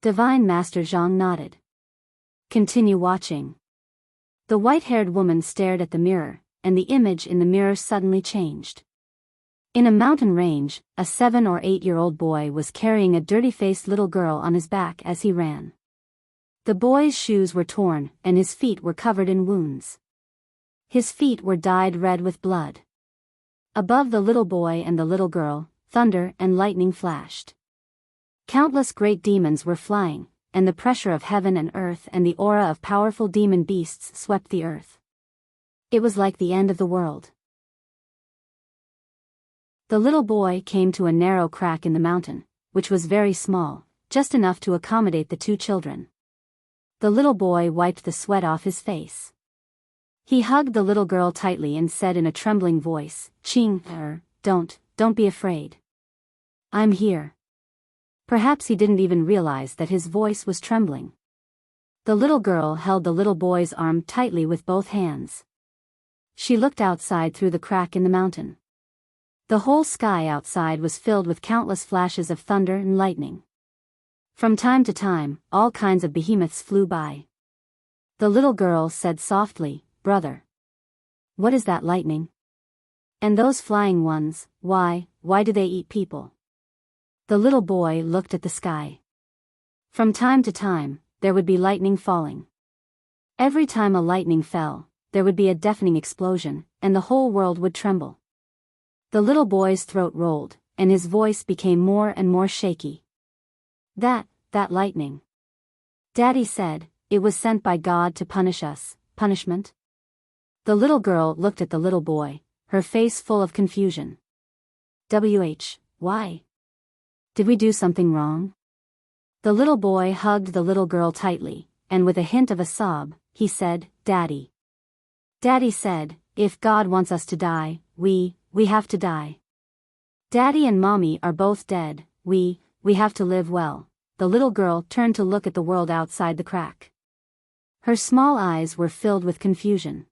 [SPEAKER 1] Divine Master Zhang nodded. "Continue watching." The white-haired woman stared at the mirror, and the image in the mirror suddenly changed. In a mountain range, a 7 or 8-year-old boy was carrying a dirty-faced little girl on his back as he ran. The boy's shoes were torn, and his feet were covered in wounds. His feet were dyed red with blood. Above the little boy and the little girl, thunder and lightning flashed. Countless great demons were flying, and the pressure of heaven and earth and the aura of powerful demon beasts swept the earth. It was like the end of the world. The little boy came to a narrow crack in the mountain, which was very small, just enough to accommodate the two children. The little boy wiped the sweat off his face. He hugged the little girl tightly and said in a trembling voice, Don't be afraid. I'm here." Perhaps he didn't even realize that his voice was trembling. The little girl held the little boy's arm tightly with both hands. She looked outside through the crack in the mountain. The whole sky outside was filled with countless flashes of thunder and lightning. From time to time, all kinds of behemoths flew by. The little girl said softly, "Brother. What is that lightning? And those flying ones, why do they eat people?" The little boy looked at the sky. From time to time, there would be lightning falling. Every time a lightning fell, there would be a deafening explosion, and the whole world would tremble. The little boy's throat rolled, and his voice became more and more shaky. That lightning. Daddy said, it was sent by God to punish us. Punishment? The little girl looked at the little boy, her face full of confusion. Why? Did we do something wrong? The little boy hugged the little girl tightly, and with a hint of a sob, he said, Daddy. Daddy said, if God wants us to die, we have to die. Daddy and Mommy are both dead, we have to live well. The little girl turned to look at the world outside the crack. Her small eyes were filled with confusion.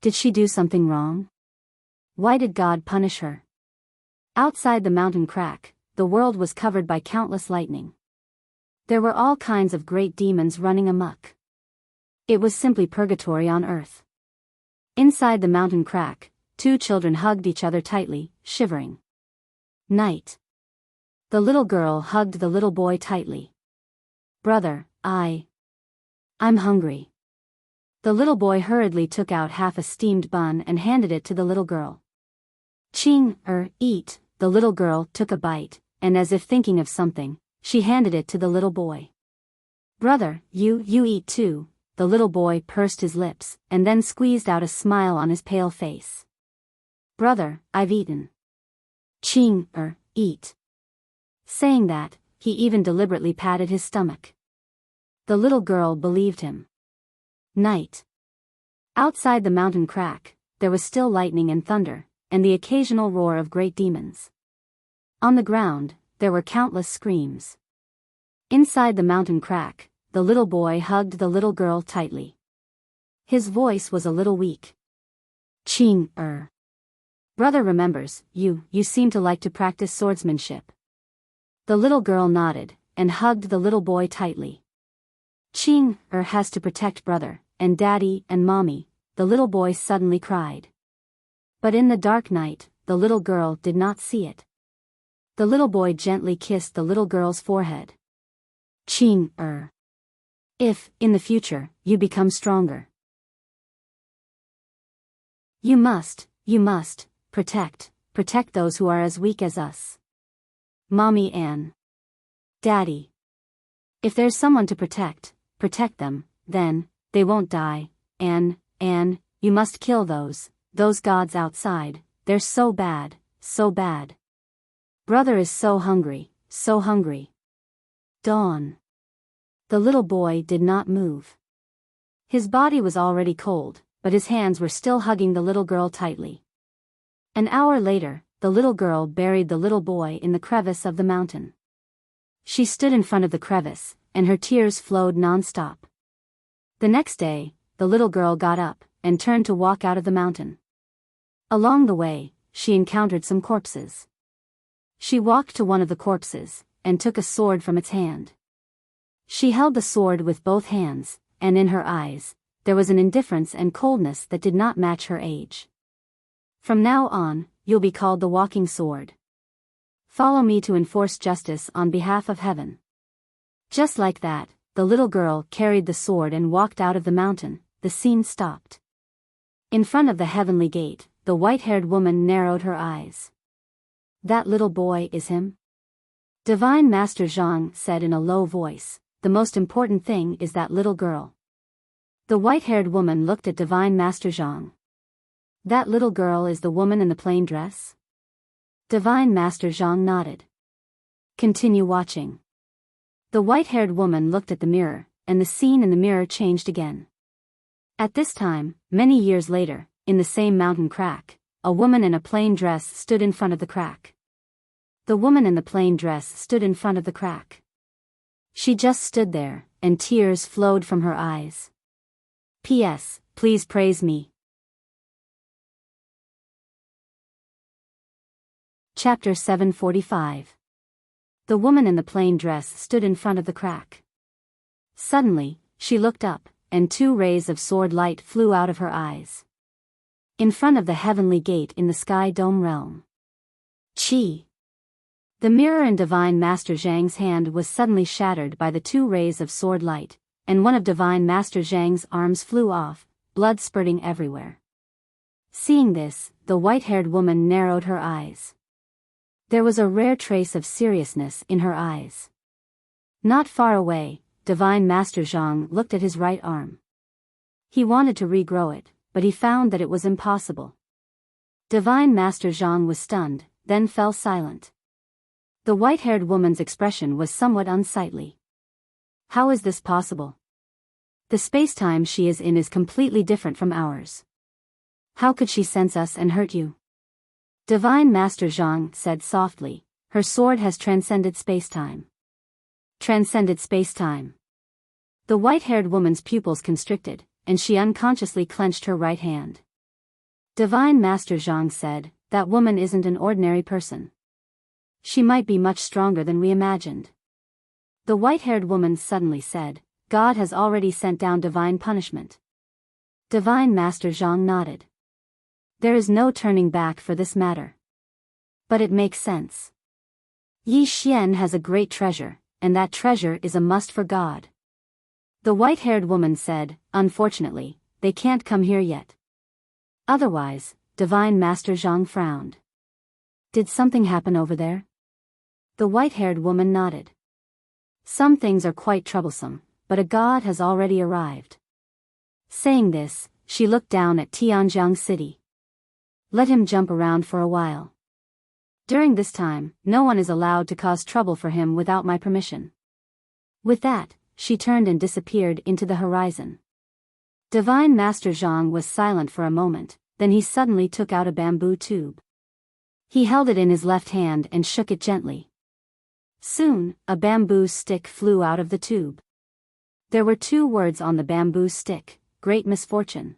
[SPEAKER 1] Did she do something wrong? Why did God punish her? Outside the mountain crack, the world was covered by countless lightning. There were all kinds of great demons running amok. It was simply purgatory on earth. Inside the mountain crack, two children hugged each other tightly, shivering. Night. The little girl hugged the little boy tightly. Brother, I'm hungry. The little boy hurriedly took out half a steamed bun and handed it to the little girl. Eat. The little girl took a bite, and as if thinking of something, she handed it to the little boy. Brother, you eat too. The little boy pursed his lips, and then squeezed out a smile on his pale face. Brother, I've eaten. Eat. Saying that, he even deliberately patted his stomach. The little girl believed him. Night. Outside the mountain crack, there was still lightning and thunder, and the occasional roar of great demons. On the ground, there were countless screams. Inside the mountain crack, the little boy hugged the little girl tightly. His voice was a little weak. Ching. Brother remembers, you seem to like to practice swordsmanship. The little girl nodded, and hugged the little boy tightly. Ching has to protect brother, and daddy, and mommy, the little boy suddenly cried. But in the dark night, the little girl did not see it. The little boy gently kissed the little girl's forehead. Ching. If, in the future, you become stronger, you must, protect those who are as weak as us. Mommy and Daddy. If there's someone to protect them, then, they won't die, and, you must kill those gods outside, they're so bad. Brother is so hungry. Dawn. The little boy did not move. His body was already cold, but his hands were still hugging the little girl tightly. An hour later, the little girl buried the little boy in the crevice of the mountain. She stood in front of the crevice, and her tears flowed non-stop. The next day, the little girl got up, and turned to walk out of the mountain. Along the way, she encountered some corpses. She walked to one of the corpses, and took a sword from its hand. She held the sword with both hands, and in her eyes, there was an indifference and coldness that did not match her age. From now on, you'll be called the walking sword. Follow me to enforce justice on behalf of heaven. Just like that, the little girl carried the sword and walked out of the mountain. The scene stopped. In front of the heavenly gate, the white-haired woman narrowed her eyes. That little boy is him? Divine Master Zhang said in a low voice, the most important thing is that little girl. The white-haired woman looked at Divine Master Zhang. That little girl is the woman in the plain dress? Divine Master Zhang nodded. Continue watching. The white-haired woman looked at the mirror, and the scene in the mirror changed again. At this time, many years later, in the same mountain crack, a woman in a plain dress stood in front of the crack. The woman in the plain dress stood in front of the crack. She just stood there, and tears flowed from her eyes. P.S. Please praise me. Chapter 745. The woman in the plain dress stood in front of the crack. Suddenly, she looked up, and 2 rays of sword light flew out of her eyes. In front of the heavenly gate in the sky dome realm. Chi. The mirror in Divine Master Zhang's hand was suddenly shattered by the 2 rays of sword light, and one of Divine Master Zhang's arms flew off, blood spurting everywhere. Seeing this, the white-haired woman narrowed her eyes. There was a rare trace of seriousness in her eyes. Not far away, Divine Master Zhang looked at his right arm. He wanted to regrow it, but he found that it was impossible. Divine Master Zhang was stunned, then fell silent. The white-haired woman's expression was somewhat unsightly. How is this possible? The space-time she is in is completely different from ours. How could she sense us and hurt you? Divine Master Zhang said softly, her sword has transcended space-time. Transcended space-time. The white-haired woman's pupils constricted, and she unconsciously clenched her right hand. Divine Master Zhang said, that woman isn't an ordinary person. She might be much stronger than we imagined. The white-haired woman suddenly said, God has already sent down divine punishment. Divine Master Zhang nodded. There is no turning back for this matter. But it makes sense. Yi Xian has a great treasure, and that treasure is a must for God. The white-haired woman said, unfortunately, they can't come here yet. Otherwise, Divine Master Zhang frowned. Did something happen over there? The white-haired woman nodded. Some things are quite troublesome, but a god has already arrived. Saying this, she looked down at Tianjiang City. Let him jump around for a while. During this time, no one is allowed to cause trouble for him without my permission. With that, she turned and disappeared into the horizon. Divine Master Zhang was silent for a moment, then he suddenly took out a bamboo tube. He held it in his left hand and shook it gently. Soon, a bamboo stick flew out of the tube. There were 2 words on the bamboo stick: Great Misfortune.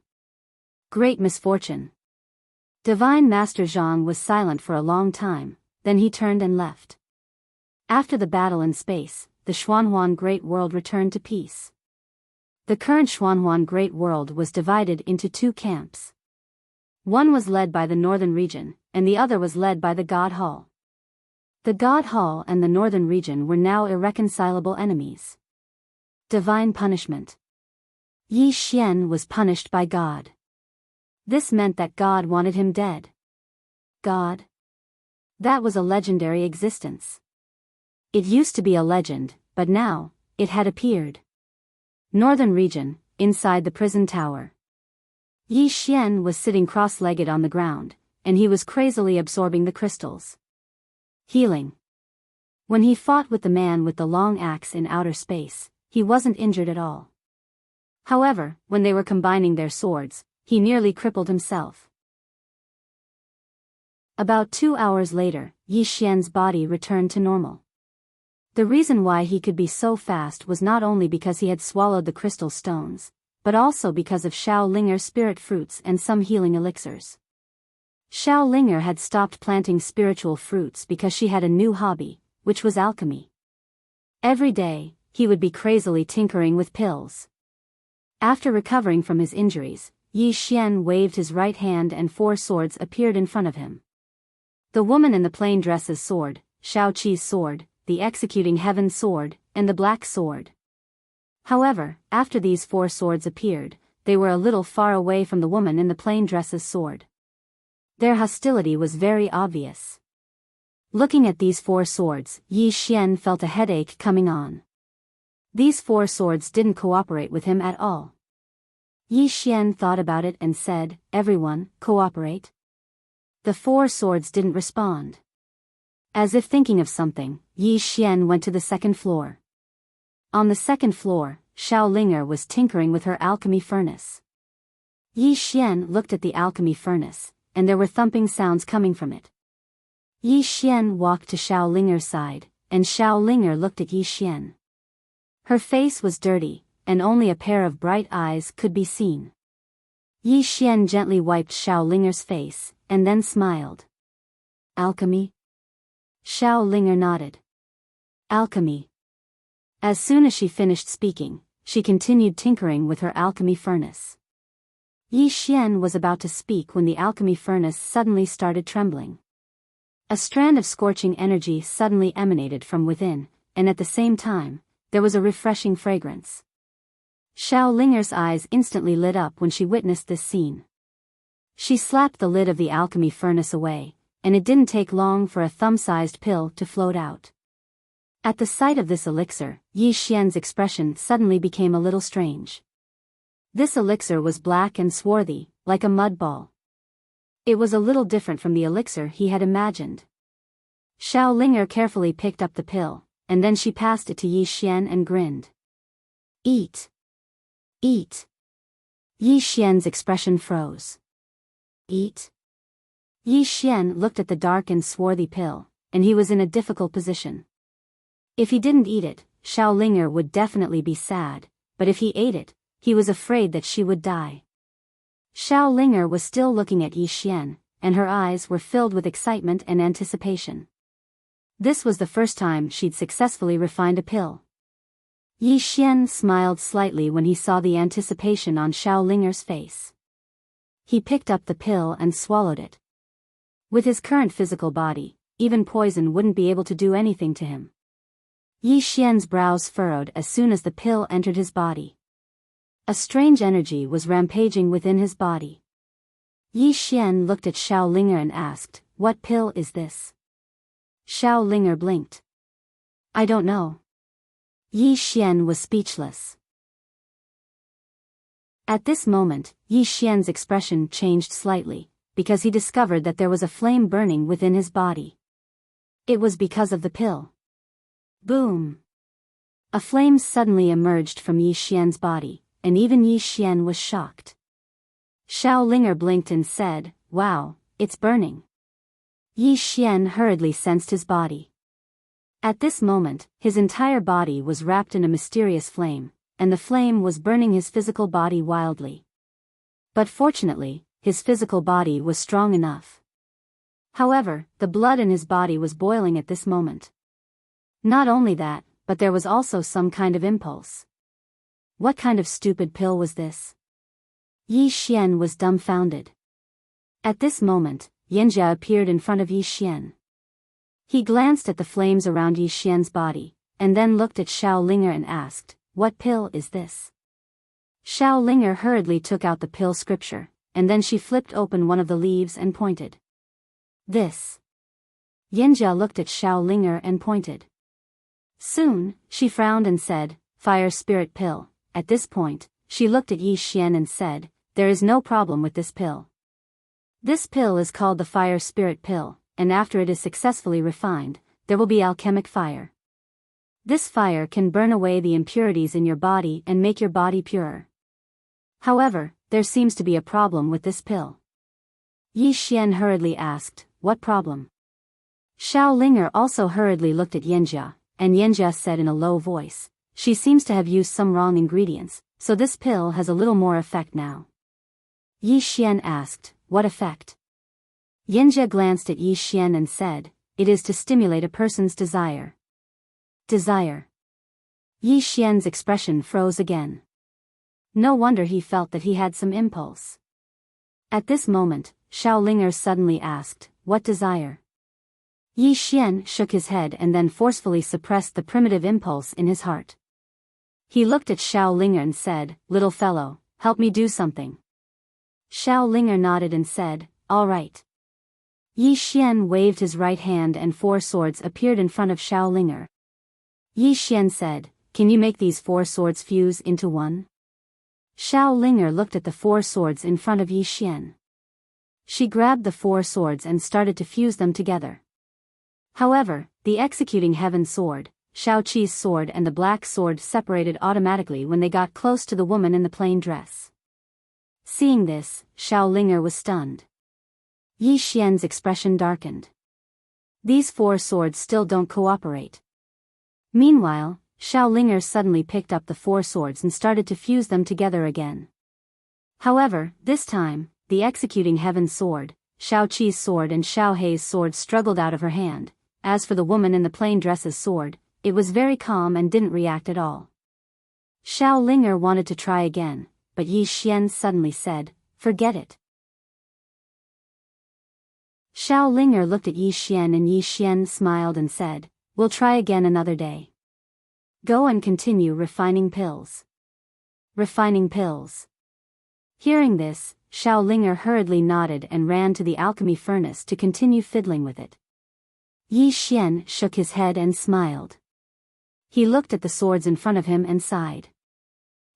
[SPEAKER 1] Great Misfortune. Divine Master Zhang was silent for a long time, then he turned and left. After the battle in space, the Xuanhuan Great World returned to peace. The current Xuanhuan Great World was divided into 2 camps. One was led by the northern region, and the other was led by the God Hall. The God Hall and the northern region were now irreconcilable enemies. Divine punishment. Yi Xian was punished by God. This meant that God wanted him dead. God? That was a legendary existence. It used to be a legend, but now, it had appeared. Northern region, inside the prison tower. Yi Xian was sitting cross-legged on the ground, and he was crazily absorbing the crystals. Healing. When he fought with the man with the long axe in outer space, he wasn't injured at all. However, when they were combining their swords, he nearly crippled himself. About 2 hours later, Yi Xian's body returned to normal. The reason why he could be so fast was not only because he had swallowed the crystal stones, but also because of Xiao Linger's spirit fruits and some healing elixirs. Xiao Linger had stopped planting spiritual fruits because she had a new hobby, which was alchemy. Every day, he would be crazily tinkering with pills. After recovering from his injuries, Yi Xian waved his right hand and 4 swords appeared in front of him. The woman in the plain dresses sword, Shao Qi's sword, the executing heaven sword, and the black sword. However, after these 4 swords appeared, they were a little far away from the woman in the plain dresses sword. Their hostility was very obvious. Looking at these 4 swords, Yi Xian felt a headache coming on. These 4 swords didn't cooperate with him at all. Yi Xian thought about it and said, "Everyone, cooperate?" The 4 swords didn't respond. As if thinking of something, Yi Xian went to the 2nd floor. On the 2nd floor, Xiao Linger was tinkering with her alchemy furnace. Yi Xian looked at the alchemy furnace, and there were thumping sounds coming from it. Yi Xian walked to Xiao Linger's side, and Xiao Linger looked at Yi Xian. Her face was dirty, and only a pair of bright eyes could be seen. Yi Xian gently wiped Xiao Linger's face, and then smiled. "Alchemy?" Xiao Linger nodded. "Alchemy." As soon as she finished speaking, she continued tinkering with her alchemy furnace. Yi Xian was about to speak when the alchemy furnace suddenly started trembling. A strand of scorching energy suddenly emanated from within, and at the same time, there was a refreshing fragrance. Xiao Linger's eyes instantly lit up when she witnessed this scene. She slapped the lid of the alchemy furnace away, and it didn't take long for a thumb-sized pill to float out. At the sight of this elixir, Yi Xian's expression suddenly became a little strange. This elixir was black and swarthy, like a mud ball. It was a little different from the elixir he had imagined. Xiao Linger carefully picked up the pill, and then she passed it to Yi Xian and grinned. "Eat. Eat." Yi Xian's expression froze. "Eat?" Yi Xian looked at the dark and swarthy pill, and he was in a difficult position. If he didn't eat it, Xiao Linger would definitely be sad, but if he ate it, he was afraid that she would die. Xiao Linger was still looking at Yi Xian, and her eyes were filled with excitement and anticipation. This was the first time she'd successfully refined a pill. Yi Xian smiled slightly when he saw the anticipation on Xiao Linger's face. He picked up the pill and swallowed it. With his current physical body, even poison wouldn't be able to do anything to him. Yi Xian's brows furrowed as soon as the pill entered his body. A strange energy was rampaging within his body. Yi Xian looked at Xiao Linger and asked, "What pill is this?" Xiao Linger blinked. "I don't know." Yi Xian was speechless. At this moment, Yi Xian's expression changed slightly, because he discovered that there was a flame burning within his body. It was because of the pill. Boom! A flame suddenly emerged from Yi Xian's body, and even Yi Xian was shocked. Xiao Linger blinked and said, "Wow, it's burning." Yi Xian hurriedly sensed his body. At this moment, his entire body was wrapped in a mysterious flame, and the flame was burning his physical body wildly. But fortunately, his physical body was strong enough. However, the blood in his body was boiling at this moment. Not only that, but there was also some kind of impulse. What kind of stupid pill was this? Yi Xian was dumbfounded. At this moment, Yanjia appeared in front of Yi Xian. He glanced at the flames around Yi Xian's body, and then looked at Xiao Linger and asked, "What pill is this?" Xiao Linger hurriedly took out the pill scripture, and then she flipped open one of the leaves and pointed. "This." Yanjia looked at Xiao Linger and pointed. Soon, she frowned and said, "Fire spirit pill." At this point, she looked at Yi Xian and said, "There is no problem with this pill. This pill is called the fire spirit pill, and after it is successfully refined, there will be alchemic fire. This fire can burn away the impurities in your body and make your body purer. However, there seems to be a problem with this pill." Yi Xian hurriedly asked, "What problem?" Xiao Linger also hurriedly looked at Yanjia, and Yanjia said in a low voice, "She seems to have used some wrong ingredients, so this pill has a little more effect now." Yi Xian asked, "What effect?" Yanjia glanced at Yi Xian and said, "It is to stimulate a person's desire." Desire. Yi Xian's expression froze again. No wonder he felt that he had some impulse. At this moment, Xiao Linger suddenly asked, "What desire?" Yi Xian shook his head and then forcefully suppressed the primitive impulse in his heart. He looked at Xiao Linger and said, "Little fellow, help me do something." Xiao Linger nodded and said, "All right." Yi Xian waved his right hand and 4 swords appeared in front of Xiao Linger. Yi Xian said, "Can you make these 4 swords fuse into one?" Xiao Linger looked at the 4 swords in front of Yi Xian. She grabbed the 4 swords and started to fuse them together. However, the executing heaven sword, Shao Qi's sword and the black sword separated automatically when they got close to the woman in the plain dress. Seeing this, Xiao Linger was stunned. Yi Xian's expression darkened. These 4 swords still don't cooperate. Meanwhile, Xiao Linger suddenly picked up the 4 swords and started to fuse them together again. However, this time, the executing heaven sword, Shao Qi's sword and Xiao Hei's sword struggled out of her hand. As for the woman in the plain dress's sword, it was very calm and didn't react at all. Xiao Linger wanted to try again, but Yi Xian suddenly said, "Forget it." Xiao Linger looked at Yi Xian and Yi Xian smiled and said, "We'll try again another day. Go and continue refining pills." Refining pills. Hearing this, Xiao Linger hurriedly nodded and ran to the alchemy furnace to continue fiddling with it. Yi Xian shook his head and smiled. He looked at the swords in front of him and sighed.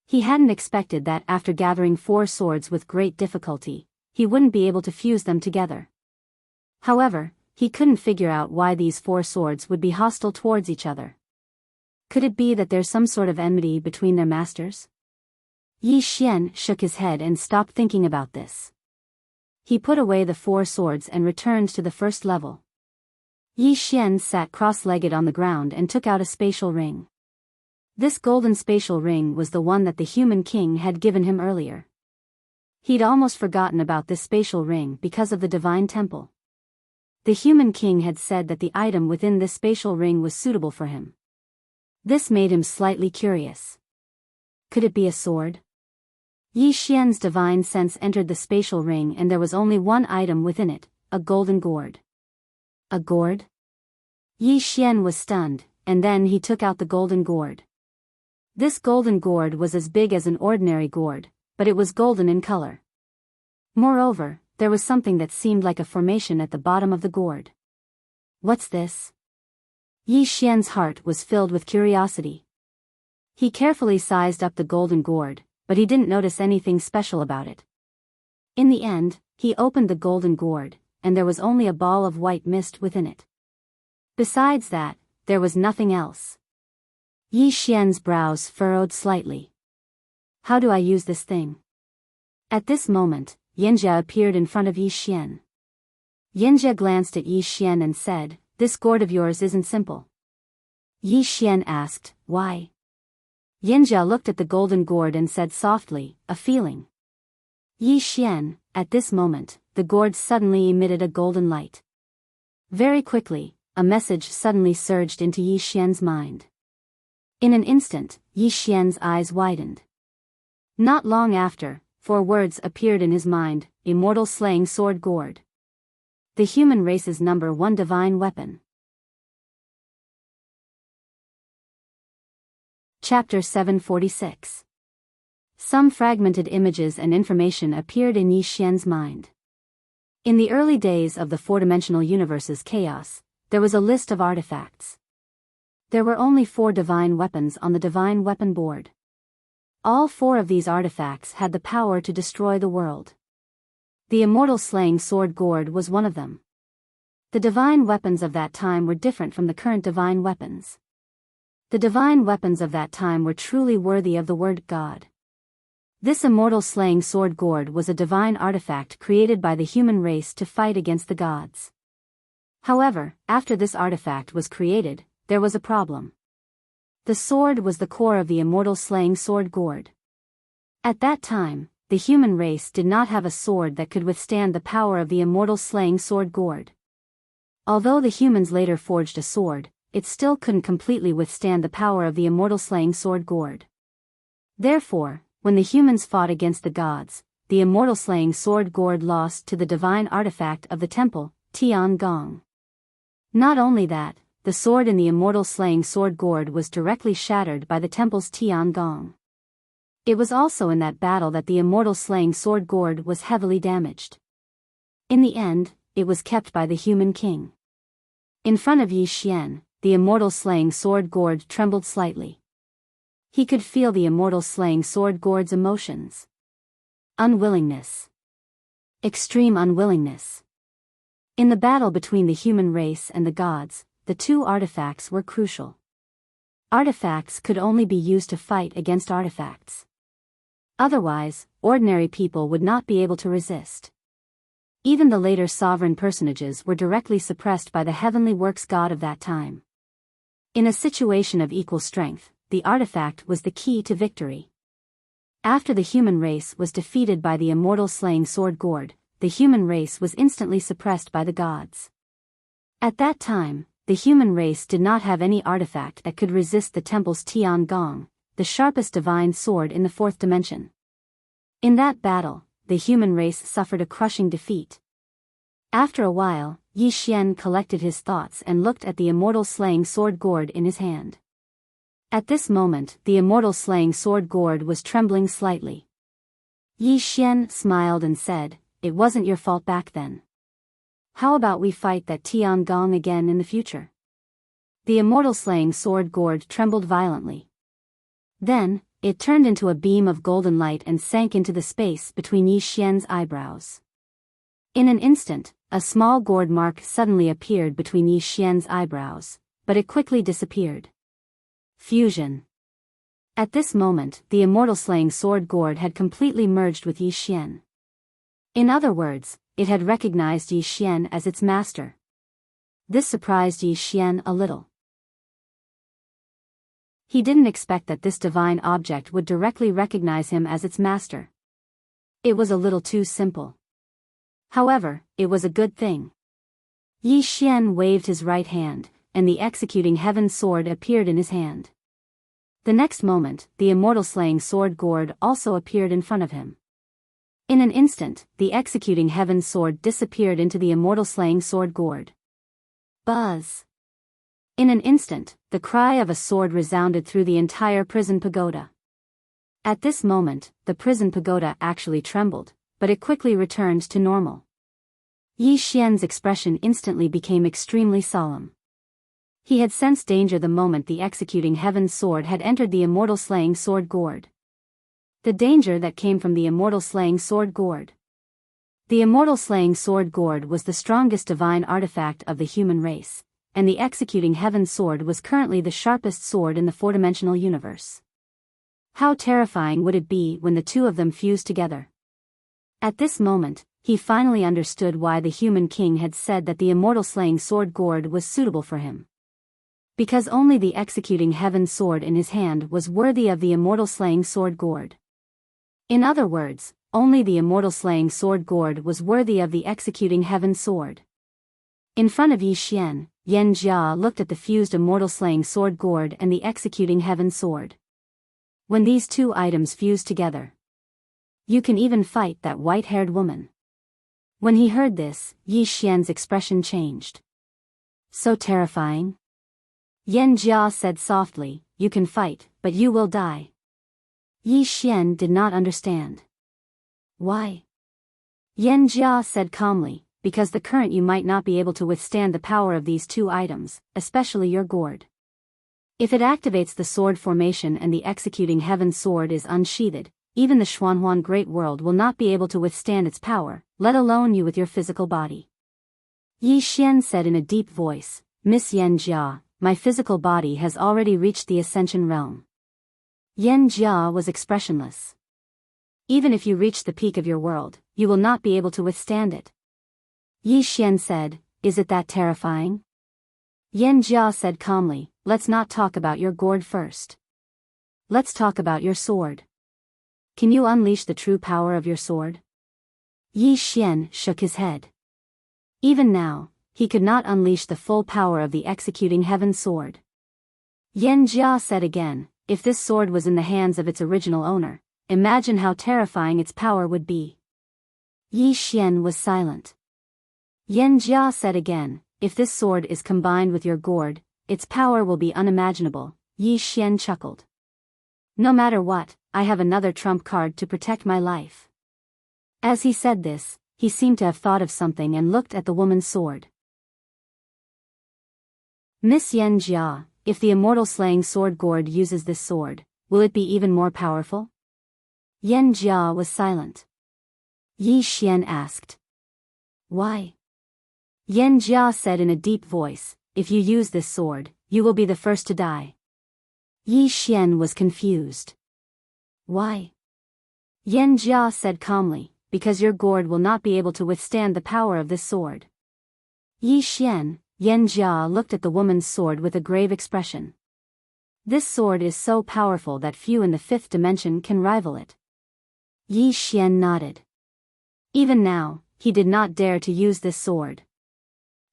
[SPEAKER 1] He hadn't expected that after gathering 4 swords with great difficulty, he wouldn't be able to fuse them together. However, he couldn't figure out why these 4 swords would be hostile towards each other. Could it be that there's some sort of enmity between their masters? Yi Xian shook his head and stopped thinking about this. He put away the 4 swords and returned to the first level. Yi Xian sat cross-legged on the ground and took out a spatial ring. This golden spatial ring was the one that the human king had given him earlier. He'd almost forgotten about this spatial ring because of the divine temple. The human king had said that the item within this spatial ring was suitable for him. This made him slightly curious. Could it be a sword? Yi Xian's divine sense entered the spatial ring and there was only one item within it, a golden gourd. A gourd? Yi Xian was stunned, and then he took out the golden gourd. This golden gourd was as big as an ordinary gourd, but it was golden in color. Moreover, there was something that seemed like a formation at the bottom of the gourd. What's this? Yi Xian's heart was filled with curiosity. He carefully sized up the golden gourd, but he didn't notice anything special about it. In the end, he opened the golden gourd, and there was only a ball of white mist within it. Besides that, there was nothing else. Yi Xian's brows furrowed slightly. How do I use this thing? At this moment, Yanjia appeared in front of Yi Xian. Yanjia glanced at Yi Xian and said, "This gourd of yours isn't simple." Yi Xian asked, "Why?" Yanjia looked at the golden gourd and said softly, "A feeling." Yi Xian, at this moment, the gourd suddenly emitted a golden light. Very quickly, a message suddenly surged into Yi Xian's mind. In an instant, Yi Xian's eyes widened. Not long after, 4 words appeared in his mind: Immortal Slaying Sword Gourd. The human race's #1 divine weapon. Chapter 746. Some fragmented images and information appeared in Yi Xian's mind. In the early days of the four-dimensional universe's chaos, there was a list of artifacts. There were only 4 divine weapons on the divine weapon board. All 4 of these artifacts had the power to destroy the world. The immortal slaying sword gourd was one of them. The divine weapons of that time were different from the current divine weapons. The divine weapons of that time were truly worthy of the word God. This immortal slaying sword gourd was a divine artifact created by the human race to fight against the gods. However, after this artifact was created, there was a problem. The sword was the core of the immortal slaying sword gourd. At that time, the human race did not have a sword that could withstand the power of the immortal slaying sword gourd. Although the humans later forged a sword, it still couldn't completely withstand the power of the immortal slaying sword gourd. Therefore, when the humans fought against the gods, the immortal slaying sword gourd lost to the divine artifact of the temple, Tiangong. Not only that, the sword in the immortal slaying sword gourd was directly shattered by the temple's Tiangong. It was also in that battle that the immortal slaying sword gourd was heavily damaged. In the end, it was kept by the human king. In front of Yi Xian, the immortal slaying sword gourd trembled slightly. He could feel the immortal slaying sword gourd's emotions. Unwillingness. Extreme unwillingness. In the battle between the human race and the gods, the 2 artifacts were crucial. Artifacts could only be used to fight against artifacts. Otherwise, ordinary people would not be able to resist. Even the later sovereign personages were directly suppressed by the heavenly works god of that time. In a situation of equal strength, the artifact was the key to victory. After the human race was defeated by the immortal slaying sword gourd, the human race was instantly suppressed by the gods. At that time, the human race did not have any artifact that could resist the temple's Tiangong, the sharpest divine sword in the 4th dimension. In that battle, the human race suffered a crushing defeat. After a while, Yi Xian collected his thoughts and looked at the immortal slaying sword gourd in his hand. At this moment, the immortal slaying sword gourd was trembling slightly. Yi Xian smiled and said, "It wasn't your fault back then. How about we fight that Tiangong again in the future?" The immortal slaying sword gourd trembled violently. Then, it turned into a beam of golden light and sank into the space between Yi Xian's eyebrows. In an instant, a small gourd mark suddenly appeared between Yi Xian's eyebrows, but it quickly disappeared. Fusion. At this moment, the immortal slaying sword gourd had completely merged with Yi Xian. In other words, it had recognized Yi Xian as its master. This surprised Yi Xian a little. He didn't expect that this divine object would directly recognize him as its master. It was a little too simple. However, it was a good thing. Yi Xian waved his right hand, and the executing heaven sword appeared in his hand. The next moment, the immortal slaying sword gourd also appeared in front of him. In an instant, the executing heaven sword disappeared into the immortal slaying sword gourd. Buzz! In an instant, the cry of a sword resounded through the entire prison pagoda. At this moment, the prison pagoda actually trembled, but it quickly returned to normal. Yi Xian's expression instantly became extremely solemn. He had sensed danger the moment the executing heaven's sword had entered the immortal slaying sword gourd. The danger that came from the immortal slaying sword gourd. The immortal slaying sword gourd was the strongest divine artifact of the human race, and the executing heaven's sword was currently the sharpest sword in the four-dimensional universe. How terrifying would it be when the two of them fused together? At this moment, he finally understood why the human king had said that the immortal slaying sword gourd was suitable for him. Because only the executing heaven sword in his hand was worthy of the immortal slaying sword gourd. In other words, only the immortal slaying sword gourd was worthy of the executing heaven sword. In front of Yi Xian, Yan Jia looked at the fused immortal slaying sword gourd and the executing heaven sword. When these two items fuse together, you can even fight that white-haired woman. When he heard this, Yi Xian's expression changed. So terrifying? Yan Jia said softly, you can fight, but you will die. Yi Xian did not understand. Why? Yan Jia said calmly, because the current you might not be able to withstand the power of these two items, especially your gourd. If it activates the sword formation and the executing heaven sword is unsheathed, even the Xuanhuan Great World will not be able to withstand its power, let alone you with your physical body. Yi Xian said in a deep voice, Miss Yan Jia, my physical body has already reached the Ascension realm. Yan Jia was expressionless. Even if you reach the peak of your world, you will not be able to withstand it. Yi Xian said, is it that terrifying? Yan Jia said calmly, let's not talk about your gourd first. Let's talk about your sword. Can you unleash the true power of your sword? Yi Xian shook his head. Even now, he could not unleash the full power of the executing heaven sword. Yan Jia said again, if this sword was in the hands of its original owner, imagine how terrifying its power would be. Yi Xian was silent. Yan Jia said again, if this sword is combined with your gourd, its power will be unimaginable. Yi Xian chuckled. No matter what, I have another trump card to protect my life. As he said this, he seemed to have thought of something and looked at the woman's sword. Miss Yan Jia, if the immortal slaying sword gourd uses this sword, will it be even more powerful? Yan Jia was silent. Yi Xian asked. Why? Yan Jia said in a deep voice, if you use this sword, you will be the first to die. Yi Xian was confused. Why? Yan Jia said calmly, because your gourd will not be able to withstand the power of this sword. Yi Xian, Yan Jia looked at the woman's sword with a grave expression. This sword is so powerful that few in the fifth dimension can rival it. Yi Xian nodded. Even now, he did not dare to use this sword.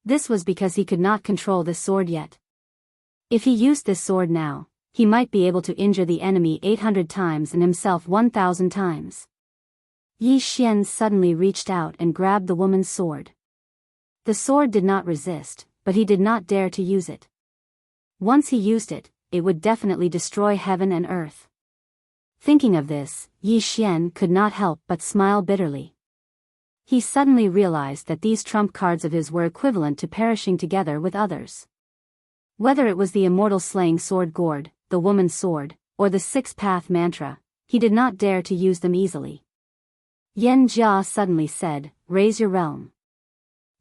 [SPEAKER 1] This was because he could not control this sword yet. If he used this sword now, he might be able to injure the enemy 800 times and himself 1,000 times. Yi Xian suddenly reached out and grabbed the woman's sword. The sword did not resist, but he did not dare to use it. Once he used it, it would definitely destroy heaven and earth. Thinking of this, Yi Xian could not help but smile bitterly. He suddenly realized that these trump cards of his were equivalent to perishing together with others. Whether it was the immortal slaying sword gourd, the woman's sword, or the six-path mantra, he did not dare to use them easily. Yan Jia suddenly said, raise your realm.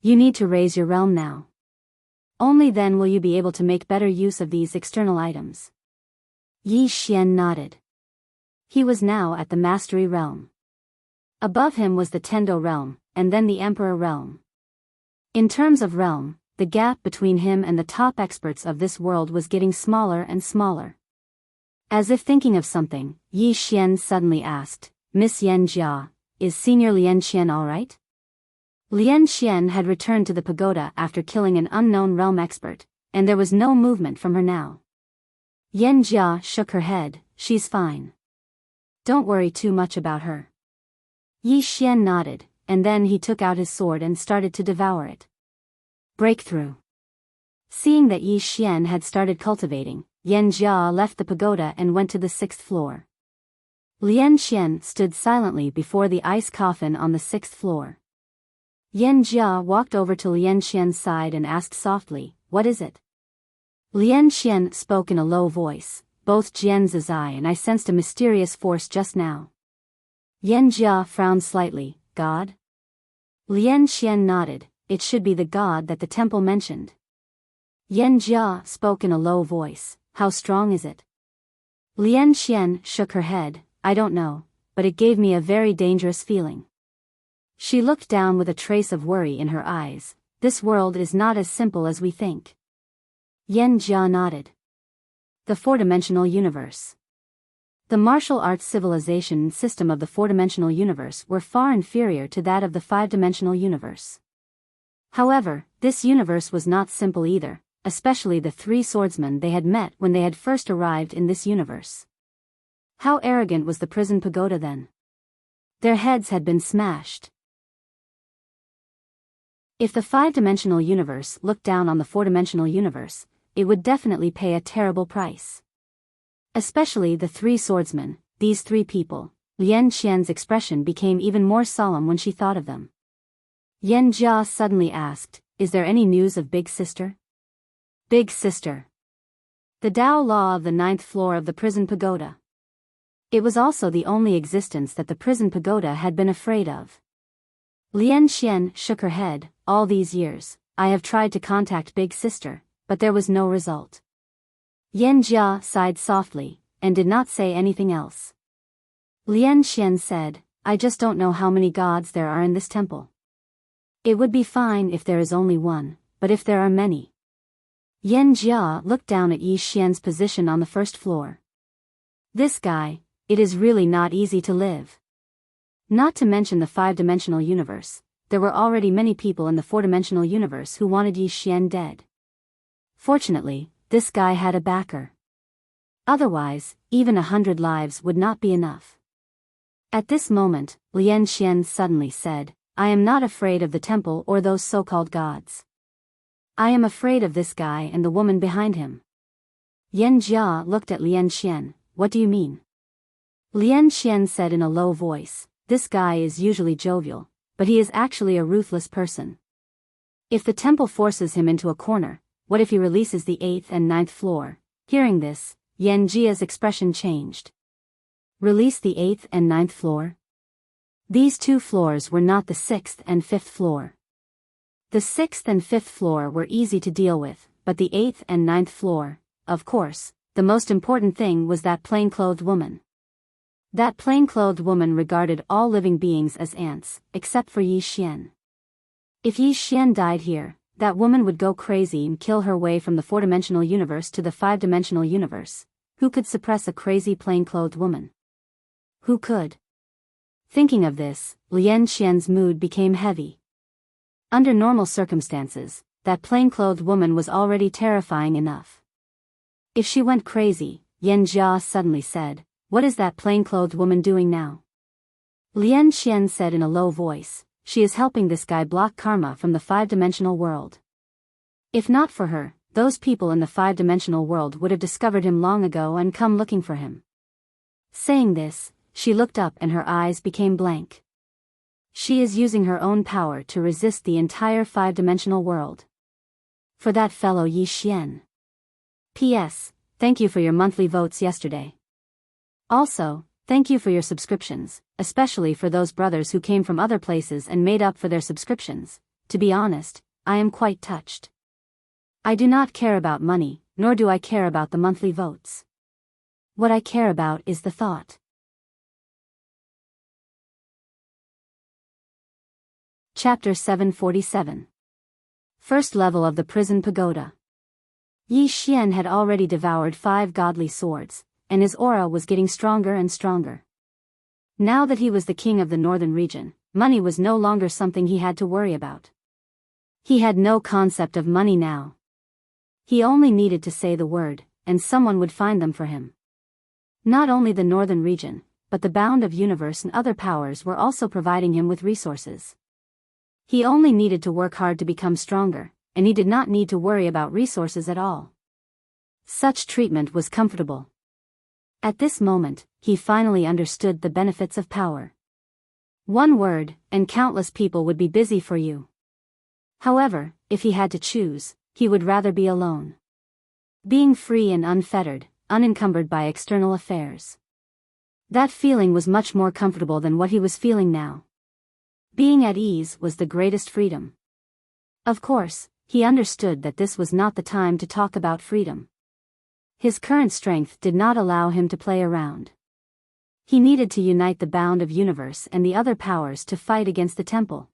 [SPEAKER 1] You need to raise your realm now. Only then will you be able to make better use of these external items. Yi Xian nodded. He was now at the mastery realm. Above him was the Tendo realm, and then the Emperor realm. In terms of realm, the gap between him and the top experts of this world was getting smaller and smaller. As if thinking of something, Yi Xian suddenly asked, Miss Yan Jia, is Senior Lian Qian alright? Lian Qian had returned to the pagoda after killing an unknown realm expert, and there was no movement from her now. Yan Jia shook her head, she's fine. Don't worry too much about her. Yi Xian nodded, and then he took out his sword and started to devour it. Breakthrough. Seeing that Yi Xian had started cultivating, Yan Jia left the pagoda and went to the 6th floor. Lian Qian stood silently before the ice coffin on the 6th floor. Yan Jia walked over to Lian Qian's side and asked softly, what is it? Lian Qian spoke in a low voice, both Jian Zizai and I sensed a mysterious force just now. Yan Jia frowned slightly, God? Lian Qian nodded, it should be the god that the temple mentioned. Yan Jia spoke in a low voice, how strong is it? Lian Xian shook her head. I don't know, but it gave me a very dangerous feeling. She looked down with a trace of worry in her eyes. This world is not as simple as we think. Yan Jia nodded. The four-dimensional universe. The martial arts civilization system of the four-dimensional universe were far inferior to that of the five-dimensional universe. However, this universe was not simple either, especially the three swordsmen they had met when they had first arrived in this universe. How arrogant was the prison pagoda then? Their heads had been smashed. If the five-dimensional universe looked down on the four-dimensional universe, it would definitely pay a terrible price. Especially the three swordsmen, these three people. Lian Xian's expression became even more solemn when she thought of them. Yan Jia suddenly asked, "Is there any news of Big Sister?" Big Sister. The Tao Law of the 9th floor of the prison pagoda. It was also the only existence that the prison pagoda had been afraid of. Lian Xian shook her head. All these years, I have tried to contact Big Sister, but there was no result. Yan Jia sighed softly, and did not say anything else. Lian Xian said, I just don't know how many gods there are in this temple. It would be fine if there is only one, but if there are many. Yan Jia looked down at Yi Xian's position on the first floor. This guy, it is really not easy to live. Not to mention the five-dimensional universe, there were already many people in the four-dimensional universe who wanted Yi Xian dead. Fortunately, this guy had a backer. Otherwise, even 100 lives would not be enough. At this moment, Lian Xian suddenly said, I am not afraid of the temple or those so-called gods. I am afraid of this guy and the woman behind him. Yan Jia looked at Lian Xian. What do you mean? Lian Xian said in a low voice, this guy is usually jovial, but he is actually a ruthless person. If the temple forces him into a corner, what if he releases the 8th and 9th floor? Hearing this, Yan Jia's expression changed. Release the 8th and 9th floor? These two floors were not the 6th and 5th floor. The 6th and 5th floor were easy to deal with, but the 8th and 9th floor, of course, the most important thing was that plain-clothed woman. That plain-clothed woman regarded all living beings as ants, except for Yi Xian. If Yi Xian died here, that woman would go crazy and kill her way from the four-dimensional universe to the five-dimensional universe. Who could suppress a crazy plain-clothed woman? Who could? Thinking of this, Lian Xian's mood became heavy. Under normal circumstances, that plain-clothed woman was already terrifying enough. If she went crazy, Yan Jia suddenly said, what is that plain-clothed woman doing now? Lian Xian said in a low voice, she is helping this guy block karma from the five-dimensional world. If not for her, those people in the five-dimensional world would have discovered him long ago and come looking for him. Saying this, she looked up and her eyes became blank. She is using her own power to resist the entire five-dimensional world. For that fellow Yi Xian. P.S. Thank you for your monthly votes yesterday. Also, thank you for your subscriptions, especially for those brothers who came from other places and made up for their subscriptions. To be honest, I am quite touched. I do not care about money, nor do I care about the monthly votes. What I care about is the thought. Chapter 747. First level of the prison pagoda. Yi Xian had already devoured 5 godly swords, and his aura was getting stronger and stronger. Now that he was the king of the northern region, money was no longer something he had to worry about. He had no concept of money now. He only needed to say the word, and someone would find them for him. Not only the northern region, but the bound of universe and other powers were also providing him with resources. He only needed to work hard to become stronger, and he did not need to worry about resources at all. Such treatment was comfortable. At this moment, he finally understood the benefits of power. One word, and countless people would be busy for you. However, if he had to choose, he would rather be alone. Being free and unfettered, unencumbered by external affairs. That feeling was much more comfortable than what he was feeling now. Being at ease was the greatest freedom. Of course, he understood that this was not the time to talk about freedom. His current strength did not allow him to play around. He needed to unite the bound of Universe and the other powers to fight against the temple.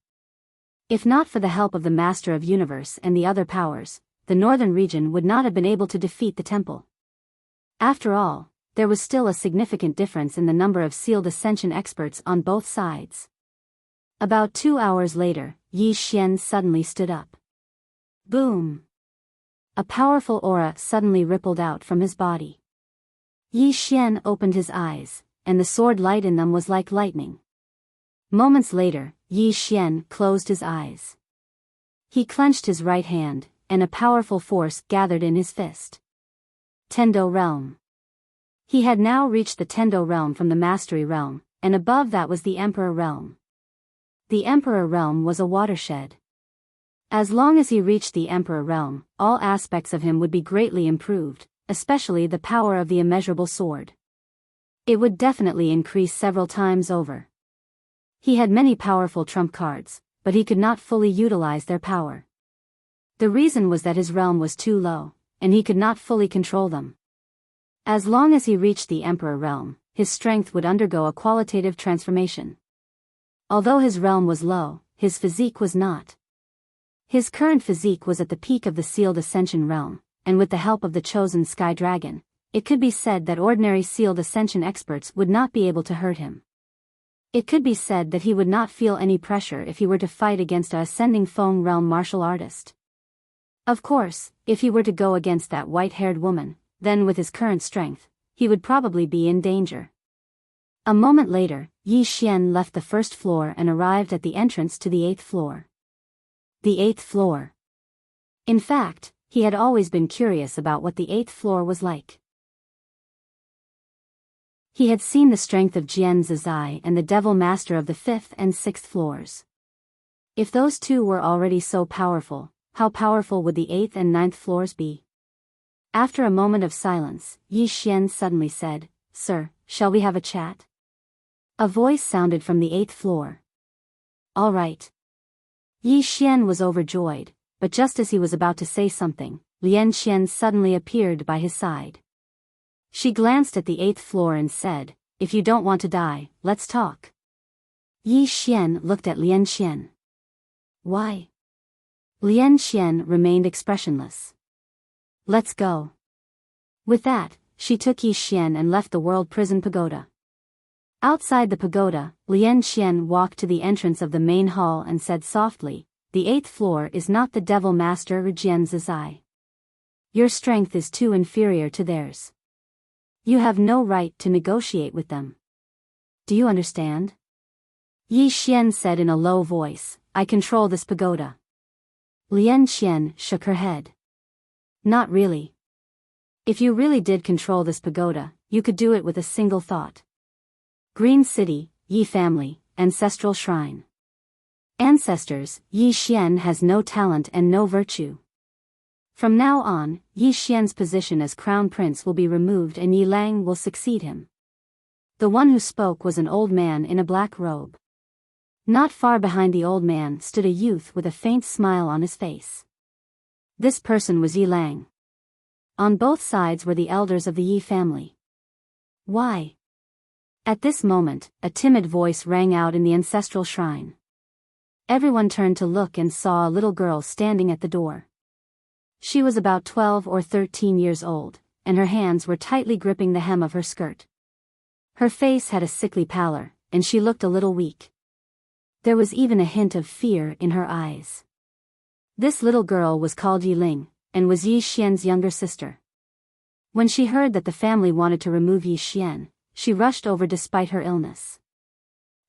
[SPEAKER 1] If not for the help of the Master of Universe and the other powers, the northern region would not have been able to defeat the temple. After all, there was still a significant difference in the number of sealed ascension experts on both sides. About 2 hours later, Yi Xian suddenly stood up. Boom! A powerful aura suddenly rippled out from his body. Yi Xian opened his eyes, and the sword light in them was like lightning. Moments later, Yi Xian closed his eyes. He clenched his right hand, and a powerful force gathered in his fist. Tendo Realm. He had now reached the Tendo Realm from the Mastery Realm, and above that was the Emperor Realm. The Emperor Realm was a watershed. As long as he reached the Emperor Realm, all aspects of him would be greatly improved, especially the power of the immeasurable sword. It would definitely increase several times over. He had many powerful trump cards, but he could not fully utilize their power. The reason was that his realm was too low, and he could not fully control them. As long as he reached the Emperor Realm, his strength would undergo a qualitative transformation. Although his realm was low, his physique was not. His current physique was at the peak of the sealed ascension realm, and with the help of the chosen Sky Dragon, it could be said that ordinary sealed ascension experts would not be able to hurt him. It could be said that he would not feel any pressure if he were to fight against a ascending Feng realm martial artist. Of course, if he were to go against that white-haired woman, then with his current strength, he would probably be in danger. A moment later, Yi Xian left the first floor and arrived at the entrance to the 8th floor. The 8th floor. In fact, he had always been curious about what the 8th floor was like. He had seen the strength of Jian Zizai and the Devil Master of the 5th and 6th floors. If those two were already so powerful, how powerful would the 8th and 9th floors be? After a moment of silence, Yi Xian suddenly said, "Sir, shall we have a chat?" A voice sounded from the 8th floor. "All right." Yi Xian was overjoyed, but just as he was about to say something, Lian Qian suddenly appeared by his side. She glanced at the 8th floor and said, "If you don't want to die, let's talk." Yi Xian looked at Lian Qian. "Why?" Lian Qian remained expressionless. "Let's go." With that, she took Yi Xian and left the World Prison Pagoda. Outside the pagoda, Lian Qian walked to the entrance of the main hall and said softly, "The 8th floor is not the Devil Master or Jian Zizai. Your strength is too inferior to theirs. You have no right to negotiate with them. Do you understand?" Yi Xian said in a low voice, "I control this pagoda." Lian Qian shook her head. "Not really. If you really did control this pagoda, you could do it with a single thought. Green City, Yi family, ancestral shrine. Ancestors, Yi Xian has no talent and no virtue. From now on, Yi Xian's position as crown prince will be removed and Yi Lang will succeed him." The one who spoke was an old man in a black robe. Not far behind the old man stood a youth with a faint smile on his face. This person was Yi Lang. On both sides were the elders of the Yi family. "Why?" At this moment, a timid voice rang out in the ancestral shrine. Everyone turned to look and saw a little girl standing at the door. She was about 12 or 13 years old, and her hands were tightly gripping the hem of her skirt. Her face had a sickly pallor, and she looked a little weak. There was even a hint of fear in her eyes. This little girl was called Yi Ling, and was Yi Xian's younger sister. When she heard that the family wanted to remove Yi Xian, she rushed over despite her illness.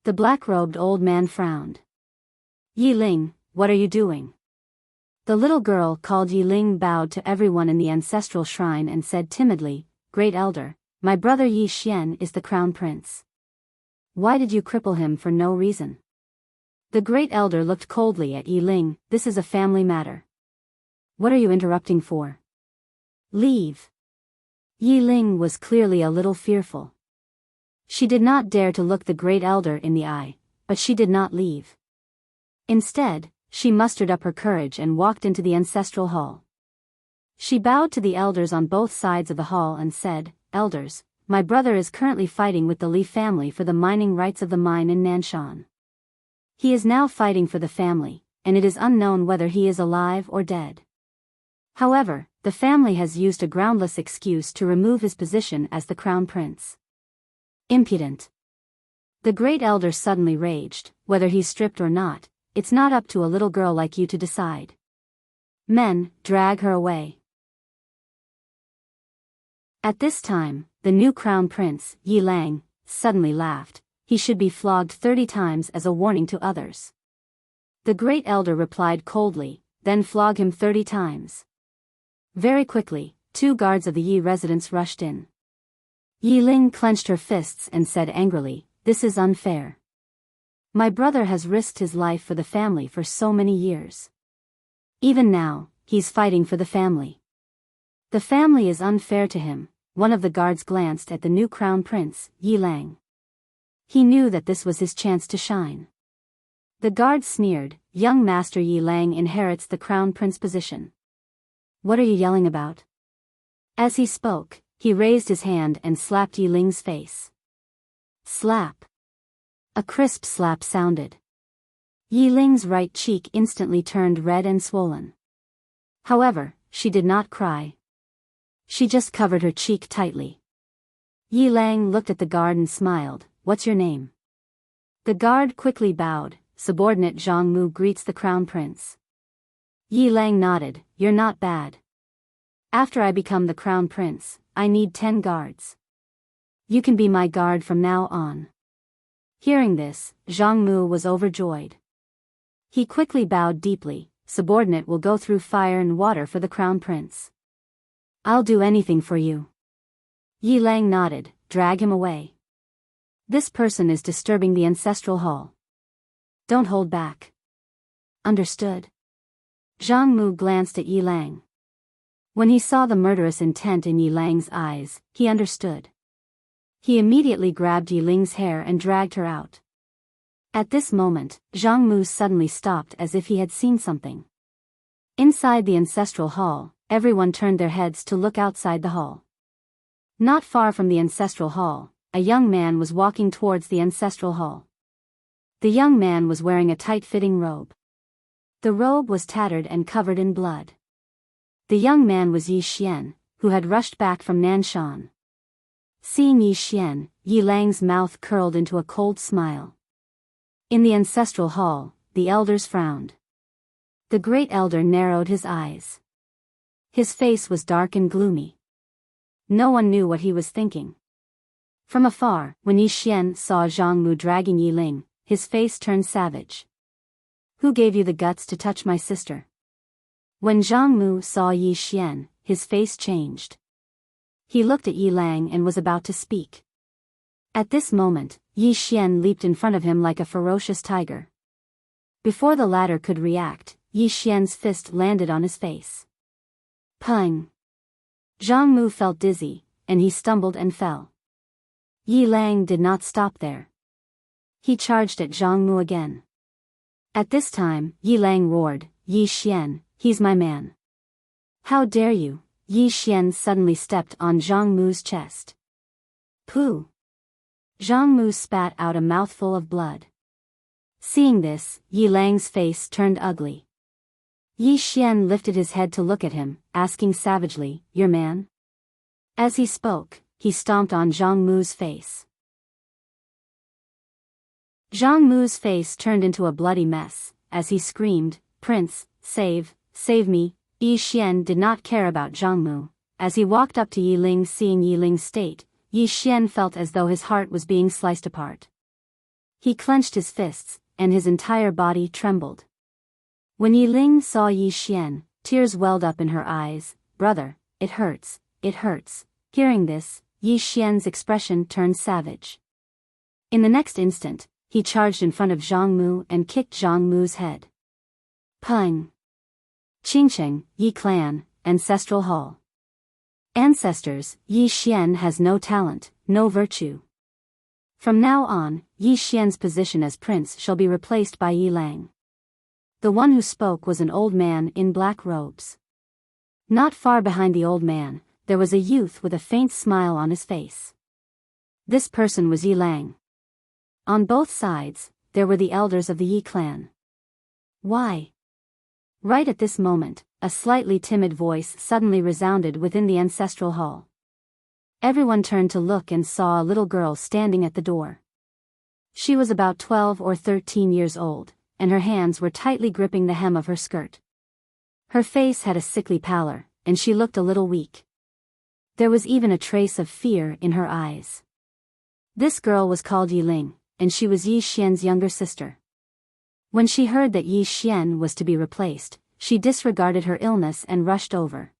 [SPEAKER 1] The black-robed old man frowned. "Yi Ling, what are you doing?" The little girl called Yi Ling bowed to everyone in the ancestral shrine and said timidly, "Great elder, my brother Yi Xian is the crown prince. Why did you cripple him for no reason?" The great elder looked coldly at Yi Ling. "This is a family matter. What are you interrupting for? Leave." Yi Ling was clearly a little fearful. She did not dare to look the great elder in the eye, but she did not leave. Instead, she mustered up her courage and walked into the ancestral hall. She bowed to the elders on both sides of the hall and said, "Elders, my brother is currently fighting with the Li family for the mining rights of the mine in Nanshan. He is now fighting for the family, and it is unknown whether he is alive or dead. However, the family has used a groundless excuse to remove his position as the crown prince. Impudent." The great elder suddenly raged, "Whether he's stripped or not, it's not up to a little girl like you to decide. Men, drag her away." At this time, the new crown prince, Yi Lang, suddenly laughed. He should be flogged 30 times as a warning to others. The great elder replied coldly, "Then flog him 30 times. Very quickly, 2 guards of the Yi residence rushed in. Yi Ling clenched her fists and said angrily, "This is unfair. My brother has risked his life for the family for so many years. Even now, he's fighting for the family. The family is unfair to him." One of the guards glanced at the new crown prince, Yi Lang. He knew that this was his chance to shine. The guard sneered, "Young Master Yi Lang inherits the crown prince position. What are you yelling about?" As he spoke, he raised his hand and slapped Yi Ling's face. Slap. A crisp slap sounded. Yi Ling's right cheek instantly turned red and swollen. However, she did not cry. She just covered her cheek tightly. Yi Lang looked at the guard and smiled, "What's your name?" The guard quickly bowed, "Subordinate Zhang Mu greets the crown prince." Yi Lang nodded, "You're not bad. After I become the crown prince, I need 10 guards. You can be my guard from now on." Hearing this, Zhang Mu was overjoyed. He quickly bowed deeply, "Subordinate will go through fire and water for the crown prince. I'll do anything for you." Yi Lang nodded, "Drag him away. This person is disturbing the ancestral hall. Don't hold back." "Understood." Zhang Mu glanced at Yi Lang. When he saw the murderous intent in Yi Lang's eyes, he understood. He immediately grabbed Yi Ling's hair and dragged her out. At this moment, Zhang Mu suddenly stopped as if he had seen something. Inside the ancestral hall, everyone turned their heads to look outside the hall. Not far from the ancestral hall, a young man was walking towards the ancestral hall. The young man was wearing a tight-fitting robe. The robe was tattered and covered in blood. The young man was Yi Xian, who had rushed back from Nanshan. Seeing Yi Xian, Yi Lang's mouth curled into a cold smile. In the ancestral hall, the elders frowned. The great elder narrowed his eyes. His face was dark and gloomy. No one knew what he was thinking. From afar, when Yi Xian saw Zhang Mu dragging Yi Ling, his face turned savage. "Who gave you the guts to touch my sister?" When Zhang Mu saw Yi Xian, his face changed. He looked at Yi Lang and was about to speak. At this moment, Yi Xian leaped in front of him like a ferocious tiger. Before the latter could react, Yi Xian's fist landed on his face. Pung! Zhang Mu felt dizzy, and he stumbled and fell. Yi Lang did not stop there. He charged at Zhang Mu again. At this time, Yi Lang roared, "Yi Xian, he's my man. How dare you?" Yi Xian suddenly stepped on Zhang Mu's chest. Pooh! Zhang Mu spat out a mouthful of blood. Seeing this, Yi Lang's face turned ugly. Yi Xian lifted his head to look at him, asking savagely, "Your man?" As he spoke, he stomped on Zhang Mu's face. Zhang Mu's face turned into a bloody mess, as he screamed, "Prince, save me." Yi Xian did not care about Zhang Mu. As he walked up to Yi Ling, seeing Yi Ling's state, Yi Xian felt as though his heart was being sliced apart. He clenched his fists, and his entire body trembled. When Yi Ling saw Yi Xian, tears welled up in her eyes. "Brother, it hurts, it hurts." Hearing this, Yi Xian's expression turned savage. In the next instant, he charged in front of Zhang Mu and kicked Zhang Mu's head. Pung! Qingcheng, Yi Clan, Ancestral Hall. Ancestors, Yi Xian has no talent, no virtue. From now on, Yi Xian's position as prince shall be replaced by Yi Lang. The one who spoke was an old man in black robes. Not far behind the old man, there was a youth with a faint smile on his face. This person was Yi Lang. On both sides, there were the elders of the Yi clan. Why? Right at this moment, a slightly timid voice suddenly resounded within the ancestral hall. Everyone turned to look and saw a little girl standing at the door. She was about 12 or 13 years old, and her hands were tightly gripping the hem of her skirt. Her face had a sickly pallor, and she looked a little weak. There was even a trace of fear in her eyes. This girl was called Yi Ling, and she was Yi Xian's younger sister. When she heard that Yi Xian was to be replaced, she disregarded her illness and rushed over.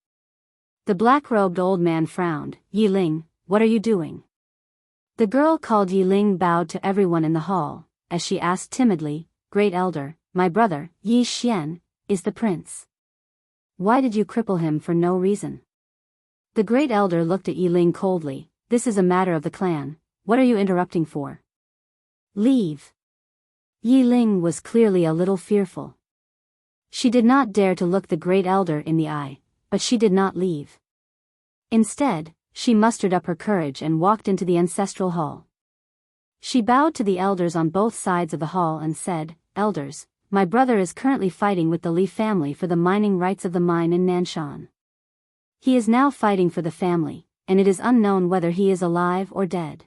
[SPEAKER 1] The black-robed old man frowned. "Yi Ling, what are you doing?" The girl called Yi Ling bowed to everyone in the hall, as she asked timidly, "Great Elder, my brother, Yi Xian, is the prince. Why did you cripple him for no reason?" The Great Elder looked at Yi Ling coldly. "This is a matter of the clan. What are you interrupting for? Leave." Yi Ling was clearly a little fearful. She did not dare to look the Great Elder in the eye, but she did not leave. Instead, she mustered up her courage and walked into the ancestral hall. She bowed to the elders on both sides of the hall and said, "Elders, my brother is currently fighting with the Li family for the mining rights of the mine in Nanshan. He is now fighting for the family, and it is unknown whether he is alive or dead.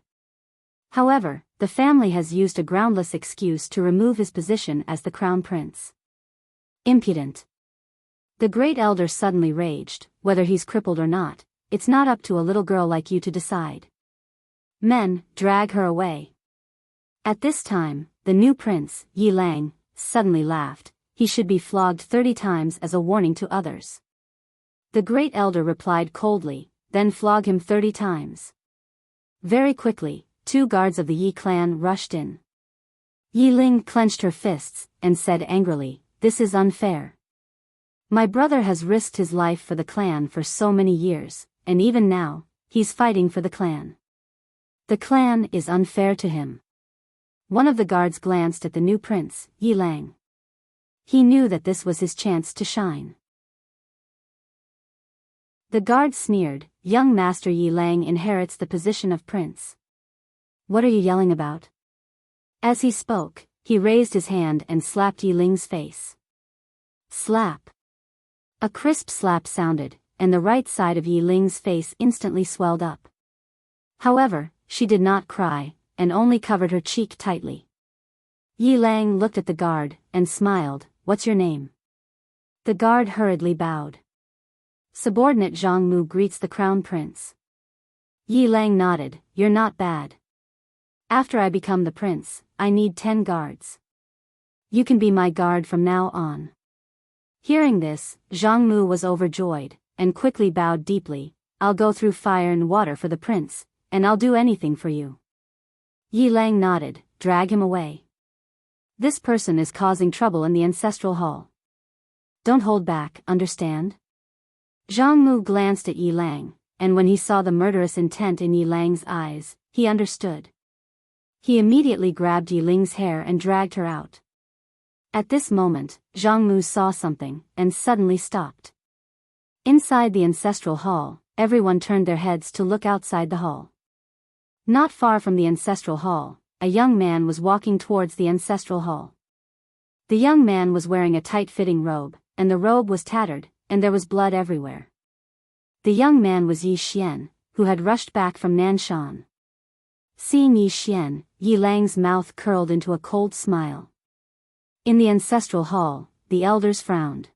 [SPEAKER 1] However, the family has used a groundless excuse to remove his position as the crown prince. Impudent." The Great Elder suddenly raged. "Whether he's crippled or not, it's not up to a little girl like you to decide. Men, drag her away." At this time, the new prince, Yi Lang, suddenly laughed. "He should be flogged 30 times as a warning to others." The Great Elder replied coldly, "Then flog him 30 times. Very quickly, 2 guards of the Yi clan rushed in. Yi Ling clenched her fists, and said angrily, "This is unfair. My brother has risked his life for the clan for so many years, and even now, he's fighting for the clan. The clan is unfair to him." One of the guards glanced at the new prince, Yi Lang. He knew that this was his chance to shine. The guard sneered, "Young Master Yi Lang inherits the position of prince. What are you yelling about?" As he spoke, he raised his hand and slapped Yi Ling's face. Slap. A crisp slap sounded, and the right side of Yi Ling's face instantly swelled up. However, she did not cry, and only covered her cheek tightly. Yi Lang looked at the guard, and smiled. "What's your name?" The guard hurriedly bowed. "Subordinate Zhang Mu greets the crown prince." Yi Lang nodded. "You're not bad. After I become the prince, I need 10 guards. You can be my guard from now on." Hearing this, Zhang Mu was overjoyed, and quickly bowed deeply. "I'll go through fire and water for the prince, and I'll do anything for you." Yi Lang nodded. "Drag him away. This person is causing trouble in the ancestral hall. Don't hold back, understand?" Zhang Mu glanced at Yi Lang, and when he saw the murderous intent in Yi Lang's eyes, he understood. He immediately grabbed Yi Ling's hair and dragged her out. At this moment, Zhang Mu saw something, and suddenly stopped. Inside the ancestral hall, everyone turned their heads to look outside the hall. Not far from the ancestral hall, a young man was walking towards the ancestral hall. The young man was wearing a tight-fitting robe, and the robe was tattered, and there was blood everywhere. The young man was Yi Xian, who had rushed back from Nanshan. Seeing Yi Xian, Yi Lang's mouth curled into a cold smile. In the ancestral hall, the elders frowned.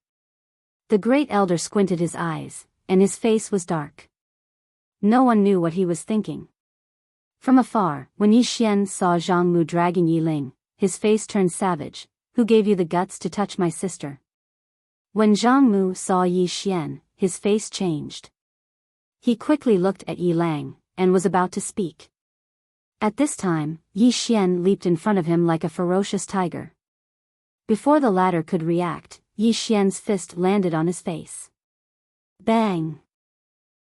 [SPEAKER 1] The Great Elder squinted his eyes, and his face was dark. No one knew what he was thinking. From afar, when Yi Xian saw Zhang Mu dragging Yi Ling, his face turned savage. "Who gave you the guts to touch my sister?" When Zhang Mu saw Yi Xian, his face changed. He quickly looked at Yi Lang, and was about to speak. At this time, Yi Xian leaped in front of him like a ferocious tiger. Before the latter could react, Yi Xian's fist landed on his face. Bang!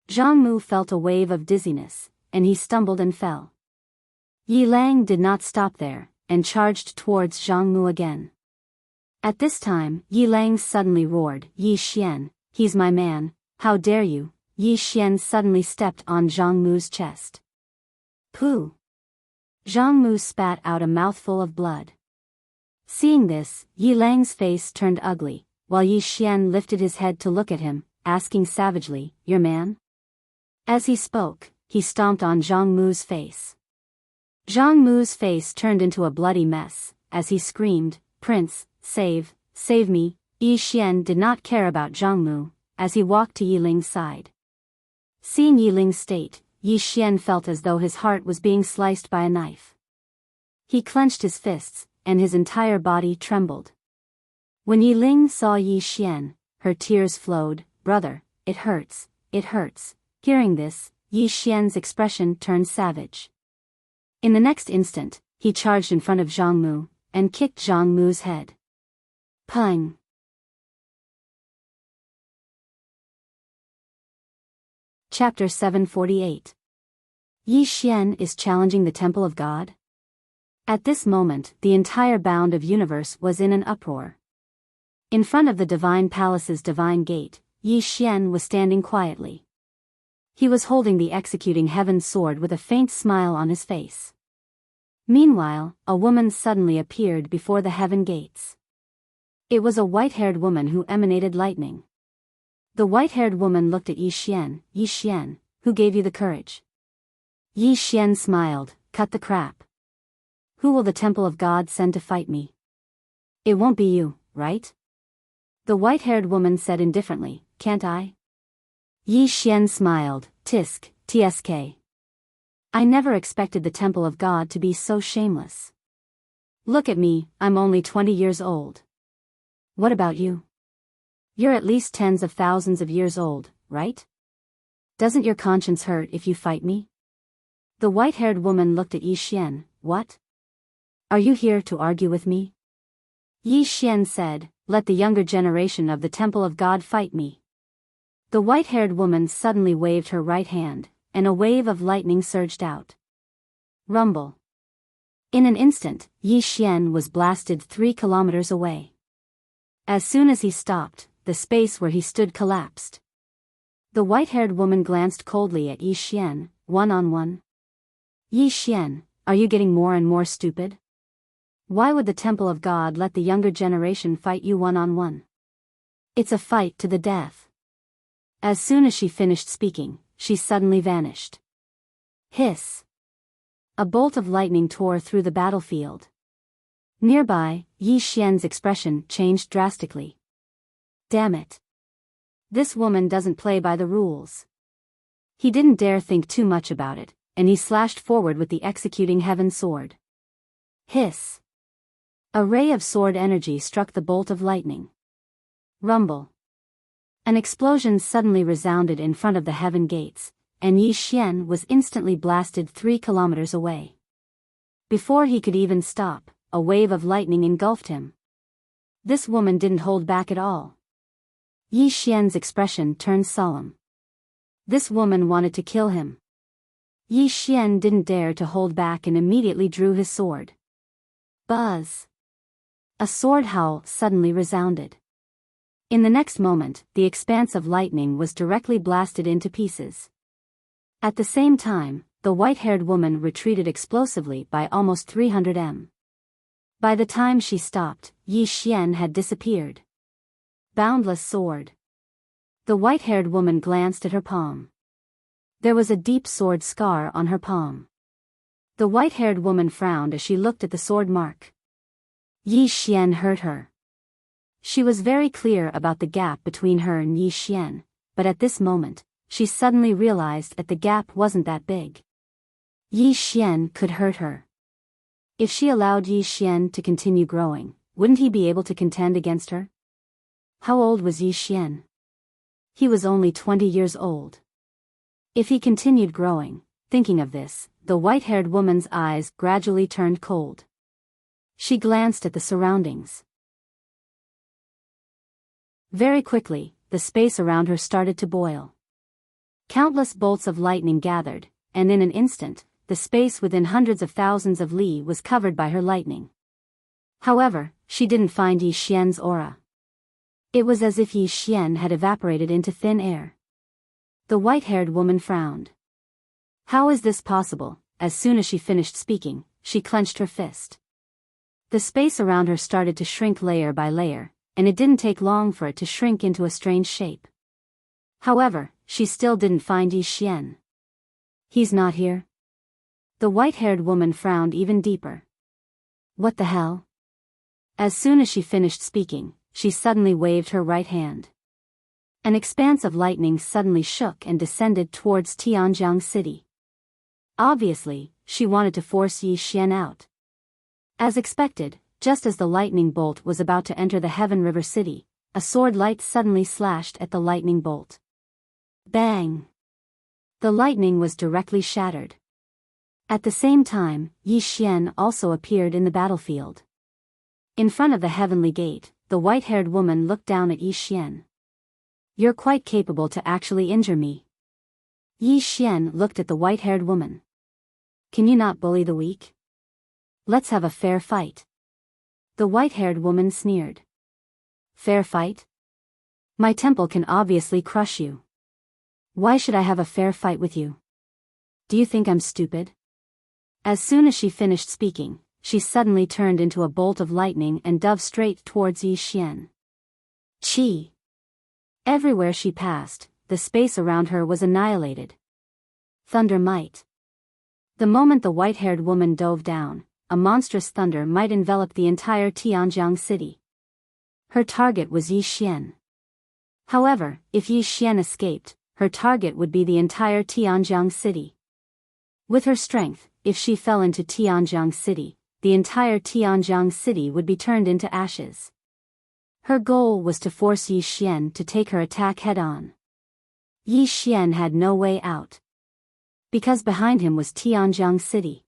[SPEAKER 1] Zhang Mu felt a wave of dizziness, and he stumbled and fell. Yi Lang did not stop there, and charged towards Zhang Mu again. At this time, Yi Lang suddenly roared, "Yi Xian, he's my man, How dare you? Yi Xian suddenly stepped on Zhang Mu's chest. Pooh! Zhang Mu spat out a mouthful of blood. Seeing this, Yi Lang's face turned ugly, while Yi Xian lifted his head to look at him, asking savagely, "Your man?" As he spoke, he stomped on Zhang Mu's face. Zhang Mu's face turned into a bloody mess, as he screamed, "Prince, save me!" Yi Xian did not care about Zhang Mu, as he walked to Yi Ling's side. Seeing Yi Ling's state, Yi Xian felt as though his heart was being sliced by a knife. He clenched his fists, and his entire body trembled. When Yi Ling saw Yi Xian, her tears flowed. "Brother, it hurts, it hurts." Hearing this, Yi Xian's expression turned savage. In the next instant, he charged in front of Zhang Mu, and kicked Zhang Mu's head. Pang! Chapter 748. Yi Xian is challenging the Temple of God? At this moment, the entire bound of universe was in an uproar. In front of the Divine Palace's divine gate, Yi Xian was standing quietly. He was holding the executing heaven's sword with a faint smile on his face. Meanwhile, a woman suddenly appeared before the heaven gates. It was a white-haired woman who emanated lightning. The white-haired woman looked at Yi Xian. "Yi Xian, who gave you the courage?" Yi Xian smiled. "Cut the crap. Who will the Temple of God send to fight me?" "It won't be you, right?" The white-haired woman said indifferently. "Can't I?" Yi Xian smiled. Tsk. I never expected the Temple of God to be so shameless. Look at me, I'm only 20 years old. What about you? You're at least tens of thousands of years old, right? Doesn't your conscience hurt if you fight me?" The white-haired woman looked at Yi Xian. "What? Are you here to argue with me?" Yi Xian said, "Let the younger generation of the Temple of God fight me." The white-haired woman suddenly waved her right hand, and a wave of lightning surged out. Rumble. In an instant, Yi Xian was blasted 3 kilometers away. As soon as he stopped, the space where he stood collapsed. The white-haired woman glanced coldly at Yi Xian. "One-on-one? Yi Xian, are you getting more and more stupid? Why would the Temple of God let the younger generation fight you one-on-one? It's a fight to the death." As soon as she finished speaking, she suddenly vanished. Hiss! A bolt of lightning tore through the battlefield. Nearby, Yi Xian's expression changed drastically. Damn it. This woman doesn't play by the rules. He didn't dare think too much about it, and he slashed forward with the executing heaven sword. Hiss! A ray of sword energy struck the bolt of lightning. Rumble! An explosion suddenly resounded in front of the heaven gates, and Yi Xian was instantly blasted 3 kilometers away. Before he could even stop, a wave of lightning engulfed him. This woman didn't hold back at all. Yi Xian's expression turned solemn. This woman wanted to kill him. Yi Xian didn't dare to hold back and immediately drew his sword. Buzz! A sword howl suddenly resounded. In the next moment, the expanse of lightning was directly blasted into pieces. At the same time, the white-haired woman retreated explosively by almost 300 m. By the time she stopped, Yi Xian had disappeared. Boundless sword. The white-haired woman glanced at her palm. There was a deep sword scar on her palm. The white-haired woman frowned as she looked at the sword mark. Yi Xian hurt her. She was very clear about the gap between her and Yi Xian, but at this moment, she suddenly realized that the gap wasn't that big. Yi Xian could hurt her. If she allowed Yi Xian to continue growing, wouldn't he be able to contend against her? How old was Yi Xian? He was only 20 years old. If he continued growing, thinking of this, the white-haired woman's eyes gradually turned cold. She glanced at the surroundings. Very quickly, the space around her started to boil. Countless bolts of lightning gathered, and in an instant, the space within hundreds of thousands of li was covered by her lightning. However, she didn't find Yi Xian's aura. It was as if Yi Xian had evaporated into thin air. The white-haired woman frowned. How is this possible? As soon as she finished speaking, she clenched her fist. The space around her started to shrink layer by layer, and it didn't take long for it to shrink into a strange shape. However, she still didn't find Yi Xian. He's not here? The white-haired woman frowned even deeper. What the hell? As soon as she finished speaking, she suddenly waved her right hand. An expanse of lightning suddenly shook and descended towards Tianjiang City. Obviously, she wanted to force Yi Xian out. As expected, just as the lightning bolt was about to enter the Heaven River City, a sword light suddenly slashed at the lightning bolt. Bang! The lightning was directly shattered. At the same time, Yi Xian also appeared in the battlefield. In front of the heavenly gate, the white-haired woman looked down at Yi Xian. You're quite capable to actually injure me. Yi Xian looked at the white-haired woman. Can you not bully the weak? Let's have a fair fight. The white-haired woman sneered. Fair fight? My temple can obviously crush you. Why should I have a fair fight with you? Do you think I'm stupid? As soon as she finished speaking, she suddenly turned into a bolt of lightning and dove straight towards Yi Xian. Chi! Everywhere she passed, the space around her was annihilated. Thunder might. The moment the white-haired woman dove down, a monstrous thunder might envelop the entire Tianjiang city. Her target was Yi Xian. However, if Yi Xian escaped, her target would be the entire Tianjiang city. With her strength, if she fell into Tianjiang city, the entire Tianjiang city would be turned into ashes. Her goal was to force Yi Xian to take her attack head-on. Yi Xian had no way out. Because behind him was Tianjiang city.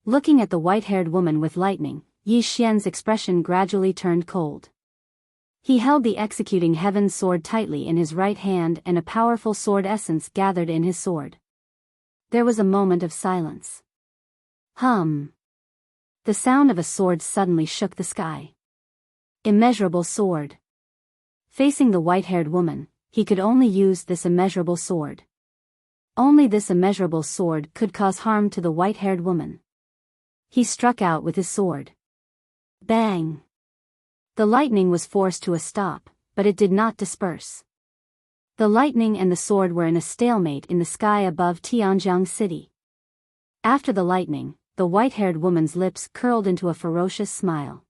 [SPEAKER 1] Looking at the white-haired woman with lightning, Yi Xian's expression gradually turned cold. He held the executing heaven sword tightly in his right hand and a powerful sword essence gathered in his sword. There was a moment of silence. Hum. The sound of a sword suddenly shook the sky. Immeasurable sword. Facing the white-haired woman, he could only use this immeasurable sword. Only this immeasurable sword could cause harm to the white-haired woman. He struck out with his sword. Bang! The lightning was forced to a stop, but it did not disperse. The lightning and the sword were in a stalemate in the sky above Tianjiang city. After the lightning, the white-haired woman's lips curled into a ferocious smile.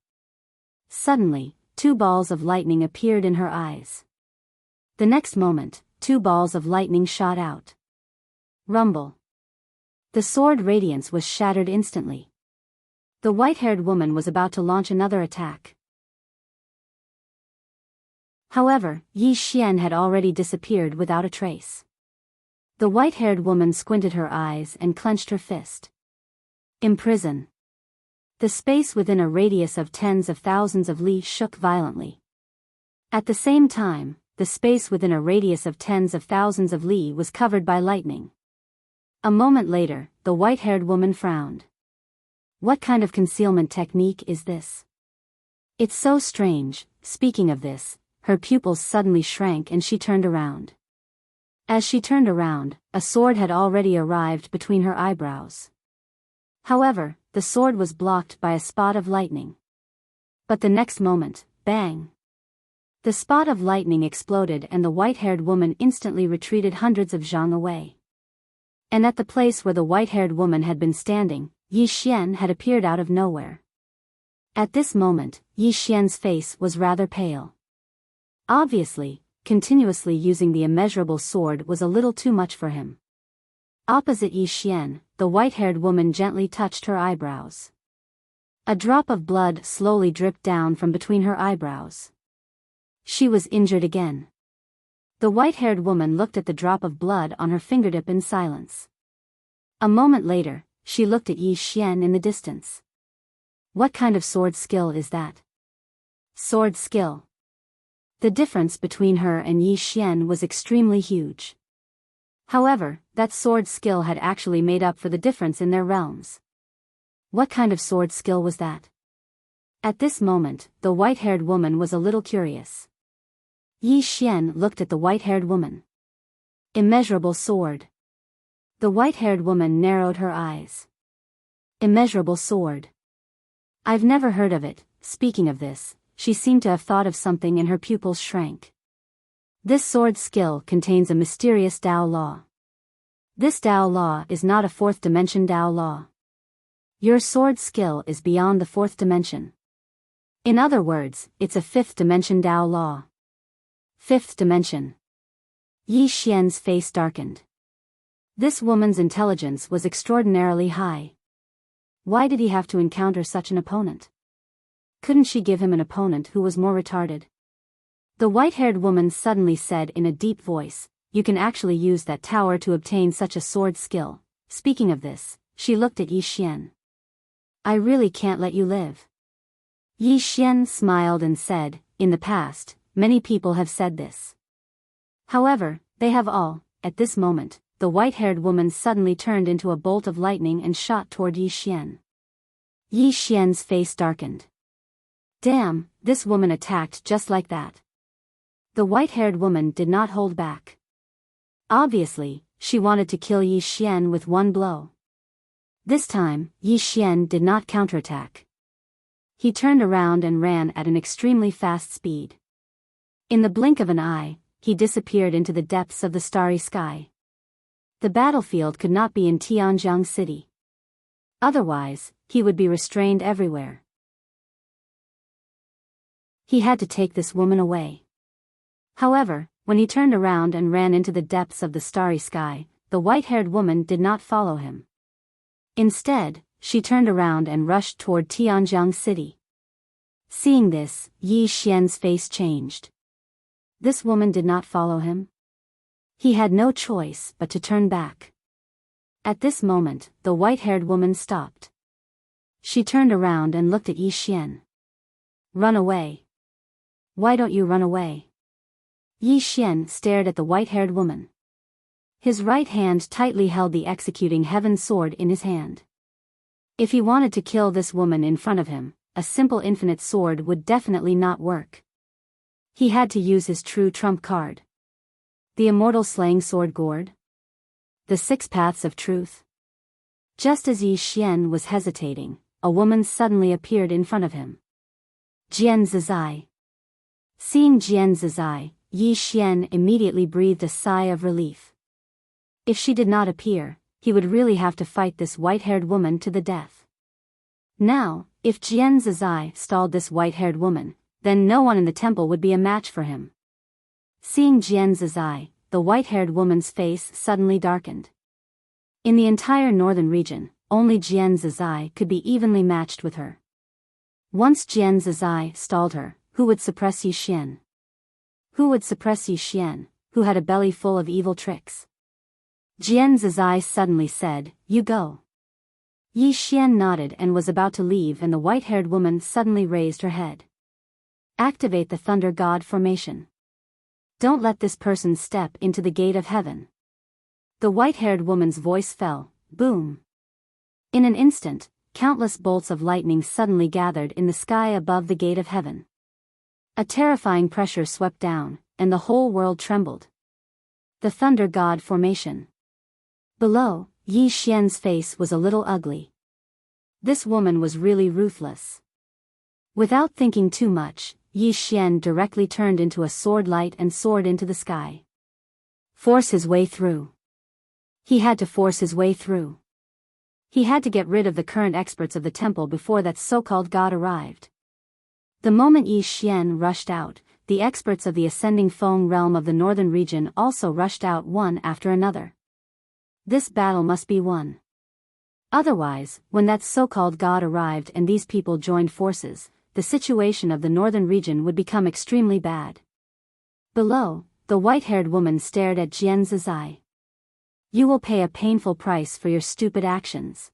[SPEAKER 1] Suddenly, 2 balls of lightning appeared in her eyes. The next moment, 2 balls of lightning shot out. Rumble. The sword radiance was shattered instantly. The white-haired woman was about to launch another attack. However, Yi Xian had already disappeared without a trace. The white-haired woman squinted her eyes and clenched her fist. Imprison. The space within a radius of tens of thousands of li shook violently. At the same time, the space within a radius of tens of thousands of li was covered by lightning. A moment later, the white-haired woman frowned. What kind of concealment technique is this? It's so strange. Speaking of this, her pupils suddenly shrank and she turned around. As she turned around, a sword had already arrived between her eyebrows. However, the sword was blocked by a spot of lightning. But the next moment, bang! The spot of lightning exploded and the white-haired woman instantly retreated hundreds of zhang away. And at the place where the white-haired woman had been standing, Yi Xian had appeared out of nowhere. At this moment, Yi Xian's face was rather pale. Obviously, continuously using the immeasurable sword was a little too much for him. Opposite Yi Xian, the white-haired woman gently touched her eyebrows. A drop of blood slowly dripped down from between her eyebrows. She was injured again. The white-haired woman looked at the drop of blood on her fingertip in silence. A moment later, she looked at Yi Xian in the distance. What kind of sword skill is that? Sword skill. The difference between her and Yi Xian was extremely huge. However, that sword skill had actually made up for the difference in their realms. What kind of sword skill was that? At this moment, the white-haired woman was a little curious. Yi Xian looked at the white-haired woman. Immeasurable sword. The white-haired woman narrowed her eyes. Immeasurable sword. I've never heard of it. Speaking of this, she seemed to have thought of something and her pupils shrank. This sword skill contains a mysterious Tao law. This Tao law is not a fourth dimension Tao law. Your sword skill is beyond the fourth dimension. In other words, it's a fifth dimension Tao law. Fifth dimension. Yi Xian's face darkened. This woman's intelligence was extraordinarily high. Why did he have to encounter such an opponent? Couldn't she give him an opponent who was more retarded? The white-haired woman suddenly said in a deep voice, "You can actually use that tower to obtain such a sword skill." Speaking of this, she looked at Yi Xian. "I really can't let you live." Yi Xian smiled and said, "In the past, many people have said this. However, they have all." At this moment, the white-haired woman suddenly turned into a bolt of lightning and shot toward Yi Xian. Yi Xian's face darkened. Damn, this woman attacked just like that. The white-haired woman did not hold back. Obviously, she wanted to kill Yi Xian with one blow. This time, Yi Xian did not counterattack. He turned around and ran at an extremely fast speed. In the blink of an eye, he disappeared into the depths of the starry sky. The battlefield could not be in Tianjiang City. Otherwise, he would be restrained everywhere. He had to take this woman away. However, when he turned around and ran into the depths of the starry sky, the white-haired woman did not follow him. Instead, she turned around and rushed toward Tianjiang City. Seeing this, Yi Xian's face changed. This woman did not follow him. He had no choice but to turn back. At this moment, the white-haired woman stopped. She turned around and looked at Yi Xian. "Run away. Why don't you run away?" Yi Xian stared at the white-haired woman. His right hand tightly held the executing heaven sword in his hand. If he wanted to kill this woman in front of him, a simple infinite sword would definitely not work. He had to use his true trump card. The immortal slaying sword gourd? The six paths of truth? Just as Yi Xian was hesitating, a woman suddenly appeared in front of him. Jian Zizai. Seeing Jian Zizai, Yi Xian immediately breathed a sigh of relief. If she did not appear, he would really have to fight this white-haired woman to the death. Now, if Jian Zizai stalled this white-haired woman, then no one in the temple would be a match for him. Seeing Jian Zizai, the white-haired woman's face suddenly darkened. In the entire northern region, only Jian Zizai could be evenly matched with her. Once Jian Zizai stalled her, who would suppress Yi Xian? Who would suppress Yi Xian, who had a belly full of evil tricks? Jian Zizai suddenly said, "You go." Yi Xian nodded and was about to leave, and the white-haired woman suddenly raised her head. "Activate the Thunder God formation. Don't let this person step into the gate of heaven." The white-haired woman's voice fell. Boom. In an instant, countless bolts of lightning suddenly gathered in the sky above the gate of heaven. A terrifying pressure swept down, and the whole world trembled. The Thunder God formation. Below, Yi Xian's face was a little ugly. This woman was really ruthless. Without thinking too much, Yi Xian directly turned into a sword light and soared into the sky. Force his way through. He had to force his way through. He had to get rid of the current experts of the temple before that so-called god arrived. The moment Yi Xian rushed out, the experts of the ascending Feng realm of the northern region also rushed out one after another. This battle must be won. Otherwise, when that so-called god arrived and these people joined forces, the situation of the northern region would become extremely bad. Below, the white-haired woman stared at Jian Zizai. "You will pay a painful price for your stupid actions."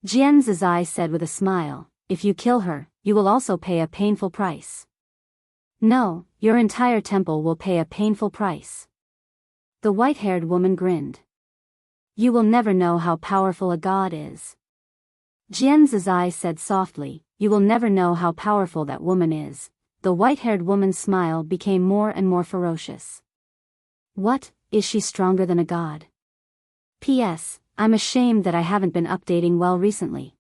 [SPEAKER 1] Jian Zizai said with a smile, "If you kill her, you will also pay a painful price." "No, your entire temple will pay a painful price." The white-haired woman grinned. "You will never know how powerful a god is." Jian Zizai said softly, "You will never know how powerful that woman is." The white-haired woman's smile became more and more ferocious. "What, is she stronger than a god? P.S. I'm ashamed that I haven't been updating well recently.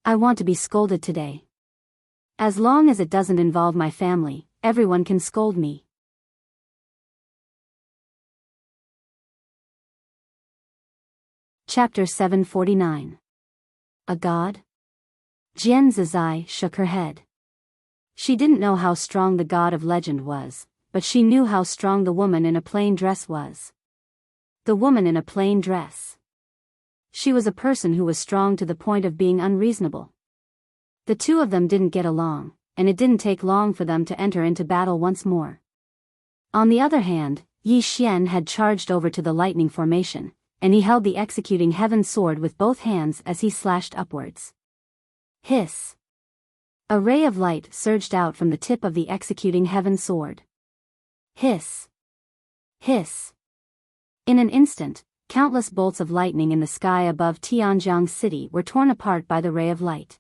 [SPEAKER 1] I want to be scolded today. As long as it doesn't involve my family, everyone can scold me. Chapter 749. A god? Jian Zizai shook her head. She didn't know how strong the god of legend was, but she knew how strong the woman in a plain dress was. The woman in a plain dress. She was a person who was strong to the point of being unreasonable. The two of them didn't get along, and it didn't take long for them to enter into battle once more. On the other hand, Yi Xian had charged over to the lightning formation, and he held the executing heaven sword with both hands as he slashed upwards. Hiss! A ray of light surged out from the tip of the executing heaven sword. Hiss! Hiss! In an instant, countless bolts of lightning in the sky above Tianjiang City were torn apart by the ray of light.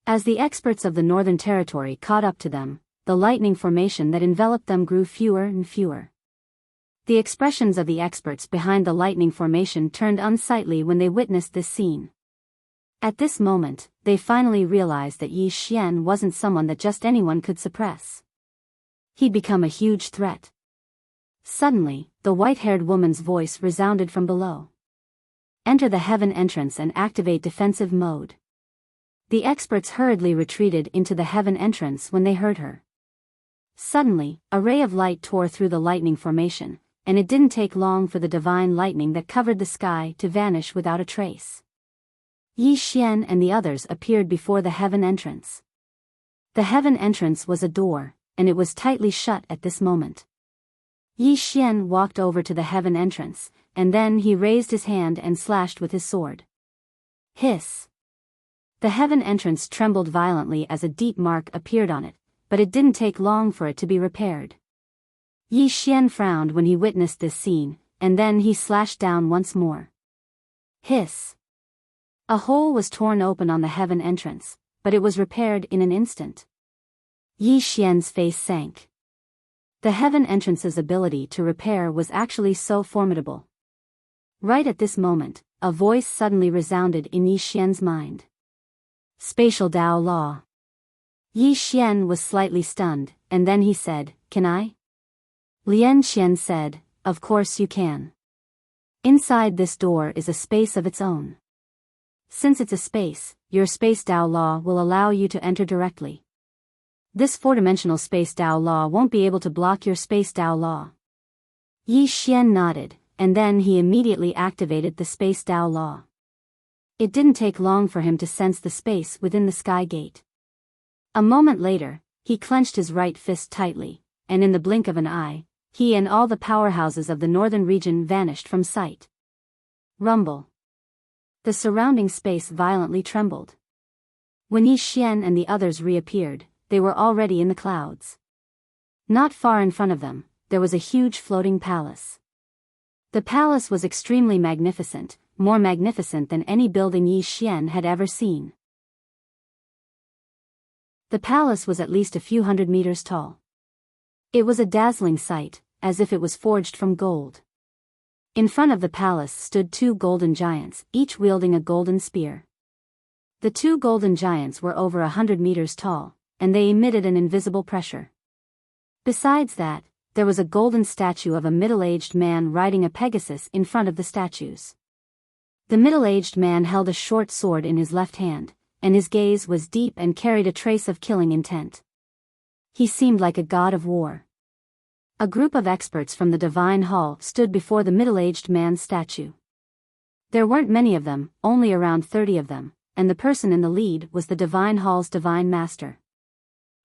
[SPEAKER 1] As the experts of the Northern Territory caught up to them, the lightning formation that enveloped them grew fewer and fewer. The expressions of the experts behind the lightning formation turned unsightly when they witnessed this scene. At this moment, they finally realized that Yi Xian wasn't someone that just anyone could suppress. He'd become a huge threat. Suddenly, the white-haired woman's voice resounded from below. Enter the heaven entrance and activate defensive mode. The experts hurriedly retreated into the heaven entrance when they heard her. Suddenly, a ray of light tore through the lightning formation, and it didn't take long for the divine lightning that covered the sky to vanish without a trace. Yi Xian and the others appeared before the heaven entrance. The heaven entrance was a door, and it was tightly shut at this moment. Yi Xian walked over to the heaven entrance, and then he raised his hand and slashed with his sword. Hiss! The heaven entrance trembled violently as a deep mark appeared on it, but it didn't take long for it to be repaired. Yi Xian frowned when he witnessed this scene, and then he slashed down once more. Hiss! A hole was torn open on the heaven entrance, but it was repaired in an instant. Yi Xian's face sank. The heaven entrance's ability to repair was actually so formidable. Right at this moment, a voice suddenly resounded in Yi Xian's mind. Spatial Dao Law. Yi Xian was slightly stunned, and then he said, "Can I?" Lian Xian said, "Of course you can. Inside this door is a space of its own. Since it's a space, your space Dao Law will allow you to enter directly. This four-dimensional space Dao Law won't be able to block your space Dao Law." Yi Xian nodded, and then he immediately activated the space Dao Law. It didn't take long for him to sense the space within the sky gate. A moment later, he clenched his right fist tightly, and in the blink of an eye, he and all the powerhouses of the northern region vanished from sight. Rumble. The surrounding space violently trembled. When Yi Xian and the others reappeared, they were already in the clouds. Not far in front of them, there was a huge floating palace. The palace was extremely magnificent, more magnificent than any building Yi Xian had ever seen. The palace was at least a few hundred meters tall. It was a dazzling sight, as if it was forged from gold. In front of the palace stood two golden giants, each wielding a golden spear. The two golden giants were over 100 meters tall, and they emitted an invisible pressure. Besides that, there was a golden statue of a middle-aged man riding a Pegasus in front of the statues. The middle-aged man held a short sword in his left hand, and his gaze was deep and carried a trace of killing intent. He seemed like a god of war. A group of experts from the Divine Hall stood before the middle-aged man's statue. There weren't many of them, only around 30 of them, and the person in the lead was the Divine Hall's Divine Master.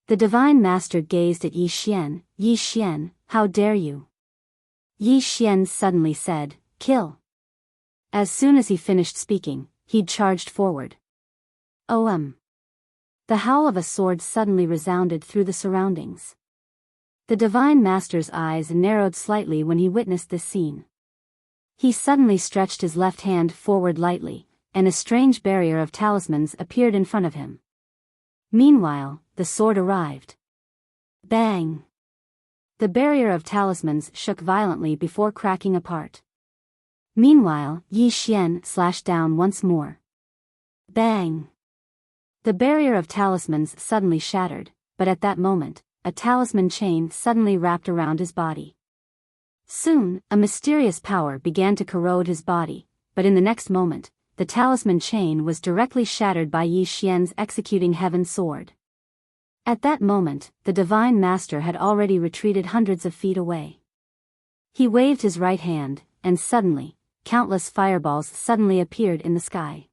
[SPEAKER 1] The Divine Master gazed at Yi Xian. "Yi Xian, how dare you?" Yi Xian suddenly said, "Kill." As soon as he finished speaking, he'd charged forward. The howl of a sword suddenly resounded through the surroundings. The Divine Master's eyes narrowed slightly when he witnessed this scene. He suddenly stretched his left hand forward lightly, and a strange barrier of talismans appeared in front of him. Meanwhile, the sword arrived. Bang! The barrier of talismans shook violently before cracking apart. Meanwhile, Yi Xian slashed down once more. Bang! The barrier of talismans suddenly shattered, but at that moment, a talisman chain suddenly wrapped around his body. Soon, a mysterious power began to corrode his body, but in the next moment, the talisman chain was directly shattered by Yi Xian's executing heaven sword. At that moment, the divine master had already retreated hundreds of feet away. He waved his right hand, and suddenly, countless fireballs suddenly appeared in the sky.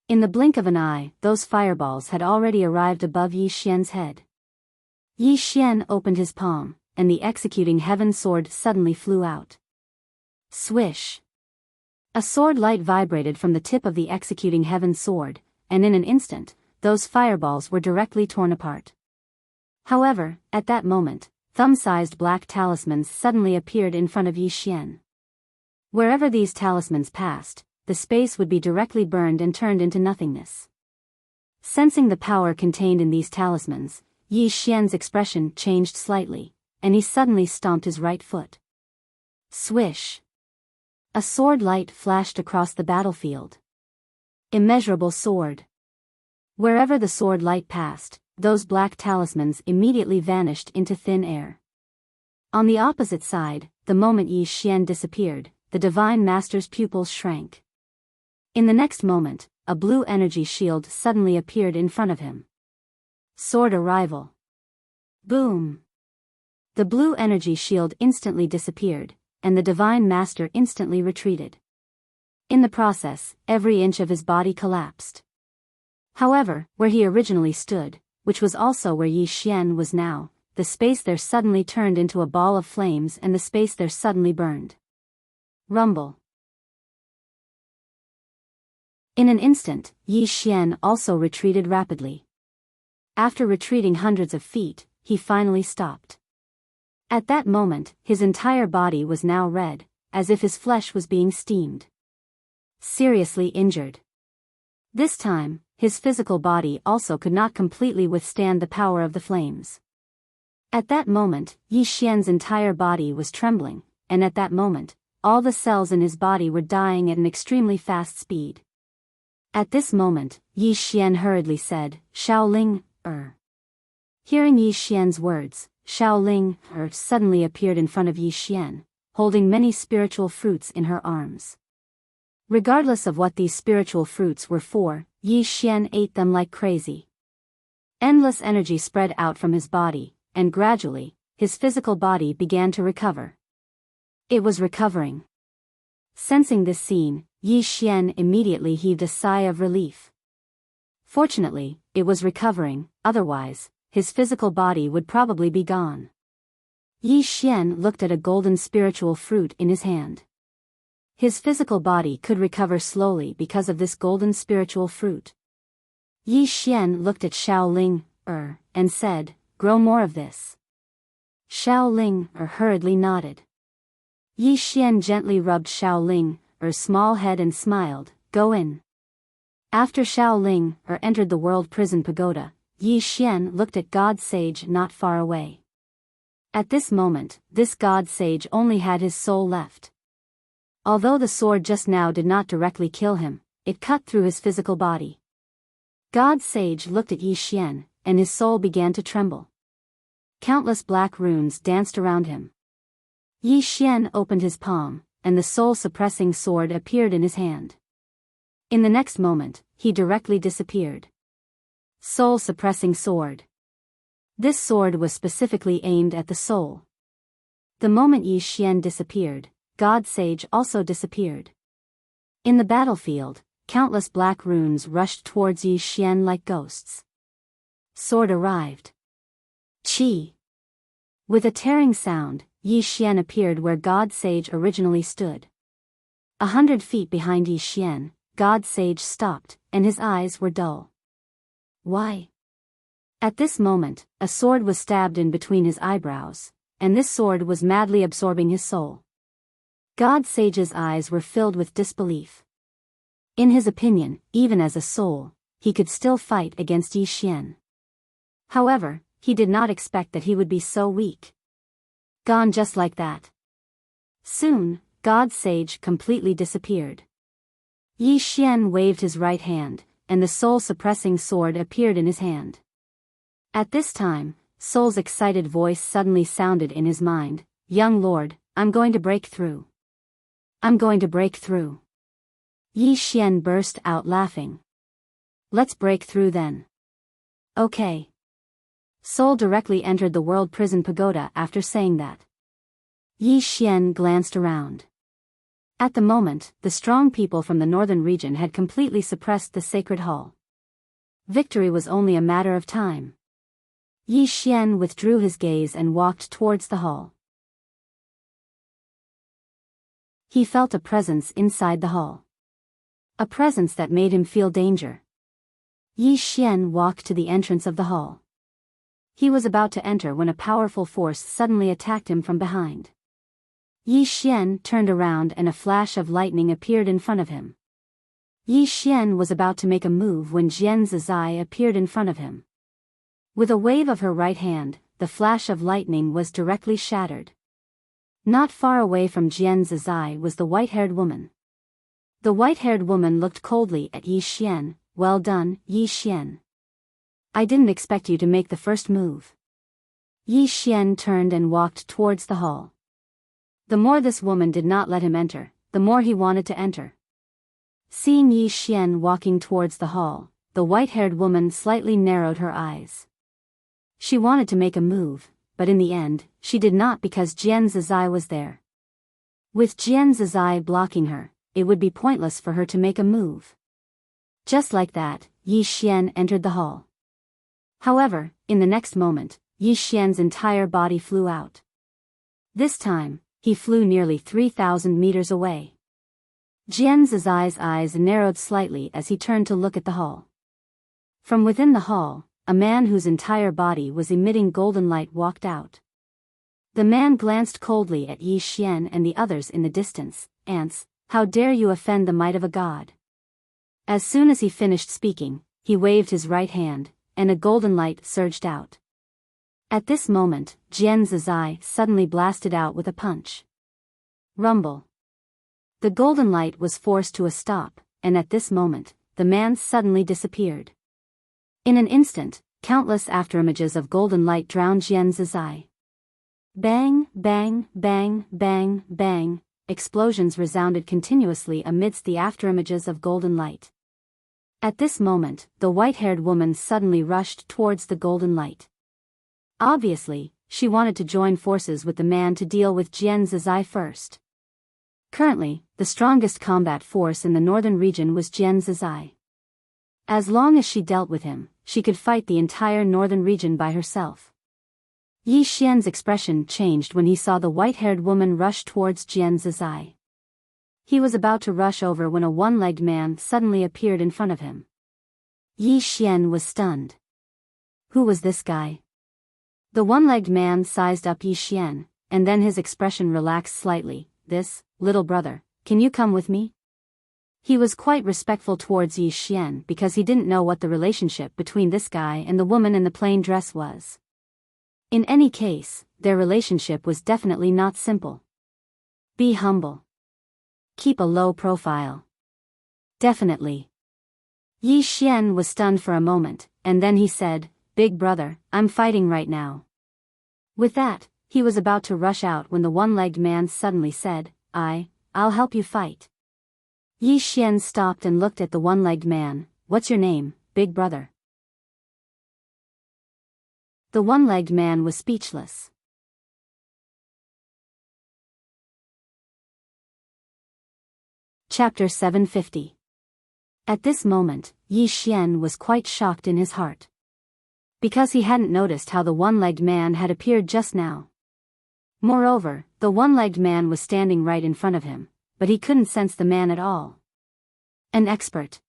[SPEAKER 1] In the blink of an eye, those fireballs had already arrived above Yi Xian's head. Yi Xian opened his palm, and the executing heaven sword suddenly flew out. Swish! A sword light vibrated from the tip of the executing heaven sword, and in an instant, those fireballs were directly torn apart. However, at that moment, thumb-sized black talismans suddenly appeared in front of Yi Xian. Wherever these talismans passed, the space would be directly burned and turned into nothingness. Sensing the power contained in these talismans, Yi Xian's expression changed slightly, and he suddenly stomped his right foot. Swish! A sword light flashed across the battlefield. Immeasurable sword. Wherever the sword light passed, those black talismans immediately vanished into thin air. On the opposite side, the moment Yi Xian disappeared, the divine master's pupils shrank. In the next moment, a blue energy shield suddenly appeared in front of him. Sword arrival. Boom! The blue energy shield instantly disappeared, and the divine master instantly retreated. In the process, every inch of his body collapsed. However, where he originally stood, which was also where Yi Xian was now, the space there suddenly turned into a ball of flames and the space there suddenly burned. Rumble. In an instant, Yi Xian also retreated rapidly. After retreating hundreds of feet, he finally stopped. At that moment, his entire body was now red, as if his flesh was being steamed. Seriously injured. This time, his physical body also could not completely withstand the power of the flames. At that moment, Yi Xian's entire body was trembling, and at that moment, all the cells in his body were dying at an extremely fast speed. At this moment, Yi Xian hurriedly said, "Shaoling, Hearing Yi Xian's words, Shaoling, suddenly appeared in front of Yi Xian, holding many spiritual fruits in her arms. Regardless of what these spiritual fruits were for, Yi Xian ate them like crazy. Endless energy spread out from his body, and gradually, his physical body began to recover. It was recovering. Sensing this scene, Yi Xian immediately heaved a sigh of relief. Fortunately, it was recovering, otherwise, his physical body would probably be gone. Yi Xian looked at a golden spiritual fruit in his hand. His physical body could recover slowly because of this golden spiritual fruit. Yi Xian looked at Shaoling, and said, "Grow more of this." Shaoling, hurriedly nodded. Yi Xian gently rubbed Shaoling's small head and smiled, "Go in." After Shaoling entered the world prison pagoda, Yi Xian looked at God Sage not far away. At this moment, this God Sage only had his soul left. Although the sword just now did not directly kill him, it cut through his physical body. God Sage looked at Yi Xian, and his soul began to tremble. Countless black runes danced around him. Yi Xian opened his palm, and the soul-suppressing sword appeared in his hand. In the next moment, he directly disappeared. Soul-suppressing sword. This sword was specifically aimed at the soul. The moment Yi Xian disappeared, God Sage also disappeared. In the battlefield, countless black runes rushed towards Yi Xian like ghosts. Sword arrived. Chi. With a tearing sound, Yi Xian appeared where God Sage originally stood. 100 feet behind Yi Xian, God Sage stopped, and his eyes were dull. Why? At this moment, a sword was stabbed in between his eyebrows, and this sword was madly absorbing his soul. God Sage's eyes were filled with disbelief. In his opinion, even as a soul, he could still fight against Yi Xian. However, he did not expect that he would be so weak. Gone just like that. Soon, God's sage completely disappeared. Yi Xian waved his right hand, and the soul-suppressing sword appeared in his hand. At this time, Soul's excited voice suddenly sounded in his mind, "Young lord, I'm going to break through. I'm going to break through." Yi Xian burst out laughing. "Let's break through then." "Okay." Soul directly entered the world prison pagoda after saying that. Yi Xian glanced around. At the moment, the strong people from the northern region had completely suppressed the sacred hall. Victory was only a matter of time. Yi Xian withdrew his gaze and walked towards the hall. He felt a presence inside the hall. A presence that made him feel danger. Yi Xian walked to the entrance of the hall. He was about to enter when a powerful force suddenly attacked him from behind. Yi Xian turned around and a flash of lightning appeared in front of him. Yi Xian was about to make a move when Jian Zizai appeared in front of him. With a wave of her right hand, the flash of lightning was directly shattered. Not far away from Jian Zizai was the white-haired woman. The white-haired woman looked coldly at Yi Xian. "Well done, Yi Xian. I didn't expect you to make the first move." Yi Xian turned and walked towards the hall. The more this woman did not let him enter, the more he wanted to enter. Seeing Yi Xian walking towards the hall, the white-haired woman slightly narrowed her eyes. She wanted to make a move, but in the end, she did not because Jian Zizai was there. With Jian Zizai blocking her, it would be pointless for her to make a move. Just like that, Yi Xian entered the hall. However, in the next moment, Yi Xian's entire body flew out. This time, he flew nearly 3,000 meters away. Jian Zizai's eyes narrowed slightly as he turned to look at the hall. From within the hall, a man whose entire body was emitting golden light walked out. The man glanced coldly at Yi Xian and the others in the distance. "Ants, how dare you offend the might of a god?" As soon as he finished speaking, he waved his right hand, and a golden light surged out. At this moment, Jian Zizai suddenly blasted out with a punch. Rumble. The golden light was forced to a stop, and at this moment, the man suddenly disappeared. In an instant, countless afterimages of golden light drowned Jian Zizai. Bang, bang, bang, bang, bang, explosions resounded continuously amidst the afterimages of golden light. At this moment, the white-haired woman suddenly rushed towards the golden light. Obviously, she wanted to join forces with the man to deal with Jian Zizai first. Currently, the strongest combat force in the northern region was Jian Zizai. As long as she dealt with him, she could fight the entire northern region by herself. Yi Xian's expression changed when he saw the white-haired woman rush towards Jian Zizai. He was about to rush over when a one-legged man suddenly appeared in front of him. Yi Xian was stunned. Who was this guy? The one-legged man sized up Yi Xian, and then his expression relaxed slightly. "This, little brother, can you come with me?" He was quite respectful towards Yi Xian because he didn't know what the relationship between this guy and the woman in the plain dress was. In any case, their relationship was definitely not simple. Be humble. Keep a low profile. Definitely. Yi Xian was stunned for a moment, and then he said, "Big brother, I'm fighting right now." With that, he was about to rush out when the one-legged man suddenly said, I'll help you fight." Yi Xian stopped and looked at the one-legged man. "What's your name, big brother?" The one-legged man was speechless. Chapter 750. At this moment, Yi Xian was quite shocked in his heart. Because he hadn't noticed how the one-legged man had appeared just now. Moreover, the one-legged man was standing right in front of him, but he couldn't sense the man at all. An expert.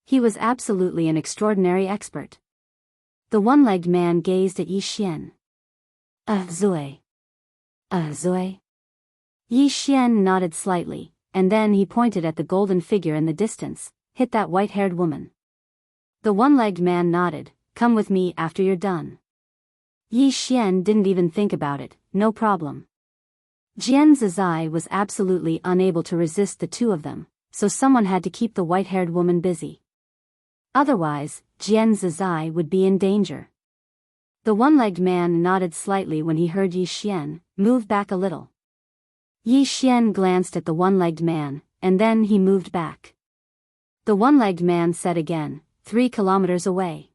[SPEAKER 1] He was absolutely an extraordinary expert. The one-legged man gazed at Yi Xian. Zui. Zui? Yi Xian nodded slightly, and then he pointed at the golden figure in the distance. "Hit that white-haired woman." The one-legged man nodded. "Come with me after you're done." Yi Xian didn't even think about it, no problem. Jian Zizai was absolutely unable to resist the two of them, so someone had to keep the white-haired woman busy. Otherwise, Jian Zizai would be in danger. The one-legged man nodded slightly when he heard Yi Xian move back a little. Yi Xian glanced at the one-legged man, and then he moved back. The one-legged man said again, 3 kilometers away.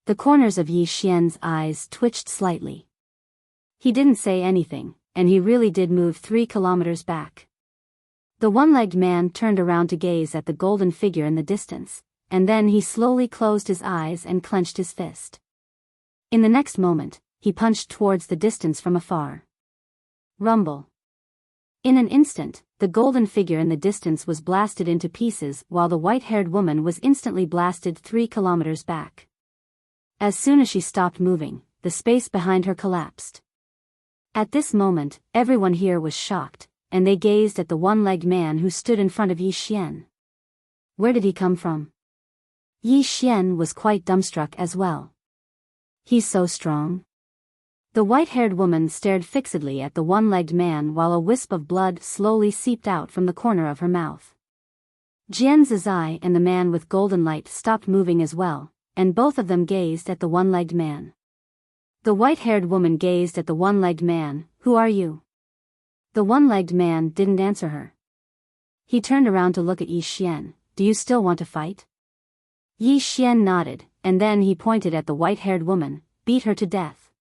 [SPEAKER 1] The corners of Yi Xian's eyes twitched slightly. He didn't say anything, and he really did move 3 kilometers back. The one-legged man turned around to gaze at the golden figure in the distance, and then he slowly closed his eyes and clenched his fist. In the next moment, he punched towards the distance from afar. Rumble. In an instant, the golden figure in the distance was blasted into pieces while the white-haired woman was instantly blasted 3 kilometers back. As soon as she stopped moving, the space behind her collapsed. At this moment, everyone here was shocked, and they gazed at the one-legged man who stood in front of Yi Xian. Where did he come from? Yi Xian was quite dumbstruck as well. He's so strong. The white-haired woman stared fixedly at the one-legged man while a wisp of blood slowly seeped out from the corner of her mouth. Jian Zizai and the man with golden light stopped moving as well, and both of them gazed at the one-legged man. The white-haired woman gazed at the one-legged man. Who are you? The one-legged man didn't answer her. He turned around to look at Yi Xian. Do you still want to fight? Yi Xian nodded, and then he pointed at the white-haired woman. Beat her to death.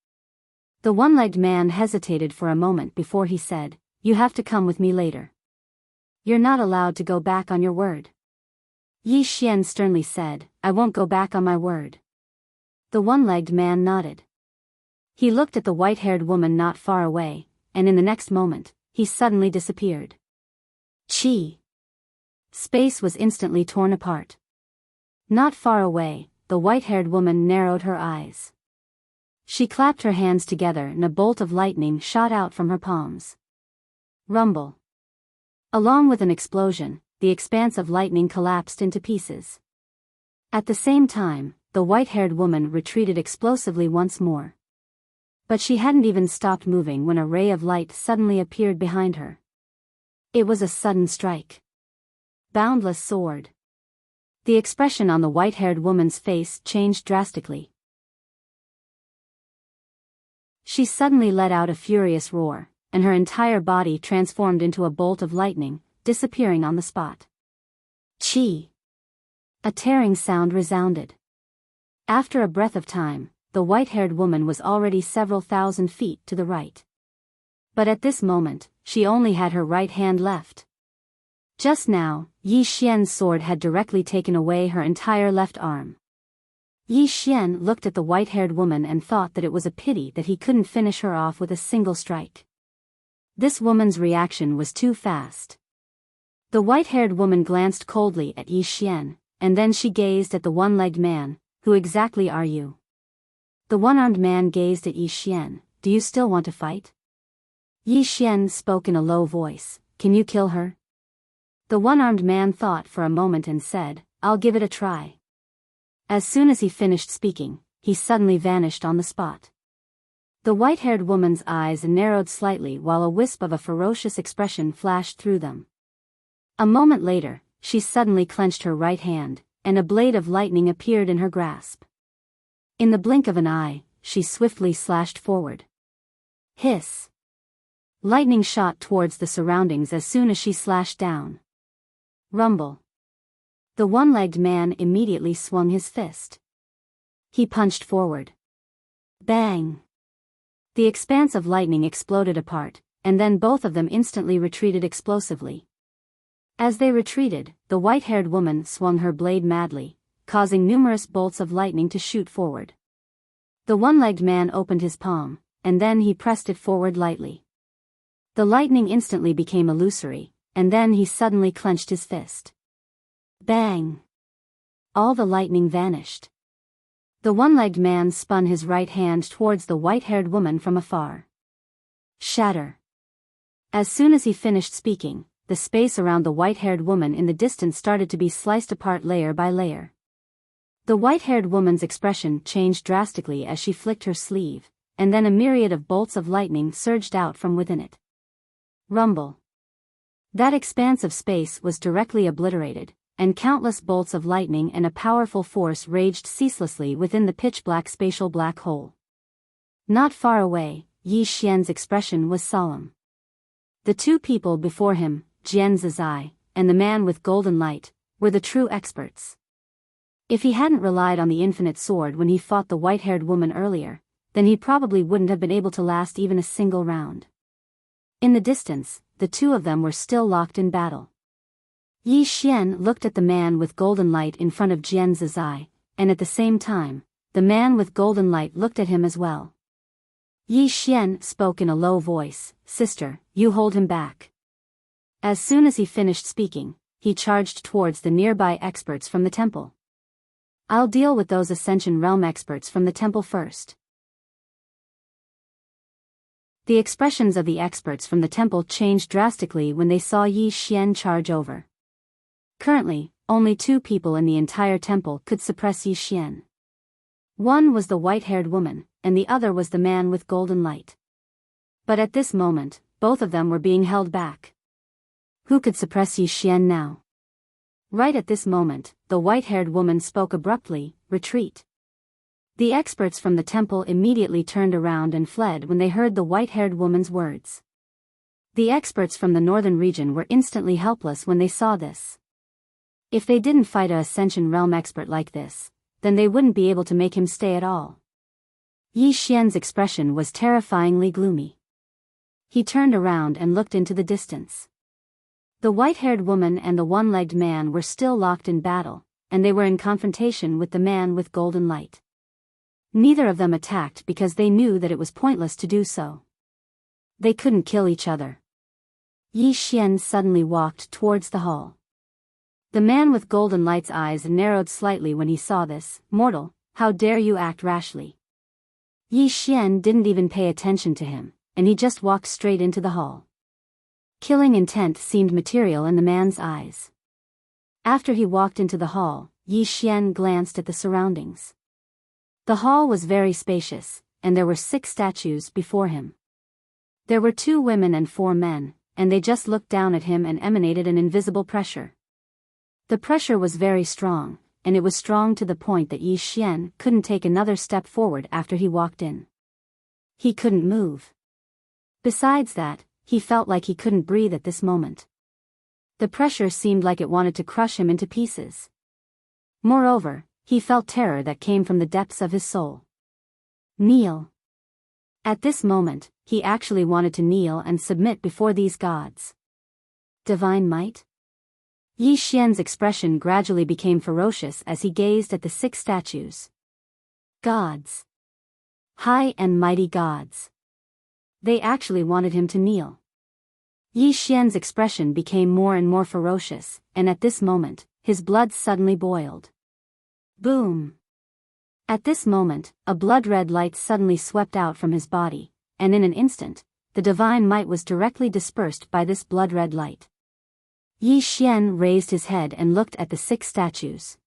[SPEAKER 1] The one-legged man hesitated for a moment before he said, You have to come with me later. You're not allowed to go back on your word. Yi Xian sternly said, I won't go back on my word. The one-legged man nodded. He looked at the white-haired woman not far away, and in the next moment, he suddenly disappeared. Chi! Space was instantly torn apart. Not far away, the white-haired woman narrowed her eyes. She clapped her hands together and a bolt of lightning shot out from her palms. Rumble. Along with an explosion, the expanse of lightning collapsed into pieces. At the same time, the white-haired woman retreated explosively once more. But she hadn't even stopped moving when a ray of light suddenly appeared behind her. It was a sudden strike. Boundless sword. The expression on the white-haired woman's face changed drastically. She suddenly let out a furious roar, and her entire body transformed into a bolt of lightning, disappearing on the spot. Chi! A tearing sound resounded. After a breath of time, the white-haired woman was already several thousand feet to the right. But at this moment, she only had her right hand left. Just now, Yi Xian's sword had directly taken away her entire left arm. Yi Xian looked at the white-haired woman and thought that it was a pity that he couldn't finish her off with a single strike. This woman's reaction was too fast. The white-haired woman glanced coldly at Yi Xian, and then she gazed at the one-legged man. Who exactly are you? The one-armed man gazed at Yi Xian. Do you still want to fight? Yi Xian spoke in a low voice. Can you kill her? The one-armed man thought for a moment and said, I'll give it a try. As soon as he finished speaking, he suddenly vanished on the spot. The white-haired woman's eyes narrowed slightly while a wisp of a ferocious expression flashed through them. A moment later, she suddenly clenched her right hand, and a blade of lightning appeared in her grasp. In the blink of an eye, she swiftly slashed forward. Hiss! Lightning shot towards the surroundings as soon as she slashed down. Rumble! The one-legged man immediately swung his fist. He punched forward. Bang! The expanse of lightning exploded apart, and then both of them instantly retreated explosively. As they retreated, the white-haired woman swung her blade madly, causing numerous bolts of lightning to shoot forward. The one-legged man opened his palm, and then he pressed it forward lightly. The lightning instantly became illusory, and then he suddenly clenched his fist. Bang! All the lightning vanished. The one-legged man spun his right hand towards the white-haired woman from afar. Shatter! As soon as he finished speaking, the space around the white-haired woman in the distance started to be sliced apart layer by layer. The white-haired woman's expression changed drastically as she flicked her sleeve, and then a myriad of bolts of lightning surged out from within it. Rumble. That expanse of space was directly obliterated, and countless bolts of lightning and a powerful force raged ceaselessly within the pitch-black spatial black hole. Not far away, Yi Xian's expression was solemn. The two people before him, Jian Zizai, and the man with golden light, were the true experts. If he hadn't relied on the infinite sword when he fought the white-haired woman earlier, then he probably wouldn't have been able to last even a single round. In the distance, the two of them were still locked in battle. Yi Xian looked at the man with golden light in front of Jian Zizai, and at the same time, the man with golden light looked at him as well. Yi Xian spoke in a low voice, "Sister, you hold him back." As soon as he finished speaking, he charged towards the nearby experts from the temple. "I'll deal with those Ascension Realm experts from the temple first." The expressions of the experts from the temple changed drastically when they saw Yi Xian charge over. Currently, only two people in the entire temple could suppress Yi Xian. One was the white-haired woman, and the other was the man with golden light. But at this moment, both of them were being held back. Who could suppress Yi Xian now? Right at this moment, the white-haired woman spoke abruptly, "Retreat." The experts from the temple immediately turned around and fled when they heard the white-haired woman's words. The experts from the northern region were instantly helpless when they saw this. If they didn't fight a Ascension Realm expert like this, then they wouldn't be able to make him stay at all. Yi Xian's expression was terrifyingly gloomy. He turned around and looked into the distance. The white-haired woman and the one-legged man were still locked in battle, and they were in confrontation with the man with golden light. Neither of them attacked because they knew that it was pointless to do so. They couldn't kill each other. Yi Xian suddenly walked towards the hall. The man with golden light's eyes narrowed slightly when he saw this. "Mortal, how dare you act rashly?" Yi Xian didn't even pay attention to him, and he just walked straight into the hall. Killing intent seemed material in the man's eyes. After he walked into the hall, Yi Xian glanced at the surroundings. The hall was very spacious, and there were 6 statues before him. There were 2 women and 4 men, and they just looked down at him and emanated an invisible pressure. The pressure was very strong, and it was strong to the point that Yi Xian couldn't take another step forward after he walked in. He couldn't move. Besides that, he felt like he couldn't breathe at this moment. The pressure seemed like it wanted to crush him into pieces. Moreover, he felt terror that came from the depths of his soul. Kneel. At this moment, he actually wanted to kneel and submit before these gods. Divine might? Yi Xian's expression gradually became ferocious as he gazed at the 6 statues. Gods. High and mighty gods. They actually wanted him to kneel. Yi Xian's expression became more and more ferocious, and at this moment, his blood suddenly boiled. Boom! At this moment, a blood-red light suddenly swept out from his body, and in an instant, the divine might was directly dispersed by this blood-red light. Yi Xian raised his head and looked at the 6 statues.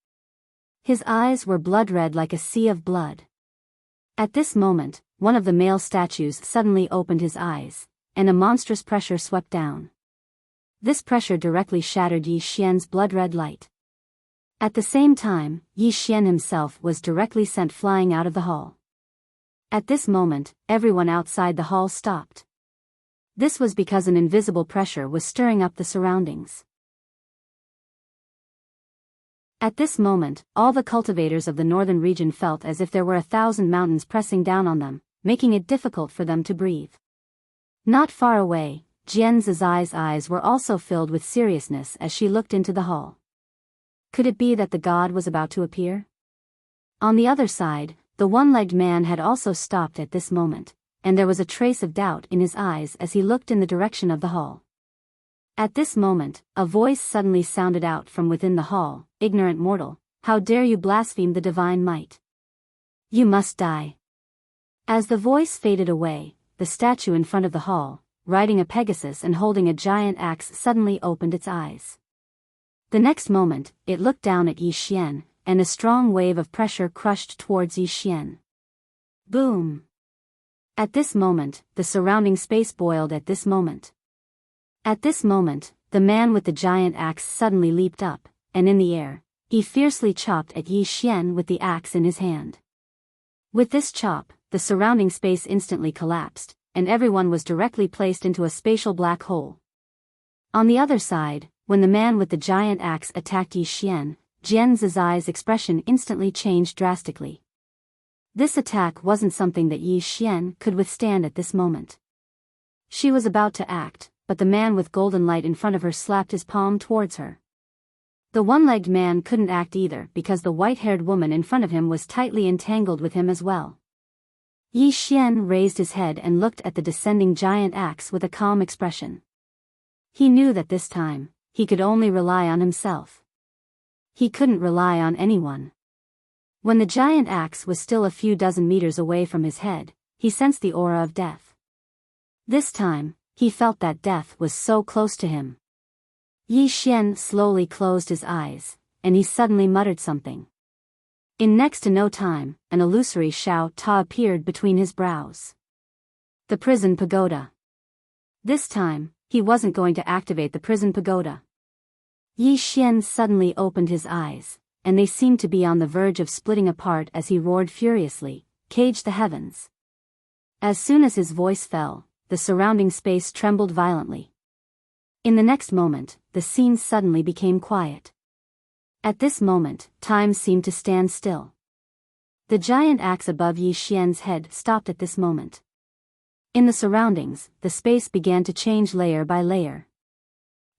[SPEAKER 1] His eyes were blood-red like a sea of blood. At this moment, one of the male statues suddenly opened his eyes, and a monstrous pressure swept down. This pressure directly shattered Yi Xian's blood-red light. At the same time, Yi Xian himself was directly sent flying out of the hall. At this moment, everyone outside the hall stopped. This was because an invisible pressure was stirring up the surroundings. At this moment, all the cultivators of the northern region felt as if there were 1,000 mountains pressing down on them, making it difficult for them to breathe. Not far away, Jian Zizai's eyes were also filled with seriousness as she looked into the hall. Could it be that the god was about to appear? On the other side, the one-legged man had also stopped at this moment, and there was a trace of doubt in his eyes as he looked in the direction of the hall. At this moment, a voice suddenly sounded out from within the hall. "Ignorant mortal, how dare you blaspheme the divine might? You must die." As the voice faded away, the statue in front of the hall, riding a Pegasus and holding a giant axe, suddenly opened its eyes. The next moment, it looked down at Yi Xian, and a strong wave of pressure crushed towards Yi Xian. Boom! At this moment, the surrounding space boiled at this moment. At this moment, the man with the giant axe suddenly leaped up, and in the air, he fiercely chopped at Yi Xian with the axe in his hand. With this chop, the surrounding space instantly collapsed, and everyone was directly placed into a spatial black hole. On the other side, when the man with the giant axe attacked Yi Xian, Jian Zizai's expression instantly changed drastically. This attack wasn't something that Yi Xian could withstand at this moment. She was about to act, but the man with golden light in front of her slapped his palm towards her. The one-legged man couldn't act either because the white-haired woman in front of him was tightly entangled with him as well. Yi Xian raised his head and looked at the descending giant axe with a calm expression. He knew that this time, he could only rely on himself. He couldn't rely on anyone. When the giant axe was still a few dozen meters away from his head, he sensed the aura of death. This time, he felt that death was so close to him. Yi Xian slowly closed his eyes, and he suddenly muttered something. In next to no time, an illusory Shao Ta appeared between his brows. The prison pagoda. This time, he wasn't going to activate the prison pagoda. Yi Xian suddenly opened his eyes, and they seemed to be on the verge of splitting apart as he roared furiously, "Cage the heavens!" As soon as his voice fell, the surrounding space trembled violently. In the next moment, the scene suddenly became quiet. At this moment, time seemed to stand still. The giant axe above Yi Xian's head stopped at this moment. In the surroundings, the space began to change layer by layer.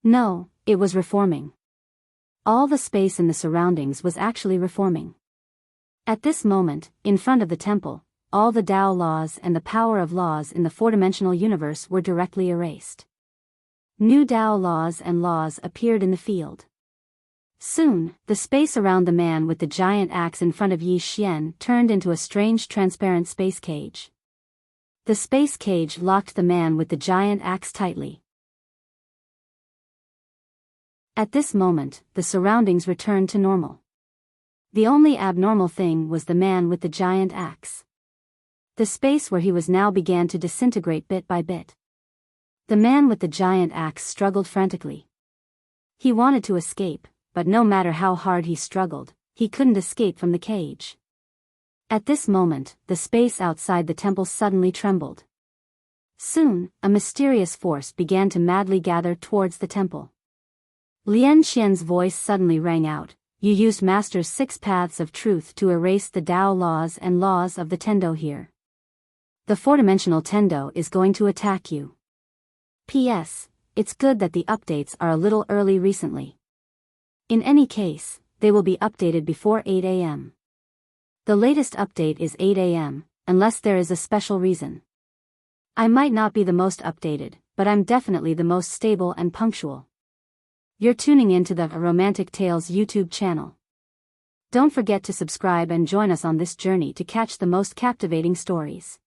[SPEAKER 1] No, it was reforming. All the space in the surroundings was actually reforming. At this moment, in front of the temple, all the Tao laws and the power of laws in the four-dimensional universe were directly erased. New Tao laws and laws appeared in the field. Soon, the space around the man with the giant axe in front of Yi Xian turned into a strange transparent space cage. The space cage locked the man with the giant axe tightly. At this moment, the surroundings returned to normal. The only abnormal thing was the man with the giant axe. The space where he was now began to disintegrate bit by bit. The man with the giant axe struggled frantically. He wanted to escape, but no matter how hard he struggled, he couldn't escape from the cage. At this moment, the space outside the temple suddenly trembled. Soon, a mysterious force began to madly gather towards the temple. Lian Xian's voice suddenly rang out, "You used Master's 6 paths of truth to erase the Tao laws and laws of the Tendo here. The four-dimensional Tendo is going to attack you. P.S. It's good that the updates are a little early recently. In any case, they will be updated before 8 a.m. The latest update is 8 a.m., unless there is a special reason. I might not be the most updated, but I'm definitely the most stable and punctual. You're tuning in to the Romantic Tales YouTube channel. Don't forget to subscribe and join us on this journey to catch the most captivating stories.